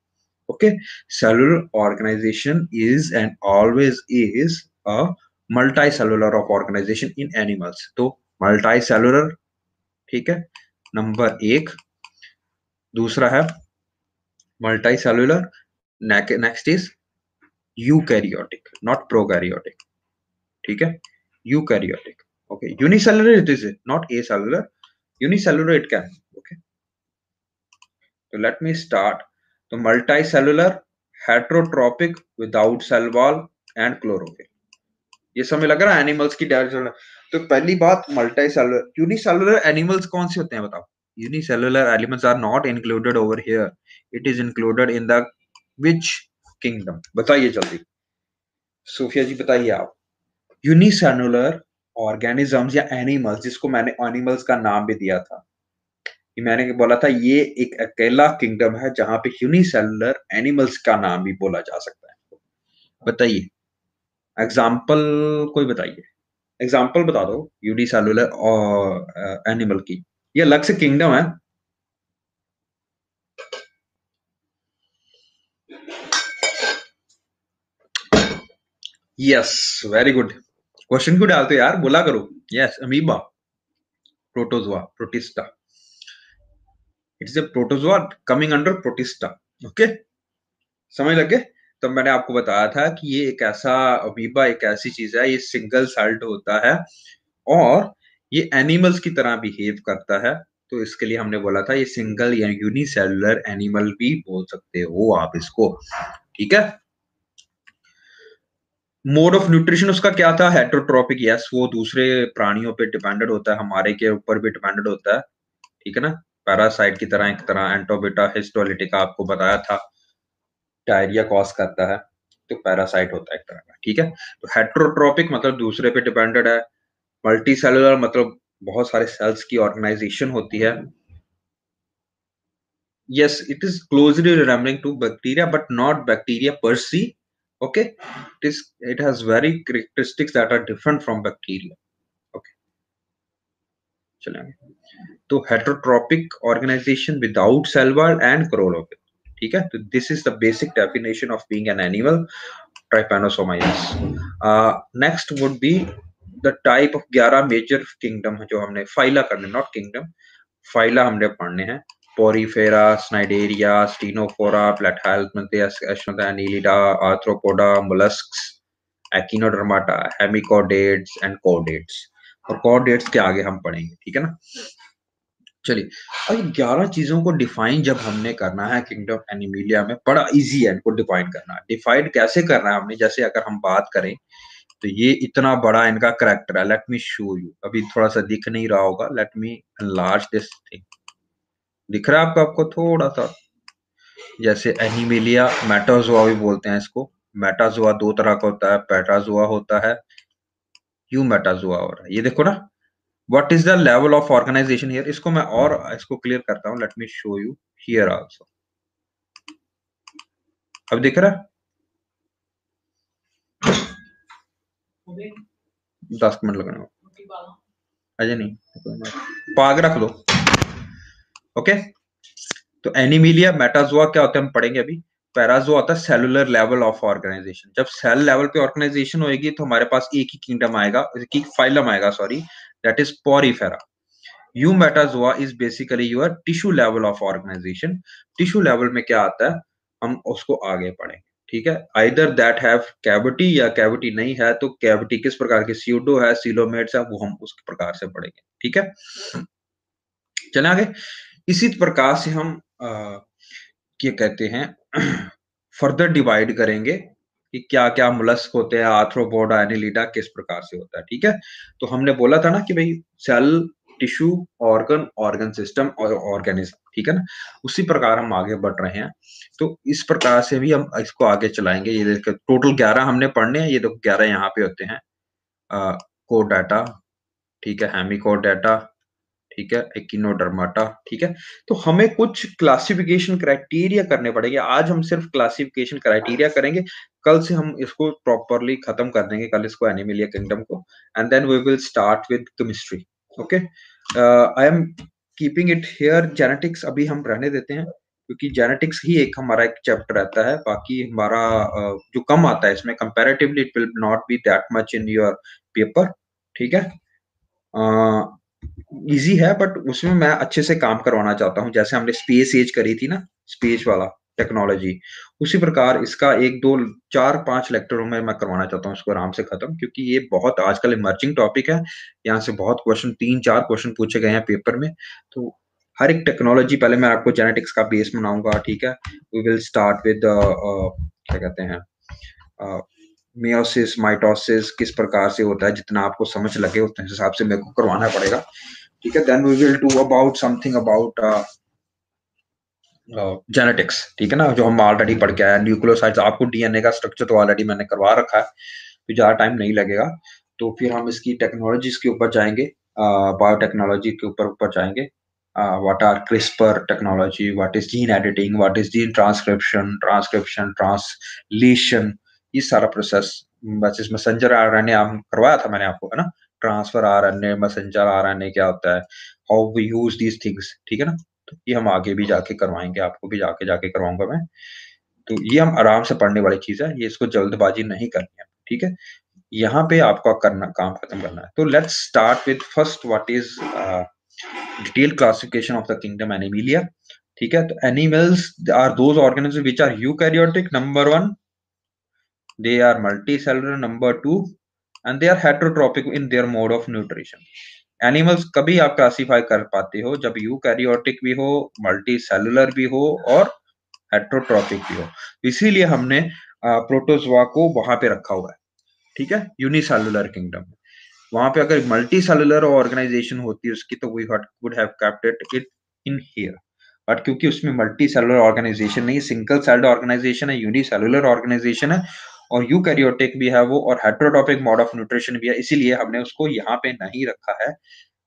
okay। Cellular organization is and always is a multicellular of organization in animals, तो multicellular, ठीक है, number 1। दूसरा है multicellular, next is eukaryotic, not prokaryotic, ठीक है, eukaryotic, okay. Unicellular it is not acellular, unicellular it can, okay. तो let me start. तो multicellular, heterotrophic, without cell wall and chlorophyll. ये समय लग रहा है एनिमल्स की डायरेक्शन। तो पहली बात, मल्टीसेलुलर। यूनिसेलुलर एनिमल्स कौन से होते हैं बताओ? Unicellular elements are not included over here, it is included in the which kingdom? बताइए जल्दी, सोफिया जी बताइए आप। यूनिसेलुलर ऑर्गेनिजम्स या एनिमल्स, जिसको मैंने एनिमल्स का नाम भी दिया था, ये मैंने बोला था ये एक अकेला किंगडम है जहां पे यूनिसेलुलर एनिमल्स का नाम भी बोला जा सकता है। बताइए एग्जाम्पल, कोई बताइए एग्जाम्पल बता दो यूनिसेलुलर और एनिमल की, ये अलग से किंगडम है। यस, वेरी गुड, क्वेश्चन क्यों डालते हो यार, बोला करो। Yes, amoeba, protozoa, protista. It's a protozoa coming under protista. Okay, समझ लगे? तो मैंने आपको बताया था कि ये एक ऐसा अमीबा एक ऐसी चीज है, ये सिंगल सेल्ड होता है और ये एनिमल्स की तरह बिहेव करता है। तो इसके लिए हमने बोला था ये सिंगल या यूनिसेलुलर एनिमल भी बोल सकते हो आप इसको। ठीक है। मोड ऑफ न्यूट्रिशन उसका क्या था? हेटरोट्रॉपिक। यस, वो दूसरे प्राणियों पे डिपेंडेंट होता है, हमारे के ऊपर भी डिपेंडेंट होता है। ठीक है ना? पैरासाइट की तरह, एक तरह एंटोबिटा हिस्टोलिटिका आपको बताया था, डायरिया कॉज करता है। तो पैरासाइट होता है एक तरह का। ठीक है। तो हेटरोट्रॉपिक मतलब दूसरे पे डिपेंडेंट है। मल्टी सेलुलर मतलब बहुत सारे सेल्स की ऑर्गेनाइजेशन होती है। Yes, it is closely resembling to bacteria, but not bacteria per se. Okay, it has very characteristics that are different from bacteria. Okay, चलेंगे। तो heterotropic organization without cell wall and corolla पे। ठीक है, तो this is the basic definition of being an animal, trypanosoma. Yes. Next would be the type of 11 major kingdom जो हमने phyla करने, not kingdom, phyla हमने पढ़ने हैं। Porifera, cnidaria, ctenophora, platyhelminthes, annelida, arthropoda, molluscs, echinodermata, hemichordates and chordates. और chordates के आगे हम पढ़ेंगे। ठीक है ना? चलिए, अब 11 चीजों को डिफाइन जब हमने करना है किंगडम एनिमिलिया में, बड़ा इजी है इनको डिफाइन करना। डिफाइन कैसे करना है हमने, जैसे अगर हम बात करें तो ये इतना बड़ा इनका करेक्टर है। Let me show you. अभी थोड़ा सा दिख नहीं रहा होगा, let me enlarge this thing. दिख रहा है आपको? आपको थोड़ा सा, जैसे एनिमिलिया मेटाजोआ भी बोलते हैं इसको। मेटाजोआ दो तरह का होता है, पेटाजोआ होता है, यू मेटाजोआ। और ये देखो ना, what is the level of organisation here. इसको मैं और इसको क्लियर करता हूँ। Let me show you here also. अब दिख रहा है? 10 मिनट लगने, अजय नहीं, पाग रख दो। ओके। तो एनिमिलिया मेटाजोआ क्या होता है हम पढ़ेंगे अभी। पैराजोआ होता है सेलुलर लेवल ऑफ ऑर्गेनाइजेशन। जब सेल लेवल पे ऑर्गेनाइजेशन होगी तो हमारे पास एक ही किंगडम आएगा, एक ही फाइलम आएगा, sorry, that is porifera. You metazoa is basically your tissue level of organisation. Tissue level में क्या आता है हम उसको आगे पढ़ेंगे। ठीक है। आइदर दैट हैव कैविटी या कैविटी नहीं है, तो कैविटी किस प्रकार के सीडो है, सीलोमेट्स है, वो हम उस प्रकार से पढ़ेंगे। ठीक है, चले आगे। इसी प्रकार से हम क्या कहते हैं फर्दर डिवाइड करेंगे कि क्या क्या मोलस्क होते हैं, आर्थ्रोपोडा, एनिलिडा किस प्रकार से होता है। ठीक है। तो हमने बोला था ना कि भाई cell, tissue, organ, organ system और ऑर्गेनिज्म। ठीक है ना? उसी प्रकार हम आगे बढ़ रहे हैं। तो इस प्रकार से भी हम इसको आगे चलाएंगे। ये देखो टोटल 11 हमने पढ़ने हैं। ये देखो 11 यहाँ पे होते हैं। कोड डाटा, ठीक है, हेमिकोड डाटा, ठीक है, एकिनोडर्माटा। ठीक है। तो हमें कुछ क्लासिफिकेशन क्राइटेरिया करने पड़ेंगे। आज हम सिर्फ क्लासिफिकेशन क्राइटेरिया करेंगे, कल से हम इसको प्रॉपरली खत्म कर देंगे, कल इसको एनिमिलिया किंगडम को। And then we will start with chemistry. Okay, I am keeping it here. Genetics अभी हम रहने देते हैं, क्योंकि जेनेटिक्स ही एक हमारा एक चैप्टर रहता है। बाकी हमारा जो कम आता है इसमें comparatively, it will not be that much in your paper. ठीक है। इजी है, बट उसमें मैं अच्छे से काम करवाना चाहता हूँ। जैसे हमने स्पेस एज करी थी ना, स्पेस वाला टेक्नोलॉजी, उसी प्रकार इसका 1 2 4 5 लेक्चरों में मैं करवाना चाहता हूँ इसको आराम से खत्म, क्योंकि ये बहुत आजकल इमर्जिंग टॉपिक है। यहाँ से बहुत क्वेश्चन, 3 4 क्वेश्चन पूछे गए हैं पेपर में। तो हर एक टेक्नोलॉजी पहले मैं आपको जेनेटिक्स का बेस बनाऊंगा। ठीक है। वी विल स्टार्ट विद क्या कहते हैं, मियोसिस, माइटोसिस किस प्रकार से होता है, जितना आपको समझ लगे उस हिसाब से मेरे को करवाना पड़ेगा। ठीक है। Then we will do about something about genetics. ठीक है ना, जो हम ऑलरेडी पढ़ के आए। न्यूक्लियोसाइड्स, आपको डीएनए का स्ट्रक्चर तो ऑलरेडी मैंने करवा रखा है, तो ज्यादा टाइम नहीं लगेगा। तो फिर हम इसकी टेक्नोलॉजीज के ऊपर जाएंगे, बायोटेक्नोलॉजी के ऊपर जाएंगे। What are CRISPR technology, what is gene editing, what is gene transcription translation, ये सारा प्रोसेस। बस इसमें मैसेंजर आरएनए हम करवाया था मैंने आपको, है ना? ट्रांसफर आरएनए, मैसेंजर आरएनए क्या होता है, how we use these things. ठीक है ना? तो ये हम आगे भी जाके करवाएंगे, आपको भी जाके जाके करवाऊंगा मैं। तो ये हम आराम से पढ़ने वाली चीज है, ये इसको जल्दबाजी नहीं करनी है। ठीक है। यहाँ पे आपका काम खत्म करना है। तो let's start with first what is detail classification of the kingdom animalia. ठीक है, तो animals are those organism which are eukaryotic, number 1, they are multicellular, number 2, and they are heterotropic in their mode of nutrition. Animals कभी आप classify कर पाते हो जब eukaryotic भी हो, मल्टी सेलुलर भी हो और हेट्रोट्रॉपिक भी हो। इसीलिए हमने प्रोटोजोआ को वहां पे रखा हुआ है। ठीक है, यूनिसेलुलर किंगडम। वहां पे अगर मल्टी सेलुलर ऑर्गेनाइजेशन होती है उसकी, तो we would have kept it in here. But क्योंकि उसमें मल्टी सेलुलर ऑर्गेनाइजेशन नहीं, सिंगल सेल्ड ऑर्गेनाइजेशन है, यूनिसेलुलर ऑर्गेनाइजेशन है, और यूकैरियोटिक भी है वो, और हेट्रोटॉपिक मोड ऑफ न्यूट्रिशन भी है, इसीलिए हमने उसको यहाँ पे नहीं रखा है।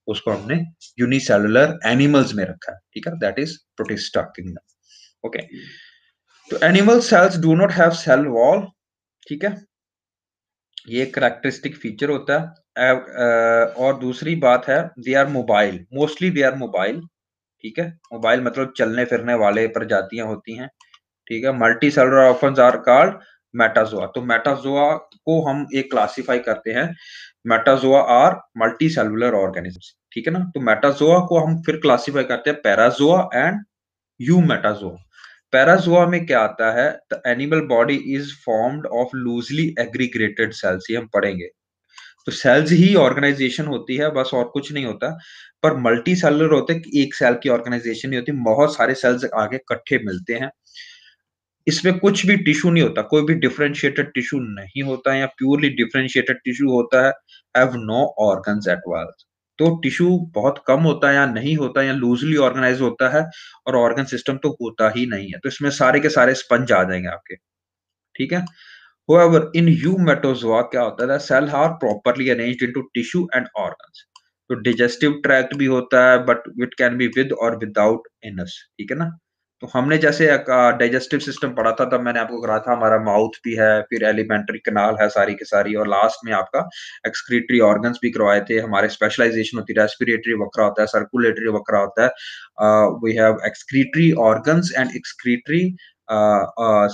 उसको हमने यूनिसेलुलर एनिमल्स में रखा है। ठीक है, that is protista kingdom. Okay, तो animal cells do not have cell wall. ठीक है, ये करैक्टरिस्टिक फीचर होता है। और दूसरी बात है, they are mobile, mostly they are mobile. ठीक है, मोबाइल मतलब चलने फिरने वाले प्रजातियां होती हैं। ठीक है, multi cellular organs are called metazoa. तो मेटाजोआ को हम एक क्लासिफाई करते हैं, metazoa are multi cellular organisms. ठीक है ना, तो मेटाजोआ को हम फिर क्लासिफाई करते हैं पैराजोआ एंड यूमेटाजोआ। पैराजोआ में क्या आता है, the animal body is formed of loosely aggregated cells, ये हम पढ़ेंगे। तो सेल्स ही ऑर्गेनाइजेशन होती है, बस और कुछ नहीं होता। पर मल्टी सेलुलर होते हैं, एक सेल की ऑर्गेनाइजेशन नहीं होती, बहुत सारे सेल्स आगे इकट्ठे मिलते हैं। इसमें कुछ भी टिश्यू नहीं होता, कोई भी डिफरेंशिएटेड टिश्यू नहीं होता है, या प्योरली डिफरेंशिएटेड टिश्यू होता है, have no organs at all. तो टिश्यू बहुत कम होता है या नहीं होता है, या लूजली ऑर्गेनाइज होता है, और ऑर्गन सिस्टम तो होता ही नहीं है। तो इसमें सारे के सारे स्पंज आ जाएंगे आपके। ठीक है, however in eumetozoa क्या होता है, cell are properly arranged into tissue and organs. तो डिजेस्टिव ट्रैक्ट भी होता है, but it can be with और विदाउट एनस। ठीक है ना, तो हमने जैसे डाइजेस्टिव सिस्टम पढ़ा था, तब मैंने आपको कहा था हमारा माउथ भी है, फिर एलिमेंट्री कनाल है सारी की सारी, और लास्ट में आपका एक्सक्रीटरी ऑर्गन्स भी करवाए थे। हमारे स्पेशलाइजेशन होती है, रेस्पिरेटरी वक्रा होता है, सर्कुलेटरी वक्रा होता है, we have excretory organs and excretory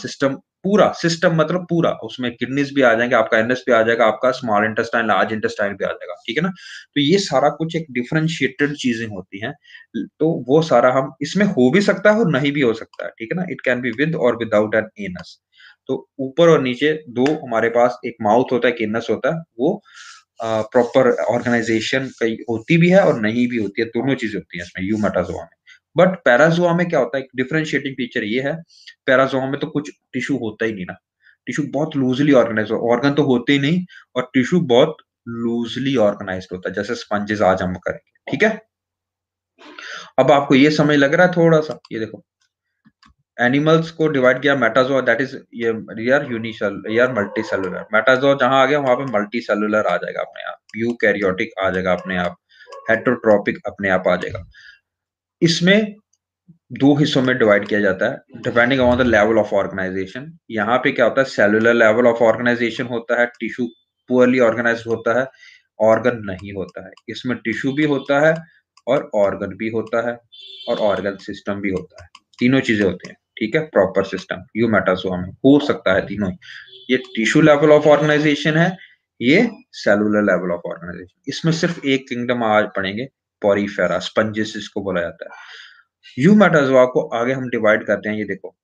system. पूरा सिस्टम मतलब पूरा, उसमें किडनीज भी आ जाएंगे, आपका एनएस भी आ जाएगा, आपका स्मॉल इंटेस्टाइन, लार्ज इंटेस्टाइन भी आ जाएगा। ठीक है ना, तो ये सारा कुछ एक डिफरेंशिएटेड चीजें होती हैं। तो वो सारा हम इसमें हो भी सकता है और नहीं भी हो सकता है। ठीक है ना, इट कैन बी विद और विदाउट एन एनस। तो ऊपर और नीचे दो हमारे पास एक माउथ होता है, एक एनस होता है, वो प्रॉपर ऑर्गेनाइजेशन होती भी है और नहीं भी होती है, दोनों चीजें होती हैं इसमें यूमेटाजोआ में। बट पैराजोआ में क्या होता है, डिफरेंशिएटिंग फीचर ये है, पैराजोआ में तो कुछ टिश्यू होता ही नहीं ना, टिश्यू बहुत लूजली ऑर्गेनाइज, ऑर्गन तो होते ही नहीं, और टिश्यू बहुत लूजली ऑर्गेनाइज्ड होता है, जैसे स्पंजेस आज हम करेंगे। ठीक है, अब आपको ये समझ लग रहा है थोड़ा सा, ये देखो एनिमल्स को डिवाइड किया, मेटाजोआ दैट इज ये आर यूनिसेल या मल्टी सेलुलर। मेटाजोआ जहां आ गया वहां पे मल्टी सेलुलर आ जाएगा अपने आप, यूकैरियोटिक आ जाएगा अपने आप, हेट्रोट्रोपिक अपने आप आ जाएगा। इसमें दो हिस्सों में डिवाइड किया जाता है depending on the level of organization. यहाँ पे क्या होता है, सेलुलर लेवल ऑफ ऑर्गेनाइजेशन होता है, टिश्यू पुअरली ऑर्गेनाइज्ड होता है, ऑर्गन नहीं होता है। इसमें टिश्यू भी होता है और ऑर्गन भी होता है और ऑर्गन सिस्टम भी होता है, तीनों चीजें होती हैं। ठीक है, प्रॉपर सिस्टम यूमेटाजोआ में हो सकता है तीनों ही। ये टिश्यू लेवल ऑफ ऑर्गेनाइजेशन है, ये सेलुलर लेवल ऑफ ऑर्गेनाइजेशन। इसमें सिर्फ एक किंगडम आज पढ़ेंगे, पोरीफेरा, स्पंजेस इसको बोला जाता है। यूमेटाजोआ को आगे हम डिवाइड करते हैं, ये देखो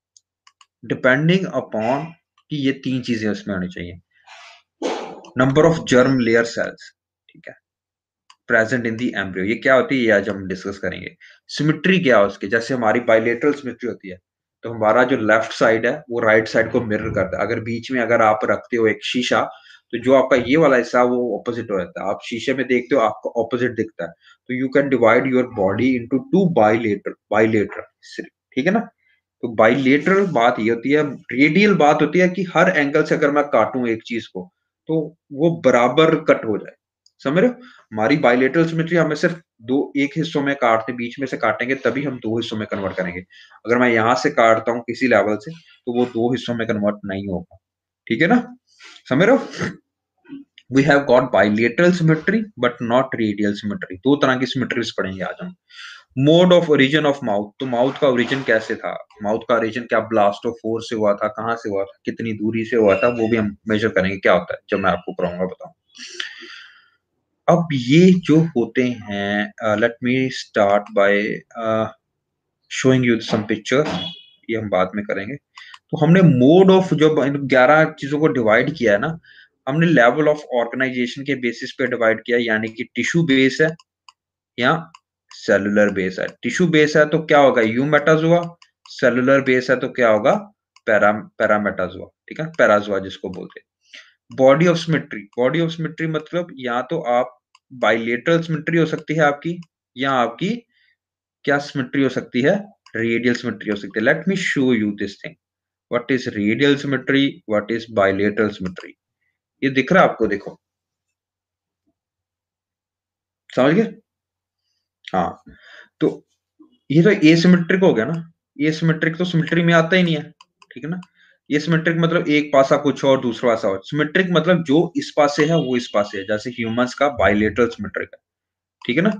डिपेंडिंग अपॉन कि ये तीन चीजें उसमें होनी चाहिए, number of germ layer cells, ठीक है, प्रेजेंट इन दी एम्ब्रियो, ये क्या होती है ये आज हम डिस्कस करेंगे। सिमिट्री क्या है उसके, जैसे हमारी बाइलेटरल सिमिट्री होती है, तो हमारा जो लेफ्ट साइड है वो राइट साइड को मिरर करता है। अगर बीच में अगर आप रखते हो एक शीशा, तो जो आपका ये वाला हिस्सा वो ऑपोजिट हो जाता है, आप शीशे में देखते हो आपको ऑपोजिट दिखता है। तो you can divide your body into two bilateral. ठीक है ना, तो बाइलेटरल बात ये होती है, रेडियल बात होती है कि हर एंगल से अगर मैं काटूं एक चीज को, तो वो बराबर कट हो जाए। समझ रहे हो, हमारी बाइलेटरल सिमेट्री हमें सिर्फ दो एक हिस्सों में काटते, बीच में से काटेंगे तभी हम दो हिस्सों में कन्वर्ट करेंगे। अगर मैं यहां से काटता हूं किसी लेवल से, तो वो दो हिस्सों में कन्वर्ट नहीं होगा। ठीक है ना, समझ रहे हो, we have got bilateral symmetry but not radial symmetry. दो तरह की सिमेट्रीज पढ़ेंगे आज हम। Mode of origin of mouth, तो माउथ का ओरिजिन कैसे था, माउथ का ओरिजिन क्या ब्लास्ट ऑफ फोर्स से हुआ था, कहाँ से हुआ था, कितनी दूरी से हुआ था, वो भी हम मेजर करेंगे क्या होता है, जब मैं आपको कराऊंगा बताऊं। अब ये जो होते हैं, let me start by showing you some picture, ये हम बाद में करेंगे। तो हमने मोड ऑफ जो 11 चीजों को डिवाइड किया है ना, हमने लेवल ऑफ ऑर्गेनाइजेशन के बेसिस पे डिवाइड किया, यानी कि टिश्यू बेस है या सेलुलर बेस है। टिश्यू बेस है तो क्या होगा, यू मेटाजोआ, सेलुलर बेस है तो क्या होगा, पैरामेटाजोआ, ठीक है, पैराजोआ जिसको बोलते हैं। Body of symmetry, body of symmetry मतलब या तो आप बाइलेटरल सिमेट्री हो सकती है आपकी, या आपकी क्या सिमेट्री हो सकती है, रेडियल सिमेट्री हो सकती है। Let me show you this thing, what is radial symmetry, what is bilateral symmetry. ये दिख रहा है आपको, देखो, समझ गए। हाँ, तो ये तो एसिमेट्रिक हो गया ना, एसिमेट्रिक तो सिमेट्री में आता ही नहीं है, ठीक है ना। एसिमेट्रिक मतलब एक पासा कुछ और दूसरा पासा और, सिमेट्रिक मतलब जो इस पास से है वो इस पास से है, जैसे ह्यूमंस का बाइलेटरल सिमेट्रिक है, ठीक है ना।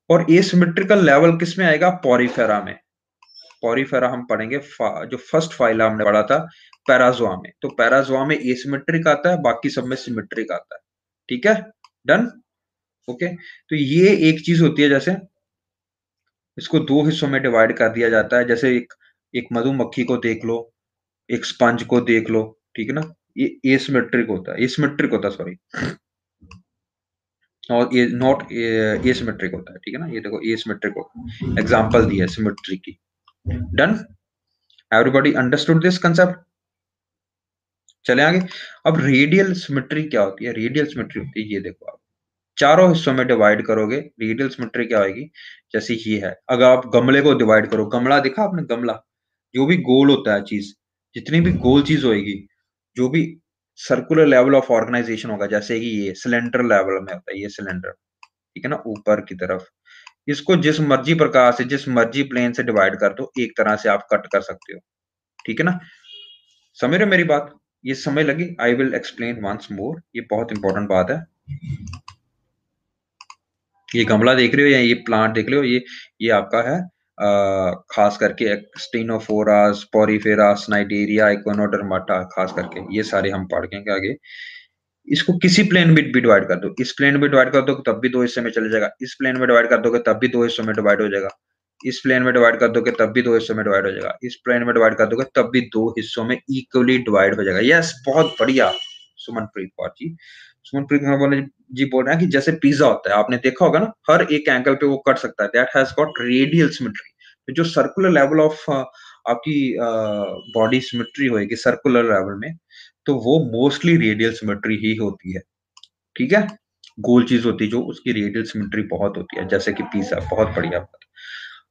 और एसिमेट्रिकल लेवल किस में आएगा, पॉरीफेरा में। पॉरीफेरा हम पढ़ेंगे, जो फर्स्ट फाइला हमने पढ़ा था पैराजोआ में, तो पैराजोआ में एसिमेट्रिक आता है, बाकी सब में सिमेट्रिक आता है, ठीक है, डन, ओके। तो ये एक चीज होती है, जैसे इसको दो हिस्सों में डिवाइड कर दिया जाता है, जैसे एक एक मधुमक्खी को देख लो, एक स्पंज को देख लो, ठीक है ना। ये एसिमेट्रिक होता है, एसिमेट्रिक होता है, सॉरी, और ये नॉट एसिमेट्रिक होता है, ठीक है ना। ये देखो एसिमेट्रिक होता है, एग्जांपल दिया है सिमेट्रिक की, done, everybody understood this concept. चले आगे। अब रेडियल सिमेट्री क्या होती है, रेडियल सिमेट्री होती है, ये देखो आप चारों हिस्सों में डिवाइड करोगे, रेडियल सिमेट्री क्या होगी, जैसे ये है, अगर आप गमले को डिवाइड करो, गमला देखा आपने, गमला जो भी गोल होता है चीज, जितनी भी गोल चीज होगी, जो भी सर्कुलर लेवल ऑफ ऑर्गेनाइजेशन होगा, जैसे कि ये सिलेंडर लेवल में होता है, ये सिलेंडर, ठीक है ना, ऊपर की तरफ, इसको जिस मर्जी प्रकार से, जिस मर्जी प्लेन से डिवाइड कर दो, एक तरह से आप कट कर सकते हो, ठीक है ना। समझ रहे हो मेरी बात, ये समझ लगी, I will explain once more, ये बहुत इंपॉर्टेंट बात है। ये गमला देख रहे हो या ये प्लांट देख रहे हो, ये आपका है, खास करके स्टेनोफोरास, पोरीफेरा, स्नाइडेरिया, इक्विनोडर्माटा, खास करके ये सारे हम पढ़ेंगे आगे। इसको किसी प्लेन में भी डिवाइड कर दो, इस प्लेन में डिवाइड कर दो तब भी दो हिस्से में चले जाएगा, इस प्लेन में डिवाइड कर दोगे तब भी दो हिस्सों में डिवाइड हो जाएगा, इस प्लेन में डिवाइड कर दोगे तब भी दो हिस्सों में डिवाइड हो जाएगा, इस प्लेन में डिवाइड कर दोगे तब भी दो हिस्सों में इक्वली डिवाइड हो जाएगा। यस, बहुत बढ़िया सुमनप्रीत कौर जी। सुमनप्रीत कौर जी बोल रहे हैं कि जैसे पिज्जा होता है, आपने देखा होगा ना, हर एक एंगल पे वो कट सकता है, that has got radial symmetry. तो जो सर्कुलर लेवल ऑफ आपकी बॉडी सिमेट्री होगी सर्कुलर लेवल में, तो वो मोस्टली रेडियल सिमेट्री ही होती है, ठीक है। गोल चीज होती है जो, उसकी रेडियल सिमेट्री बहुत होती है, जैसे कि पिज्जा, बहुत बढ़िया बात।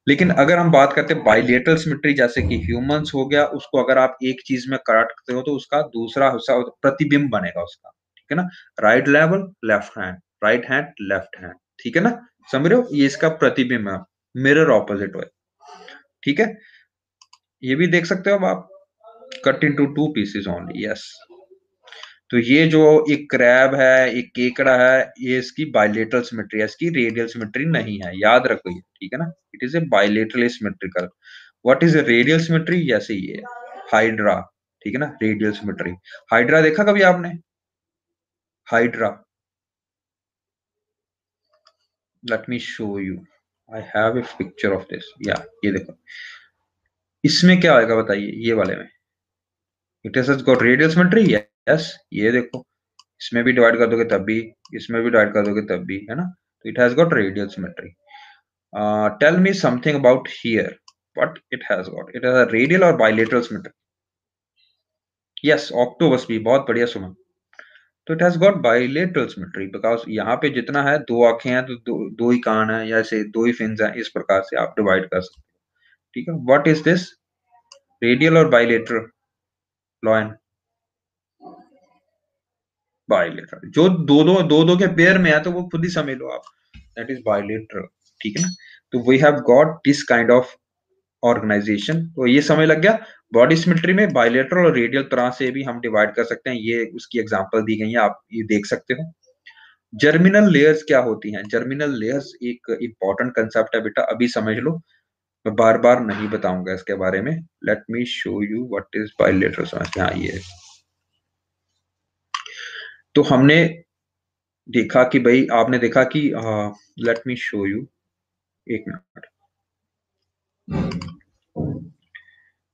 लेकिन अगर हम बात करते हैं बाइलेटरल सिमेट्री, जैसे कि ह्यूमंस हो गया, उसको अगर आप एक चीज में काटते हो तो उसका दूसरा हिस्सा प्रतिबिंब बनेगा उसका, ठीक है ना। Right level left hand, right hand left hand, ठीक है ना, समझ रहे हो, ये इसका प्रतिबिंब है, मिरर ऑपोजिट है, ठीक है। ये भी देख सकते हो आप, cut into two pieces only, yes. तो ये जो एक क्रैब है, एक केकड़ा है, ये इसकी बाइलेटरल सिमेट्री है, इसकी रेडियल सिमेट्री नहीं है, याद रखो ये, ठीक है ना। It is a bilateral symmetrical. What is a radial symmetry, जैसे ये हाइड्रा, ठीक है ना, रेडियल सिमेट्री। हाइड्रा देखा कभी आपने, hydra, late me show you, I have a picture of this, या ये देखो, इसमें क्या आएगा बताइए, ये वाले में, it has got radial symmetry, yes, ये देखो, इसमें भी डिवाइड कर दोगे तब भी, इसमें भी डिवाइड कर दोगे तब भी, है ना, तो it has got radial symmetry. Tell me something about here, what it has got, it has a radial or bilateral symmetry, yes, octopus भी, बहुत बढ़िया सुमन। तो it has got bilateral symmetry because यहाँ पे जितना है, दो आंखें हैं तो दो ही कान है, या ऐसे दो ही फिन्स हैं, इस प्रकार से आप डिवाइड कर सकते हो, ठीक है। व्हाट इज दिस, रेडियल और बाइलेटरल, लॉयन, बाइलेटरल, जो दो दो के पेयर में है तो वो खुद ही समझ लो आप, दैट इज बाइलेटरल, ठीक है ना। तो we have got this kind of organization, तो ये समझ लग गया। बॉडी सिमेट्री में बाइलेटरल और रेडियल तरह से भी हम डिवाइड कर सकते हैं, ये उसकी एग्जांपल दी गई है, आप ये देख सकते हो। जर्मिनल लेयर्स क्या होती हैं? जर्मिनल लेयर्स एक इंपॉर्टेंट कंसेप्ट है बेटा, अभी समझ लो, मैं बार-बार नहीं बताऊँगा इसके बारे में। Let me show you what is bilateral symmetry. हाँ, ये है। तो हमने देखा कि भई आपने देखा कि let me show you, 1 minute.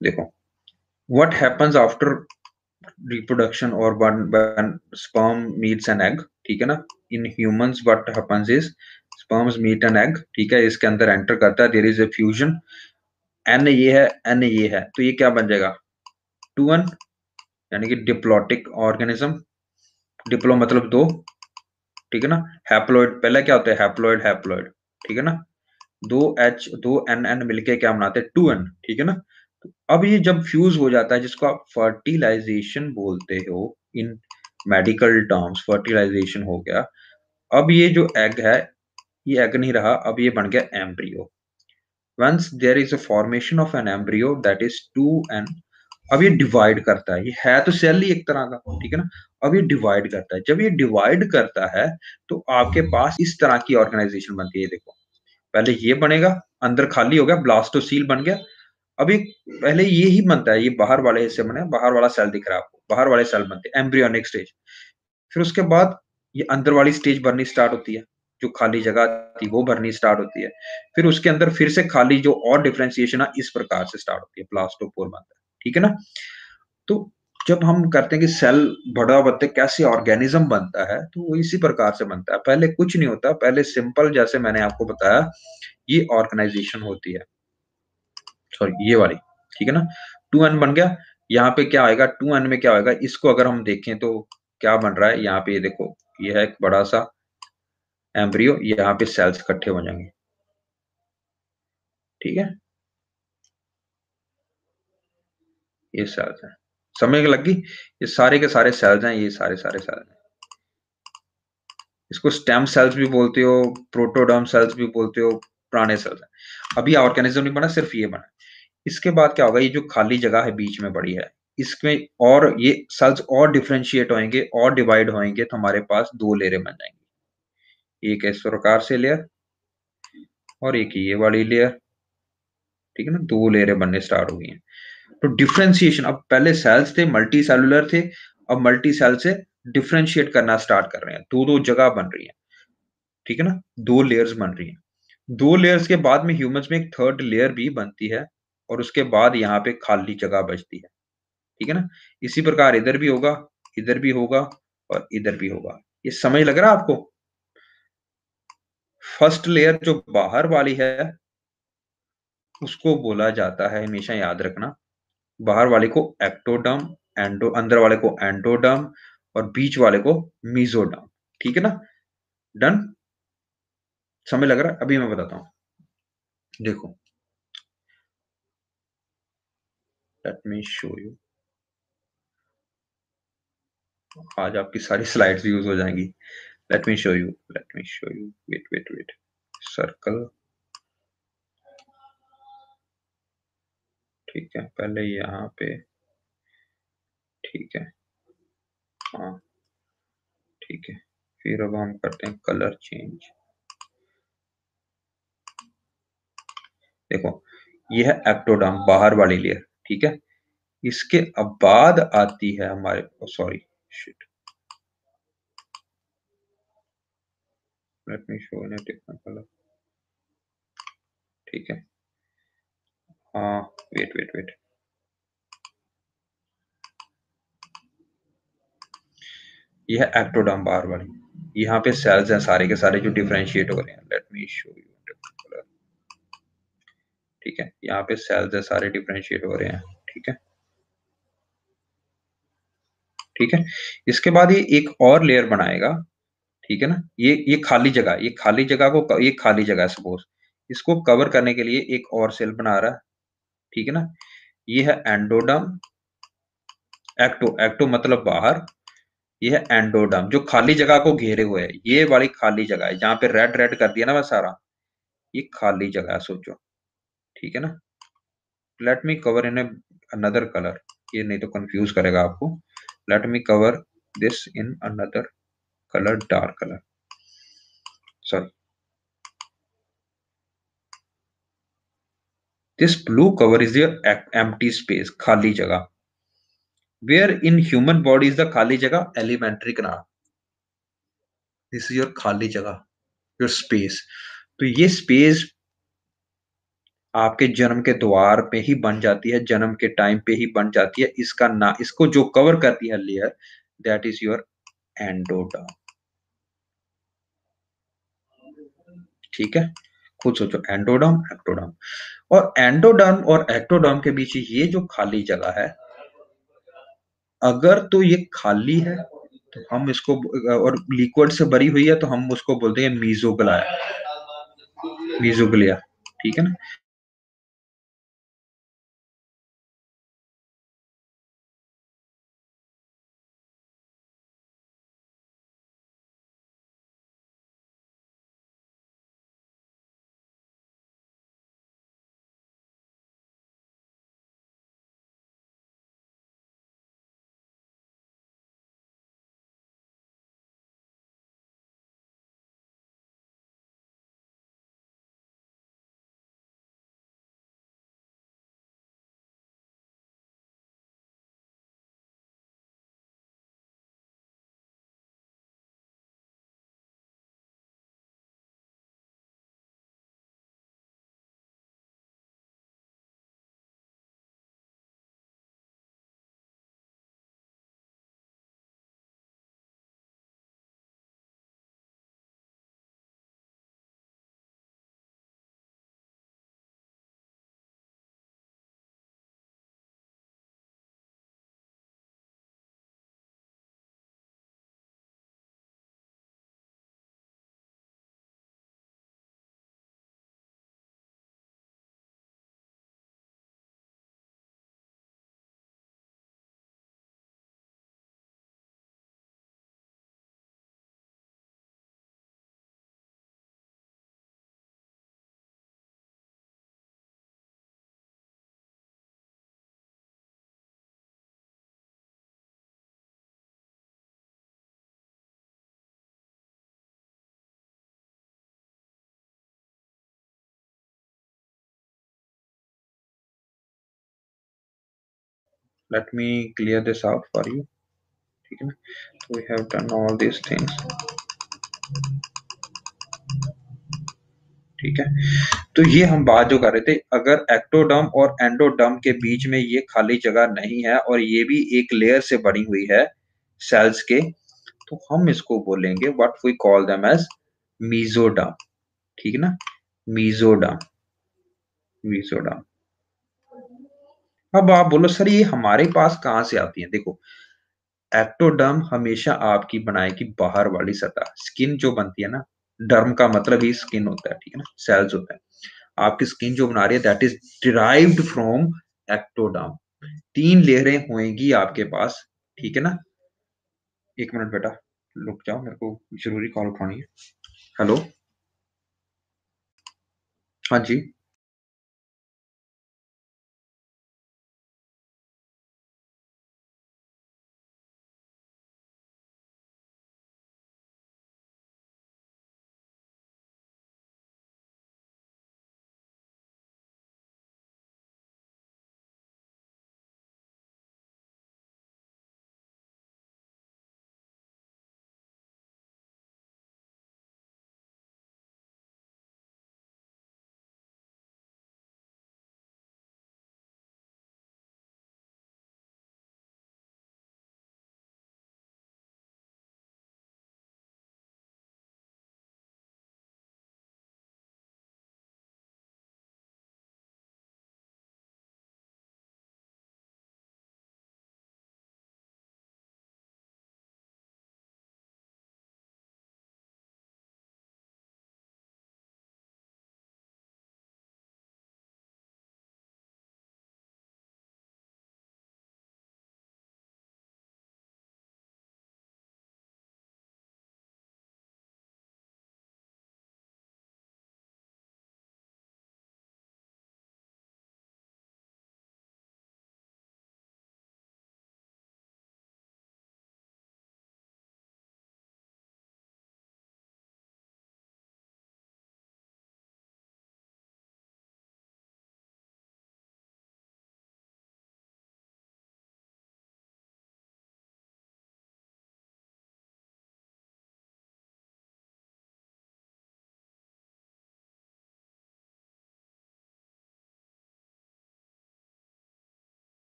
देखो, व्हाट हैपेंस आफ्टर रिप्रोडक्शन और when sperm meets an egg, ठीक है ना? In humans what happens is sperms meet an egg, ठीक है? इसके अंदर एंटर करता है, there is a fusion, an ये है, एन ये है, तो ये क्या बन जाएगा? 2n, यानी कि डिप्लॉटिक ऑर्गेनिज्म। डिप्लो मतलब 2, ठीक है ना? हैप्लॉइड, पहले क्या होता है? हैप्लॉइड, हैप्लॉइड, ठीक है ना? 2H 2NN मिलके क्या बनाते हैं? 2n, ठीक है ना? तो अब ये जब फ्यूज हो जाता है, जिसको आप फर्टिलाइजेशन बोलते हो इन मेडिकल टर्म्स, फर्टिलाइजेशन हो गया। अब ये जो एग है, ये एग नहीं रहा, अब ये बन गया embryo. Once there is a formation of an embryo that is 2n, अब ये डिवाइड करता है, ये है तो सेल ही एक तरह का, ठीक है ना? अब ये डिवाइड करता है, जब ये डिवाइड करता है तो आपके पास इस तरह की ऑर्गेनाइजेशन बनती है। देखो, पहले ये बनेगा, अंदर खाली हो गया, ब्लास्टोसील बन गया। अभी पहले ये ही बनता है, ये बाहर वाले हिस्से बने, बाहर वाला सेल दिख रहा है आपको, बाहर वाले सेल बनते हैं, एम्ब्रियोनिक स्टेज। फिर उसके बाद ये अंदर वाली स्टेज भरनी स्टार्ट होती है, जो खाली जगह थी वो भरनी स्टार्ट होती है। फिर उसके अंदर फिर से खाली जो और डिफरेंशिएशन है इस प्रकार से स्टार्ट होती है, ब्लास्टोपोर बनता है, ठीक है ना? तो जब हम करते हैं कि सेल बड़ा बनते कैसे ऑर्गेनिज्म बनता है, तो वो इसी प्रकार से बनता है। पहले कुछ नहीं होता, पहले सिंपल जैसे मैंने आपको बताया, ये ऑर्गेनाइजेशन होती है। सॉरी, ये वाली, ठीक है ना? 2n बन गया, यहाँ पे क्या आएगा? 2n में क्या आएगा? इसको अगर हम देखें तो क्या बन रहा है? यहाँ पे ये देखो, ये है एक बड़ा सा एम्ब्रियो, यहाँ पे सेल्स इकट्ठे हो जाएंगे, ठीक है? ये सेल्स हैं, समझ लग गई? ये सारे के सारे सेल्स हैं, ये सारे सारे सेल्स हैं। इसको स्टेम सेल्स भी बोलते हो, प्रोटोडर्म सेल्स भी बोलते हो, पुराने सेल्स हैं। अभी ऑर्गेनिज्म नहीं बना, सिर्फ ये बना। इसके बाद क्या होगा? ये जो खाली जगह है बीच में पड़ी है, इसमें और ये सेल्स और डिफरेंशिएट होंगे और डिवाइड होंगे, तो हमारे पास 2 लेयरें बन जाएंगी। एक इस प्रकार से लेयर और एक ये वाली लेयर, ठीक है ना? 2 लेयरें बनने स्टार्ट हो गई हैं। तो डिफरेंशिएशन, अब पहले सेल्स थे, मल्टी सेलुलर थे, अब मल्टी सेल से डिफरेंशिएट करना स्टार्ट कर रहे हैं, 2-2 जगह बन रही है, ठीक है ना? 2 लेयर्स बन रही हैं। 2 लेयर्स के बाद में ह्यूमन्स में एक थर्ड लेयर भी बनती है और उसके बाद यहाँ पे खाली जगह बचती है, ठीक है ना? इसी प्रकार इधर भी होगा और इधर भी होगा। ये समझ लग रहा है आपको? फर्स्ट लेयर जो बाहर वाली है, उसको बोला जाता है, हमेशा याद रखना, बाहर वाले को एक्टोडर्म, एंडो अंदर वाले को एंडोडर्म और बीच वाले को मेसोडर्म, ठीक है ना? डन? समझ लग रहा है? अभी मैं बताता हूँ। देखो, लेट मी शो यू। आज आपकी सारी स्लाइड्स यूज हो जाएंगी। Let me show you, let me show you, wait wait wait, circle, ठीक है, पहले यहाँ पे, ठीक है, हाँ, ठीक है। फिर अब हम करते हैं कलर चेंज। देखो, ये है एक्टोडर्म, बाहर वाली लेयर, ठीक है? इसके अब बाद आती है हमारे, sorry, shit, late me show in a different colour, ठीक है, हाँ, वेट वेट वेट, ये है एक्टोडर्म बाहर वाली, यहाँ पे सेल्स हैं सारे के सारे जो डिफरेंशिएट हो रहे हैं। Let me show you different colour, ठीक है, यहाँ पे सेल्स है सारे डिफरेंशिएट हो रहे हैं, ठीक है, ठीक है। इसके बाद ये एक और लेयर बनाएगा, ठीक है ना? ये खाली जगह, ये खाली जगह को, ये खाली जगह है सपोज, इसको कवर करने के लिए एक और सेल बना रहा है, ठीक है ना? ये है एंडोडर्म, एक्टो, एक्टो मतलब बाहर, ये है एंडोडर्म जो खाली जगह को घेरे हुए है, ये वाली खाली जगह है जहां पे रेड रेड कर दिया ना मैं सारा, ये खाली जगह है, सोचो, ठीक है ना? Let me cover in another colour, ये नहीं तो कंफ्यूज करेगा आपको। Let me cover this in another colour, dark colour, sorry, this blue cover is your empty space, खाली जगह. Where in human body is the खाली जगह? Elementary canal. This is your खाली जगह, your space. तो ये स्पेस आपके जन्म के द्वार पे ही बन जाती है, जन्म के टाइम पे ही बन जाती है. इसका ना, इसको जो कवर करती है layer, that is your endoderm. ठीक है, खुद सोचो, एंडोडर्म, एक्टोडर्म. और एंडोडर्म और एक्टोडर्म के बीच ये जो खाली जगह है, अगर तो ये खाली है तो हम इसको, और लिक्विड से भरी हुई है तो हम उसको बोलते हैं मीजोग्लिया. मीजोग्लिया, ठीक है ना. Let me clear this out for you. ठीक है ना. तो we have done all this things. ठीक है, तो ये हम बात जो कर रहे थे, अगर एक्टोडर्म और एंडोडर्म के बीच में ये खाली जगह नहीं है और ये भी एक लेयर से बनी हुई है सेल्स के, तो हम इसको बोलेंगे what we call them as mesoderm. ठीक है ना, मीजोडर्म, मीजोडर्म. अब आप बोलो सर ये हमारे पास कहां से आती है? देखो, एक्टोडर्म हमेशा आपकी बनाएगी बाहर वाली सतह, स्किन जो बनती है ना, डर्म का मतलब ही स्किन होता है. ठीक है ना, सेल्स होता है. आपकी स्किन जो बना रही है that is derived from ectoderm. 3 लेयरें होंगी आपके पास. ठीक है ना. 1 मिनट बेटा, रुक जाओ, मेरे को जरूरी कॉल उठानी है. हेलो. हाँ जी.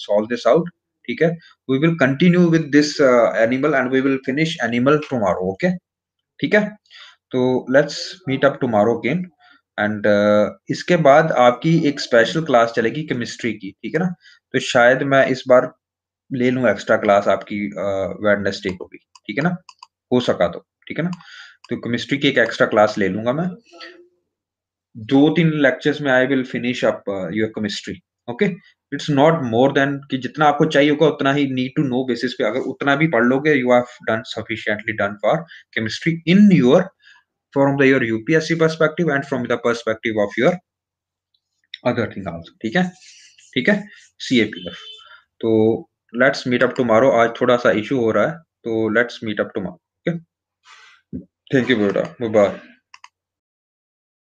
solve this out. ठीक है, we will continue with this animal and we will finish animal tomorrow. Okay, ठीक है, तो let's meet up tomorrow again and इसके बाद आपकी एक स्पेशल क्लास चलेगी केमिस्ट्री की, ठीक है ना? तो शायद मैं इस बार ले लूँ एक्स्ट्रा क्लास आपकी वेडनेसडे को भी, ठीक है ना? हो सका तो, ठीक है ना? तो केमिस्ट्री की एक एक्स्ट्रा क्लास ले लूँगा मैं। 2-3 लेक्चर्स में I will finish up your chemistry, okay? It's not more than कि जितना आपको चाहिए होगा उतना ही नीड टू नो बेसिस पे अगर उतना भी पढ़ लोगे, you have done sufficiently done for chemistry in your from your UPSC perspective and from the perspective of your other thing also, ठीक है, ठीक है, CAPF। तो लेट्स मीट अप टुमारो। आज थोड़ा सा इशू हो रहा है, तो let's meet up tomorrow. Okay, thank you बेटा, बाय बाय।